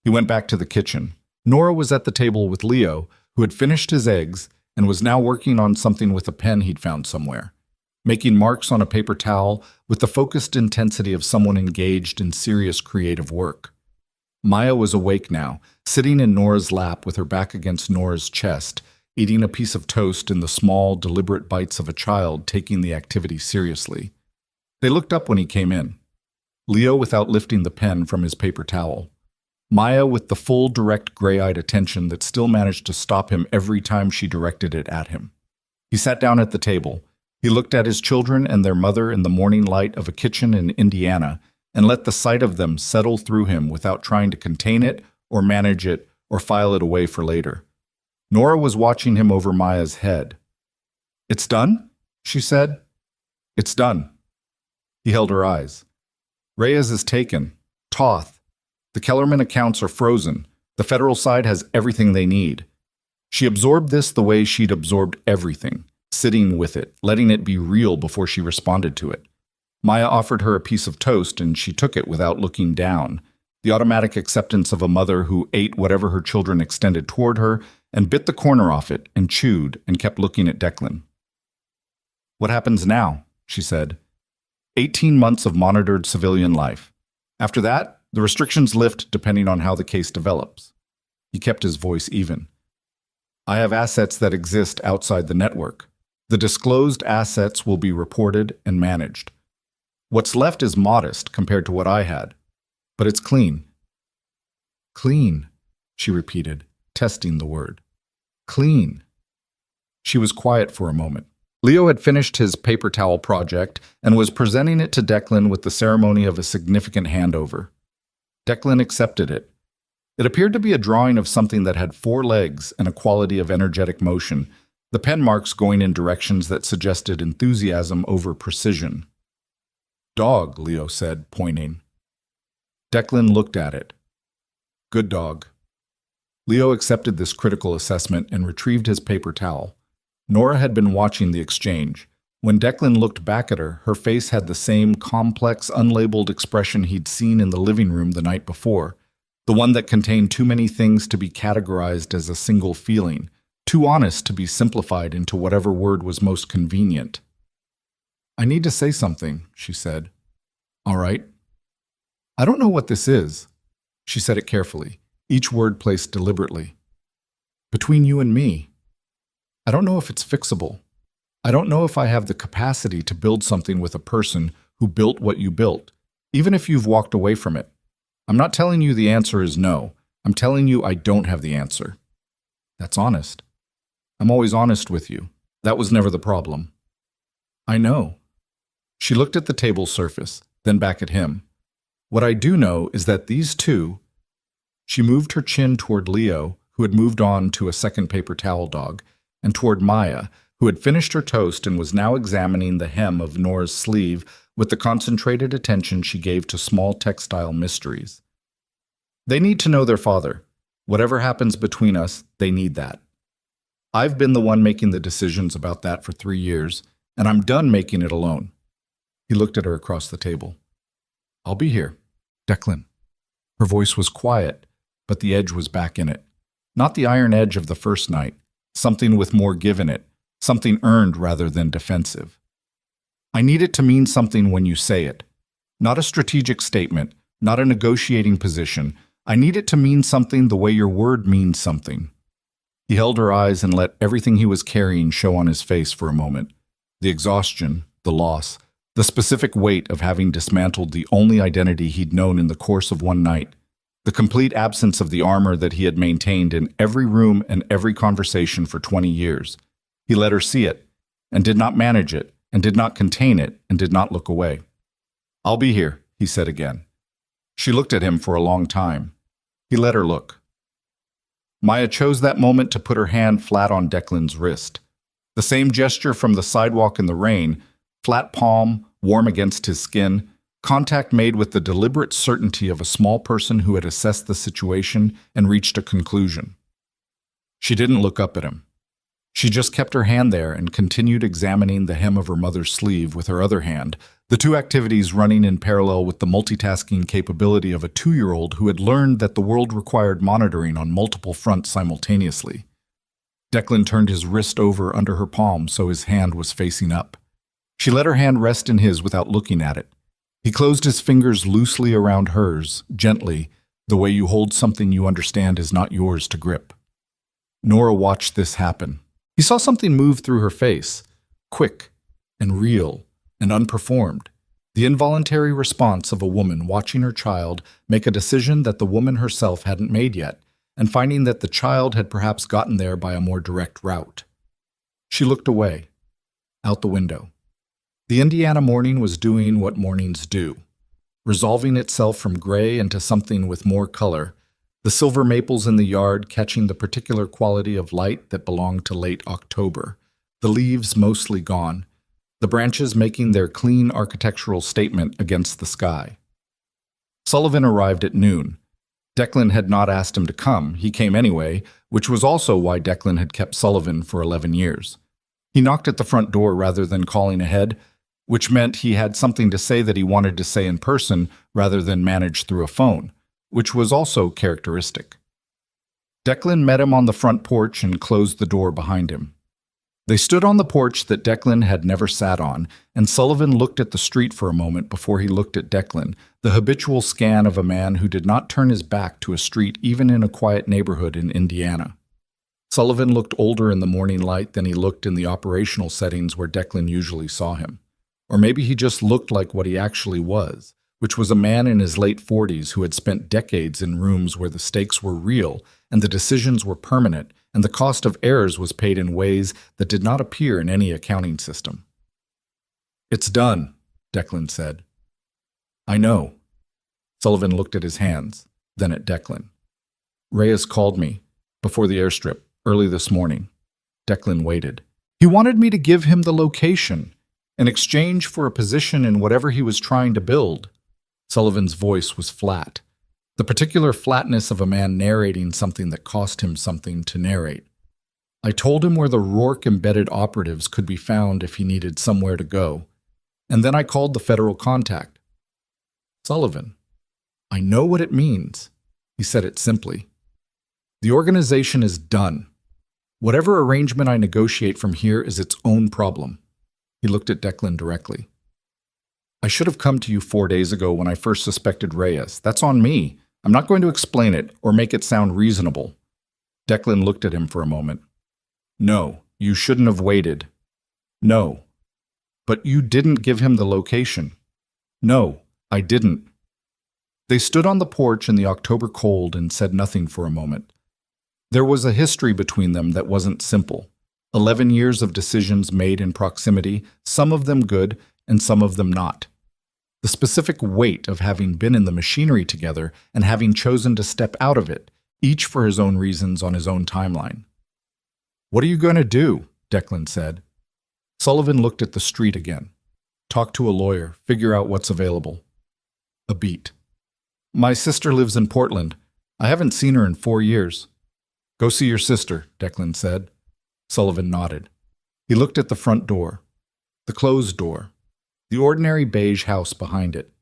He went back to the kitchen. Nora was at the table with Leo, who had finished his eggs and was now working on something with a pen he'd found somewhere, making marks on a paper towel with the focused intensity of someone engaged in serious creative work. Maya was awake now, sitting in Nora's lap with her back against Nora's chest, eating a piece of toast in the small, deliberate bites of a child taking the activity seriously. They looked up when he came in. Leo without lifting the pen from his paper towel. Maya with the full, direct, gray-eyed attention that still managed to stop him every time she directed it at him. He sat down at the table. He looked at his children and their mother in the morning light of a kitchen in Indiana and let the sight of them settle through him without trying to contain it or manage it or file it away for later. Nora was watching him over Maya's head. "It's done?" she said. "It's done." He held her eyes. "Reyes is taken. Toth. The Kellerman accounts are frozen. The federal side has everything they need." She absorbed this the way she'd absorbed everything, sitting with it, letting it be real before she responded to it. Maya offered her a piece of toast, and she took it without looking down, the automatic acceptance of a mother who ate whatever her children extended toward her and bit the corner off it and chewed and kept looking at Declan. "What happens now?" she said. 18 months of monitored civilian life. After that, the restrictions lift depending on how the case develops. He kept his voice even. "I have assets that exist outside the network. The disclosed assets will be reported and managed. What's left is modest compared to what I had, but it's clean." "Clean," she repeated, testing the word. "Clean." She was quiet for a moment. Leo had finished his paper towel project and was presenting it to Declan with the ceremony of a significant handover. Declan accepted it. It appeared to be a drawing of something that had 4 legs and a quality of energetic motion, the pen marks going in directions that suggested enthusiasm over precision. "Dog," Leo said, pointing. Declan looked at it. "Good dog." Leo accepted this critical assessment and retrieved his paper towel. Nora had been watching the exchange. When Declan looked back at her, her face had the same complex, unlabeled expression he'd seen in the living room the night before, the one that contained too many things to be categorized as a single feeling, too honest to be simplified into whatever word was most convenient. "I need to say something," she said. "All right." "I don't know what this is." She said it carefully, each word placed deliberately. "Between you and me. I don't know if it's fixable. I don't know if I have the capacity to build something with a person who built what you built, even if you've walked away from it. I'm not telling you the answer is no. I'm telling you I don't have the answer. That's honest. I'm always honest with you. That was never the problem. I know. She looked at the table's surface, then back at him. What I do know is that these two— She moved her chin toward Leo, who had moved on to a second paper towel dog, and toward Maya, who had finished her toast and was now examining the hem of Nora's sleeve with the concentrated attention she gave to small textile mysteries. They need to know their father. Whatever happens between us, they need that. I've been the one making the decisions about that for 3 years, and I'm done making it alone. He looked at her across the table. I'll be here, Declan. Her voice was quiet, but the edge was back in it. Not the iron edge of the first night, something with more give in it, something earned rather than defensive. I need it to mean something when you say it. Not a strategic statement, not a negotiating position. I need it to mean something the way your word means something. He held her eyes and let everything he was carrying show on his face for a moment. The exhaustion, the loss, the specific weight of having dismantled the only identity he'd known in the course of one night, the complete absence of the armor that he had maintained in every room and every conversation for 20 years. He let her see it, and did not manage it, and did not contain it, and did not look away. I'll be here, he said again. She looked at him for a long time. He let her look. Maya chose that moment to put her hand flat on Declan's wrist. The same gesture from the sidewalk in the rain, flat palm, warm against his skin, contact made with the deliberate certainty of a small person who had assessed the situation and reached a conclusion. She didn't look up at him. She just kept her hand there and continued examining the hem of her mother's sleeve with her other hand, the two activities running in parallel with the multitasking capability of a 2-year-old who had learned that the world required monitoring on multiple fronts simultaneously. Declan turned his wrist over under her palm so his hand was facing up. She let her hand rest in his without looking at it. He closed his fingers loosely around hers, gently, the way you hold something you understand is not yours to grip. Nora watched this happen. He saw something move through her face, quick and real and unperformed, the involuntary response of a woman watching her child make a decision that the woman herself hadn't made yet, and finding that the child had perhaps gotten there by a more direct route. She looked away, out the window. The Indiana morning was doing what mornings do, resolving itself from gray into something with more color, the silver maples in the yard catching the particular quality of light that belonged to late October, the leaves mostly gone, the branches making their clean architectural statement against the sky. Sullivan arrived at noon. Declan had not asked him to come. He came anyway, which was also why Declan had kept Sullivan for 11 years. He knocked at the front door rather than calling ahead, which meant he had something to say that he wanted to say in person rather than managed through a phone, which was also characteristic. Declan met him on the front porch and closed the door behind him. They stood on the porch that Declan had never sat on, and Sullivan looked at the street for a moment before he looked at Declan, the habitual scan of a man who did not turn his back to a street even in a quiet neighborhood in Indiana. Sullivan looked older in the morning light than he looked in the operational settings where Declan usually saw him. Or maybe he just looked like what he actually was, which was a man in his late 40s who had spent decades in rooms where the stakes were real and the decisions were permanent and the cost of errors was paid in ways that did not appear in any accounting system. "It's done," Declan said. "I know." Sullivan looked at his hands, then at Declan. "Reyes called me, before the airstrip, early this morning." Declan waited. "He wanted me to give him the location, in exchange for a position in whatever he was trying to build." Sullivan's voice was flat, the particular flatness of a man narrating something that cost him something to narrate. "I told him where the Rourke-embedded operatives could be found if he needed somewhere to go, and then I called the federal contact." "Sullivan, I know what it means." He said it simply. "The organization is done. Whatever arrangement I negotiate from here is its own problem." He looked at Declan directly. "I should have come to you 4 days ago when I first suspected Reyes. That's on me. I'm not going to explain it or make it sound reasonable." Declan looked at him for a moment. "No, you shouldn't have waited." "No." "But you didn't give him the location." "No, I didn't." They stood on the porch in the October cold and said nothing for a moment. There was a history between them that wasn't simple. 11 years of decisions made in proximity, some of them good and some of them not. The specific weight of having been in the machinery together and having chosen to step out of it, each for his own reasons on his own timeline. "What are you going to do?" Declan said. Sullivan looked at the street again. "Talk to a lawyer, figure out what's available." A beat. "My sister lives in Portland. I haven't seen her in 4 years." "Go see your sister," Declan said. Sullivan nodded. He looked at the front door, the closed door, the ordinary beige house behind it.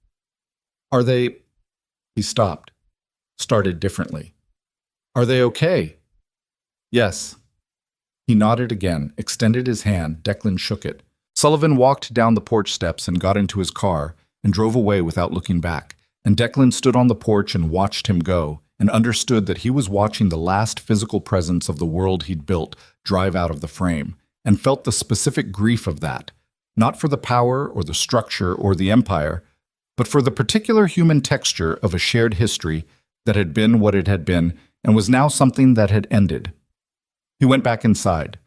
"Are they—" He stopped, started differently. "Are they okay?" "Yes." He nodded again, extended his hand. Declan shook it. Sullivan walked down the porch steps and got into his car and drove away without looking back, and Declan stood on the porch and watched him go, and understood that he was watching the last physical presence of the world he'd built drive out of the frame, and felt the specific grief of that, not for the power or the structure or the empire, but for the particular human texture of a shared history that had been what it had been and was now something that had ended. He went back inside.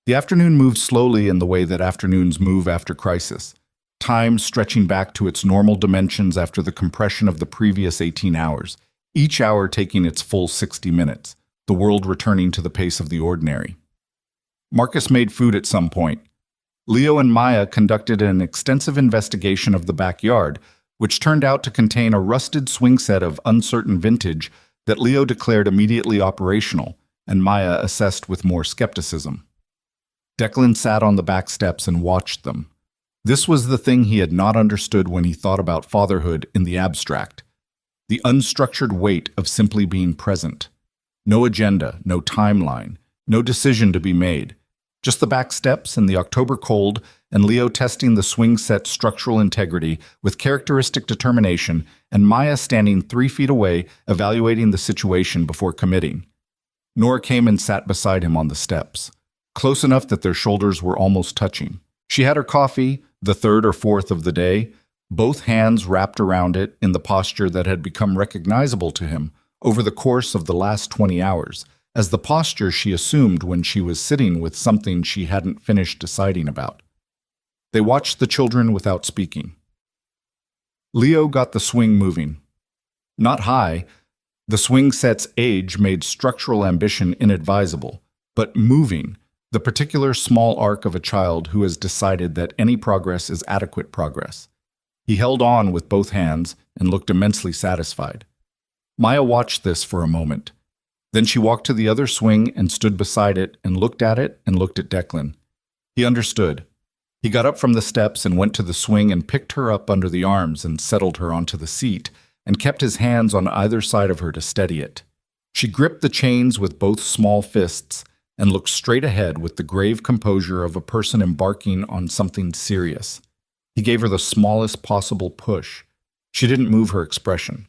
The afternoon moved slowly in the way that afternoons move after crisis, time stretching back to its normal dimensions after the compression of the previous 18 hours, each hour taking its full 60 minutes, the world returning to the pace of the ordinary. Marcus made food at some point. Leo and Maya conducted an extensive investigation of the backyard, which turned out to contain a rusted swing set of uncertain vintage that Leo declared immediately operational, and Maya assessed with more skepticism. Declan sat on the back steps and watched them. This was the thing he had not understood when he thought about fatherhood in the abstract. The unstructured weight of simply being present. No agenda, no timeline, no decision to be made. Just the back steps and the October cold, and Leo testing the swing set's structural integrity with characteristic determination, and Maya standing 3 feet away, evaluating the situation before committing. Nora came and sat beside him on the steps, close enough that their shoulders were almost touching. She had her coffee, the 3rd or 4th of the day, both hands wrapped around it in the posture that had become recognizable to him over the course of the last 20 hours, as the posture she assumed when she was sitting with something she hadn't finished deciding about. They watched the children without speaking. Leo got the swing moving. Not high. The swing set's age made structural ambition inadvisable, but moving, the particular small arc of a child who has decided that any progress is adequate progress. He held on with both hands and looked immensely satisfied. Maya watched this for a moment. Then she walked to the other swing and stood beside it and looked at Declan. He understood. He got up from the steps and went to the swing and picked her up under the arms and settled her onto the seat, and kept his hands on either side of her to steady it. She gripped the chains with both small fists and looked straight ahead with the grave composure of a person embarking on something serious. He gave her the smallest possible push. She didn't move her expression.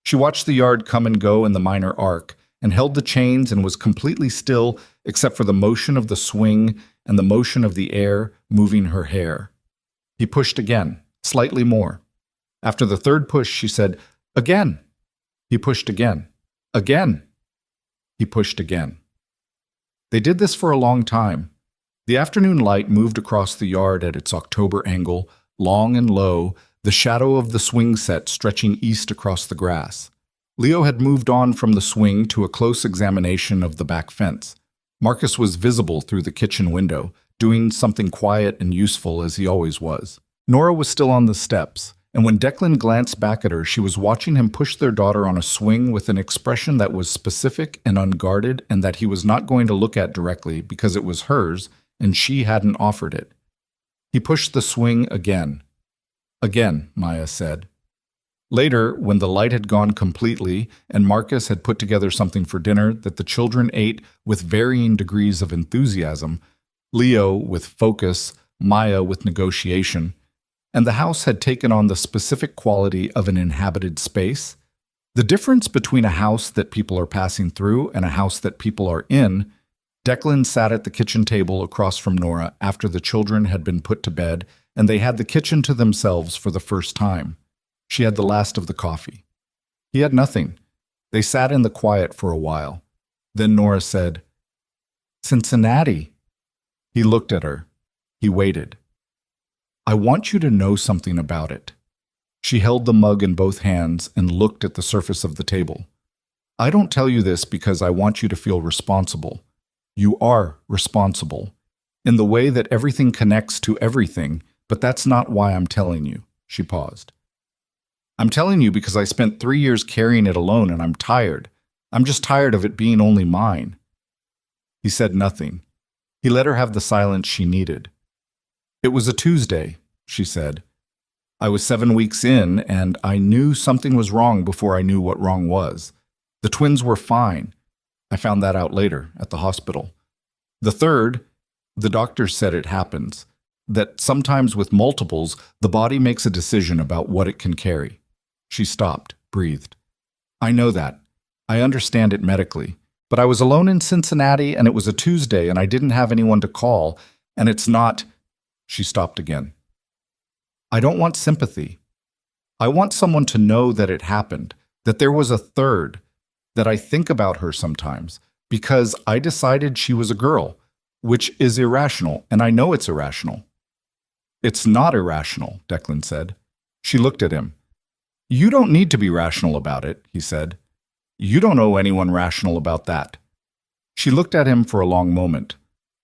She watched the yard come and go in the minor arc, and held the chains and was completely still except for the motion of the swing and the motion of the air moving her hair. He pushed again, slightly more. After the 3rd push, she said, "Again." He pushed again. "Again." He pushed again. They did this for a long time. The afternoon light moved across the yard at its October angle, long and low, the shadow of the swing set stretching east across the grass. Leo had moved on from the swing to a close examination of the back fence. Marcus was visible through the kitchen window, doing something quiet and useful as he always was. Nora was still on the steps, and when Declan glanced back at her, she was watching him push their daughter on a swing with an expression that was specific and unguarded and that he was not going to look at directly because it was hers and she hadn't offered it. He pushed the swing again. "Again," Maya said. Later, when the light had gone completely and Marcus had put together something for dinner that the children ate with varying degrees of enthusiasm, Leo with focus, Maya with negotiation, and the house had taken on the specific quality of an inhabited space, the difference between a house that people are passing through and a house that people are in, Declan sat at the kitchen table across from Nora after the children had been put to bed and they had the kitchen to themselves for the first time. She had the last of the coffee. He had nothing. They sat in the quiet for a while. Then Nora said, "Cincinnati." He looked at her. He waited. "I want you to know something about it." She held the mug in both hands and looked at the surface of the table. "I don't tell you this because I want you to feel responsible. You are responsible, in the way that everything connects to everything, but that's not why I'm telling you." She paused. "I'm telling you because I spent 3 years carrying it alone and I'm tired. I'm just tired of it being only mine." He said nothing. He let her have the silence she needed. "It was a Tuesday," she said. "I was 7 weeks in, and I knew something was wrong before I knew what wrong was. The twins were fine. I found that out later, at the hospital. The third, the doctor said it happens, that sometimes with multiples, the body makes a decision about what it can carry." She stopped, breathed. "I know that. I understand it medically. But I was alone in Cincinnati, and it was a Tuesday, and I didn't have anyone to call, and it's not—" She stopped again. "I don't want sympathy. I want someone to know that it happened, that there was a third, that I think about her sometimes, because I decided she was a girl, which is irrational, and I know it's irrational." "It's not irrational," Declan said. She looked at him. "You don't need to be rational about it," he said. "You don't know anyone rational about that." She looked at him for a long moment.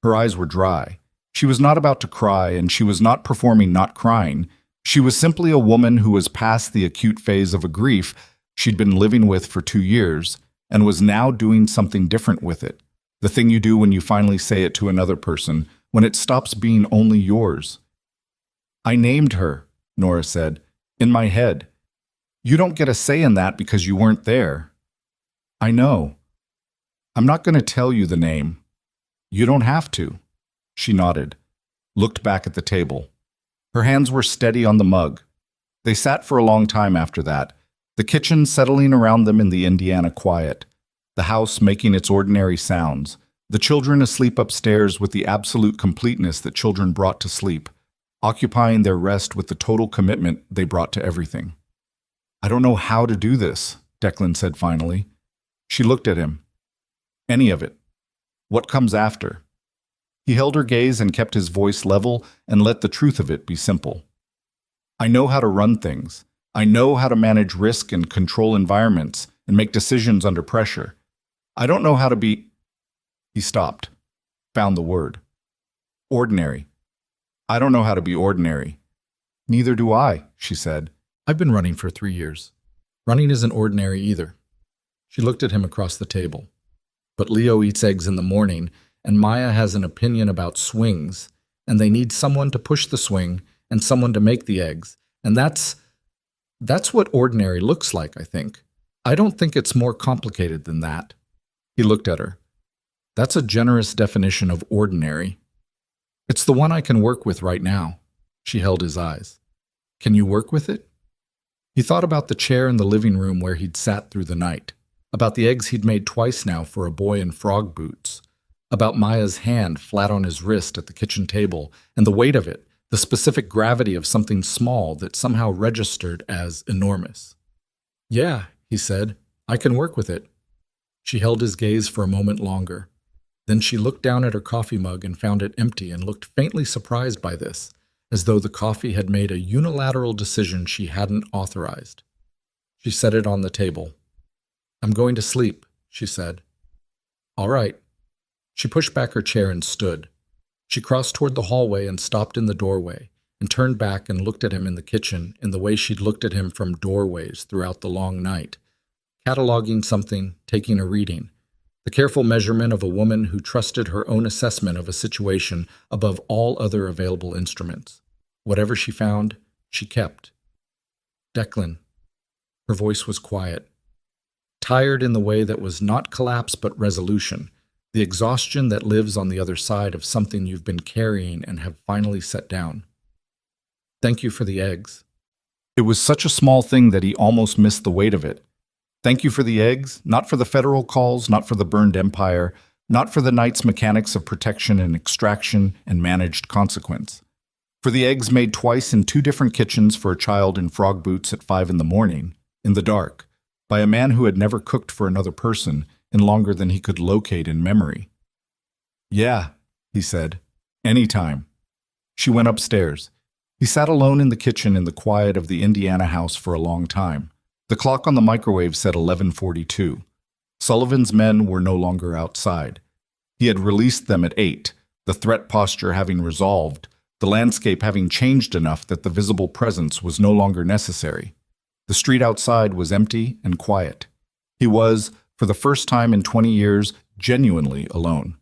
Her eyes were dry. She was not about to cry, and she was not performing not crying. She was simply a woman who was past the acute phase of a grief she'd been living with for 2 years, and was now doing something different with it. The thing you do when you finally say it to another person, when it stops being only yours. "I named her," Nora said, "in my head. You don't get a say in that because you weren't there." "I know. I'm not going to tell you the name. You don't have to." She nodded, looked back at the table. Her hands were steady on the mug. They sat for a long time after that, the kitchen settling around them in the Indiana quiet, the house making its ordinary sounds, the children asleep upstairs with the absolute completeness that children brought to sleep, occupying their rest with the total commitment they brought to everything. "I don't know how to do this," Declan said finally. She looked at him. "Any of it. What comes after?" He held her gaze and kept his voice level and let the truth of it be simple. "I know how to run things. I know how to manage risk and control environments and make decisions under pressure. I don't know how to be—" He stopped, found the word. "Ordinary. I don't know how to be ordinary." "Neither do I," she said. "I've been running for 3 years. Running isn't ordinary either." She looked at him across the table. "But Leo eats eggs in the morning, and Maya has an opinion about swings, and they need someone to push the swing and someone to make the eggs, and that's what ordinary looks like, I think. I don't think it's more complicated than that." He looked at her. "That's a generous definition of ordinary." "It's the one I can work with right now." She held his eyes. "Can you work with it?" He thought about the chair in the living room where he'd sat through the night, about the eggs he'd made twice now for a boy in frog boots, about Maya's hand flat on his wrist at the kitchen table, and the weight of it, the specific gravity of something small that somehow registered as enormous. "Yeah," he said, "I can work with it." She held his gaze for a moment longer. Then she looked down at her coffee mug and found it empty and looked faintly surprised by this, as though the coffee had made a unilateral decision she hadn't authorized. She set it on the table. "I'm going to sleep," she said. "All right." She pushed back her chair and stood. She crossed toward the hallway and stopped in the doorway, and turned back and looked at him in the kitchen in the way she'd looked at him from doorways throughout the long night, cataloging something, taking a reading, the careful measurement of a woman who trusted her own assessment of a situation above all other available instruments. Whatever she found, she kept. "Declan." Her voice was quiet, tired in the way that was not collapse but resolution, the exhaustion that lives on the other side of something you've been carrying and have finally set down. "Thank you for the eggs." It was such a small thing that he almost missed the weight of it. Thank you for the eggs, not for the federal calls, not for the burned empire, not for the night's mechanics of protection and extraction and managed consequence. For the eggs made twice in 2 different kitchens for a child in frog boots at 5 in the morning, in the dark, by a man who had never cooked for another person in longer than he could locate in memory. "Yeah," he said, "anytime." She went upstairs. He sat alone in the kitchen in the quiet of the Indiana house for a long time. The clock on the microwave said 11:42. Sullivan's men were no longer outside. He had released them at 8, the threat posture having resolved, the landscape having changed enough that the visible presence was no longer necessary. The street outside was empty and quiet. He was, for the first time in 20 years, genuinely alone.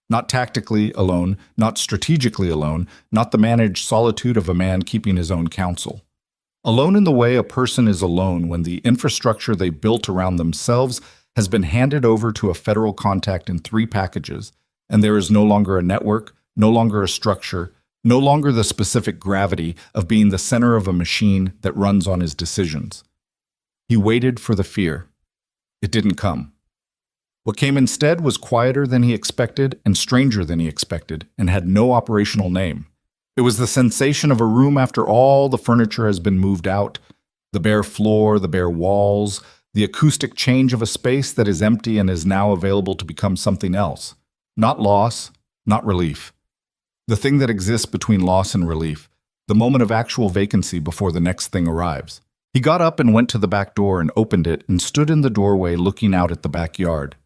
Not tactically alone, not strategically alone, not the managed solitude of a man keeping his own counsel. Alone in the way a person is alone when the infrastructure they built around themselves has been handed over to a federal contact in 3 packages, and there is no longer a network, no longer a structure, no longer the specific gravity of being the center of a machine that runs on his decisions. He waited for the fear. It didn't come. What came instead was quieter than he expected and stranger than he expected, and had no operational name. It was the sensation of a room after all the furniture has been moved out, the bare floor, the bare walls, the acoustic change of a space that is empty and is now available to become something else. Not loss, not relief. The thing that exists between loss and relief, the moment of actual vacancy before the next thing arrives. He got up and went to the back door and opened it and stood in the doorway looking out at the backyard.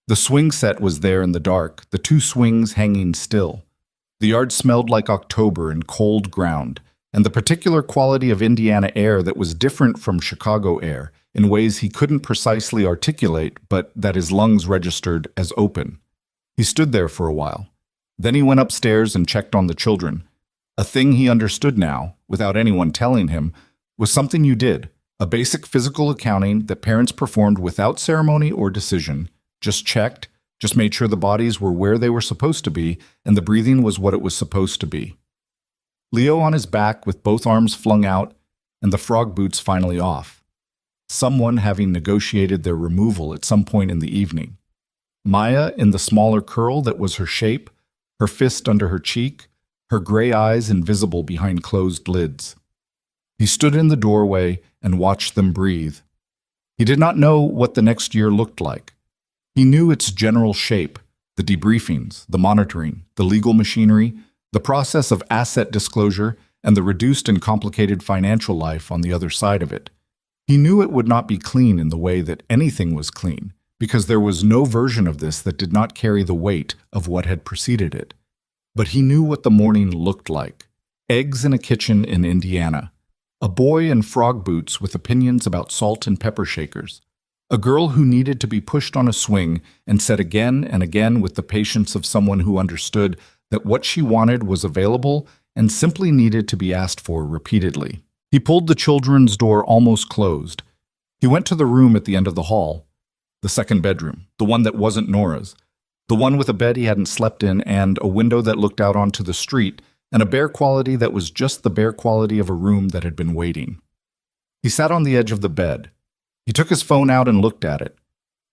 The swing set was there in the dark, the 2 swings hanging still. The yard smelled like October and cold ground, and the particular quality of Indiana air that was different from Chicago air in ways he couldn't precisely articulate, but that his lungs registered as open. He stood there for a while. Then he went upstairs and checked on the children. A thing he understood now, without anyone telling him, was something you did, a basic physical accounting that parents performed without ceremony or decision, just checked, just made sure the bodies were where they were supposed to be, and the breathing was what it was supposed to be. Leo on his back with both arms flung out, and the frog boots finally off. Someone having negotiated their removal at some point in the evening. Maya in the smaller curl that was her shape, her fist under her cheek, her gray eyes invisible behind closed lids. He stood in the doorway and watched them breathe. He did not know what the next year looked like. He knew its general shape, the debriefings, the monitoring, the legal machinery, the process of asset disclosure, and the reduced and complicated financial life on the other side of it. He knew it would not be clean in the way that anything was clean, because there was no version of this that did not carry the weight of what had preceded it. But he knew what the morning looked like. Eggs in a kitchen in Indiana. A boy in frog boots with opinions about salt and pepper shakers. A girl who needed to be pushed on a swing and said again and again with the patience of someone who understood that what she wanted was available and simply needed to be asked for repeatedly. He pulled the children's door almost closed. He went to the room at the end of the hall. The second bedroom, the one that wasn't Nora's. The one with a bed he hadn't slept in and a window that looked out onto the street and a bare quality that was just the bare quality of a room that had been waiting. He sat on the edge of the bed. He took his phone out and looked at it.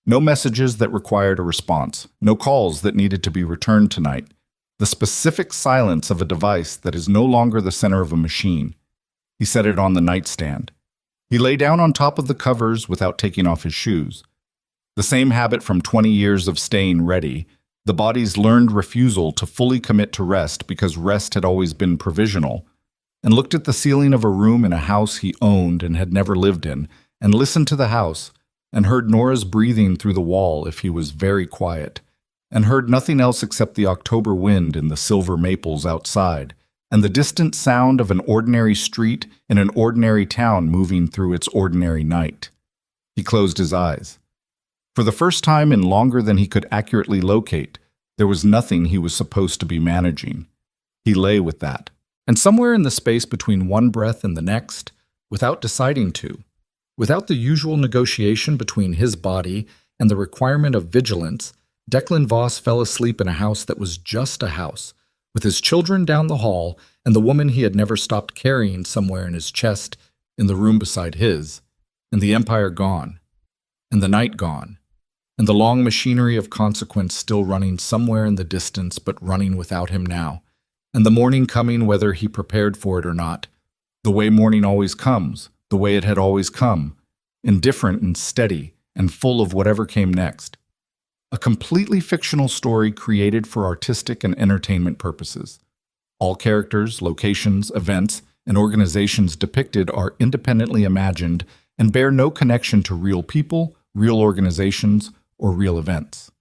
No messages that required a response. No calls that needed to be returned tonight. The specific silence of a device that is no longer the center of a machine. He set it on the nightstand. He lay down on top of the covers without taking off his shoes. The same habit from 20 years of staying ready, the body's learned refusal to fully commit to rest because rest had always been provisional, and looked at the ceiling of a room in a house he owned and had never lived in, and listened to the house, and heard Nora's breathing through the wall if he was very quiet, and heard nothing else except the October wind in the silver maples outside, and the distant sound of an ordinary street in an ordinary town moving through its ordinary night. He closed his eyes. For the first time in longer than he could accurately locate, there was nothing he was supposed to be managing. He lay with that. And somewhere in the space between one breath and the next, without deciding to, without the usual negotiation between his body and the requirement of vigilance, Declan Voss fell asleep in a house that was just a house, with his children down the hall and the woman he had never stopped carrying somewhere in his chest in the room beside his, and the empire gone, and the night gone, and the long machinery of consequence still running somewhere in the distance but running without him now, and the morning coming whether he prepared for it or not, the way morning always comes, the way it had always come, indifferent and steady, and full of whatever came next. A completely fictional story created for artistic and entertainment purposes. All characters, locations, events, and organizations depicted are independently imagined and bear no connection to real people, real organizations, or real events.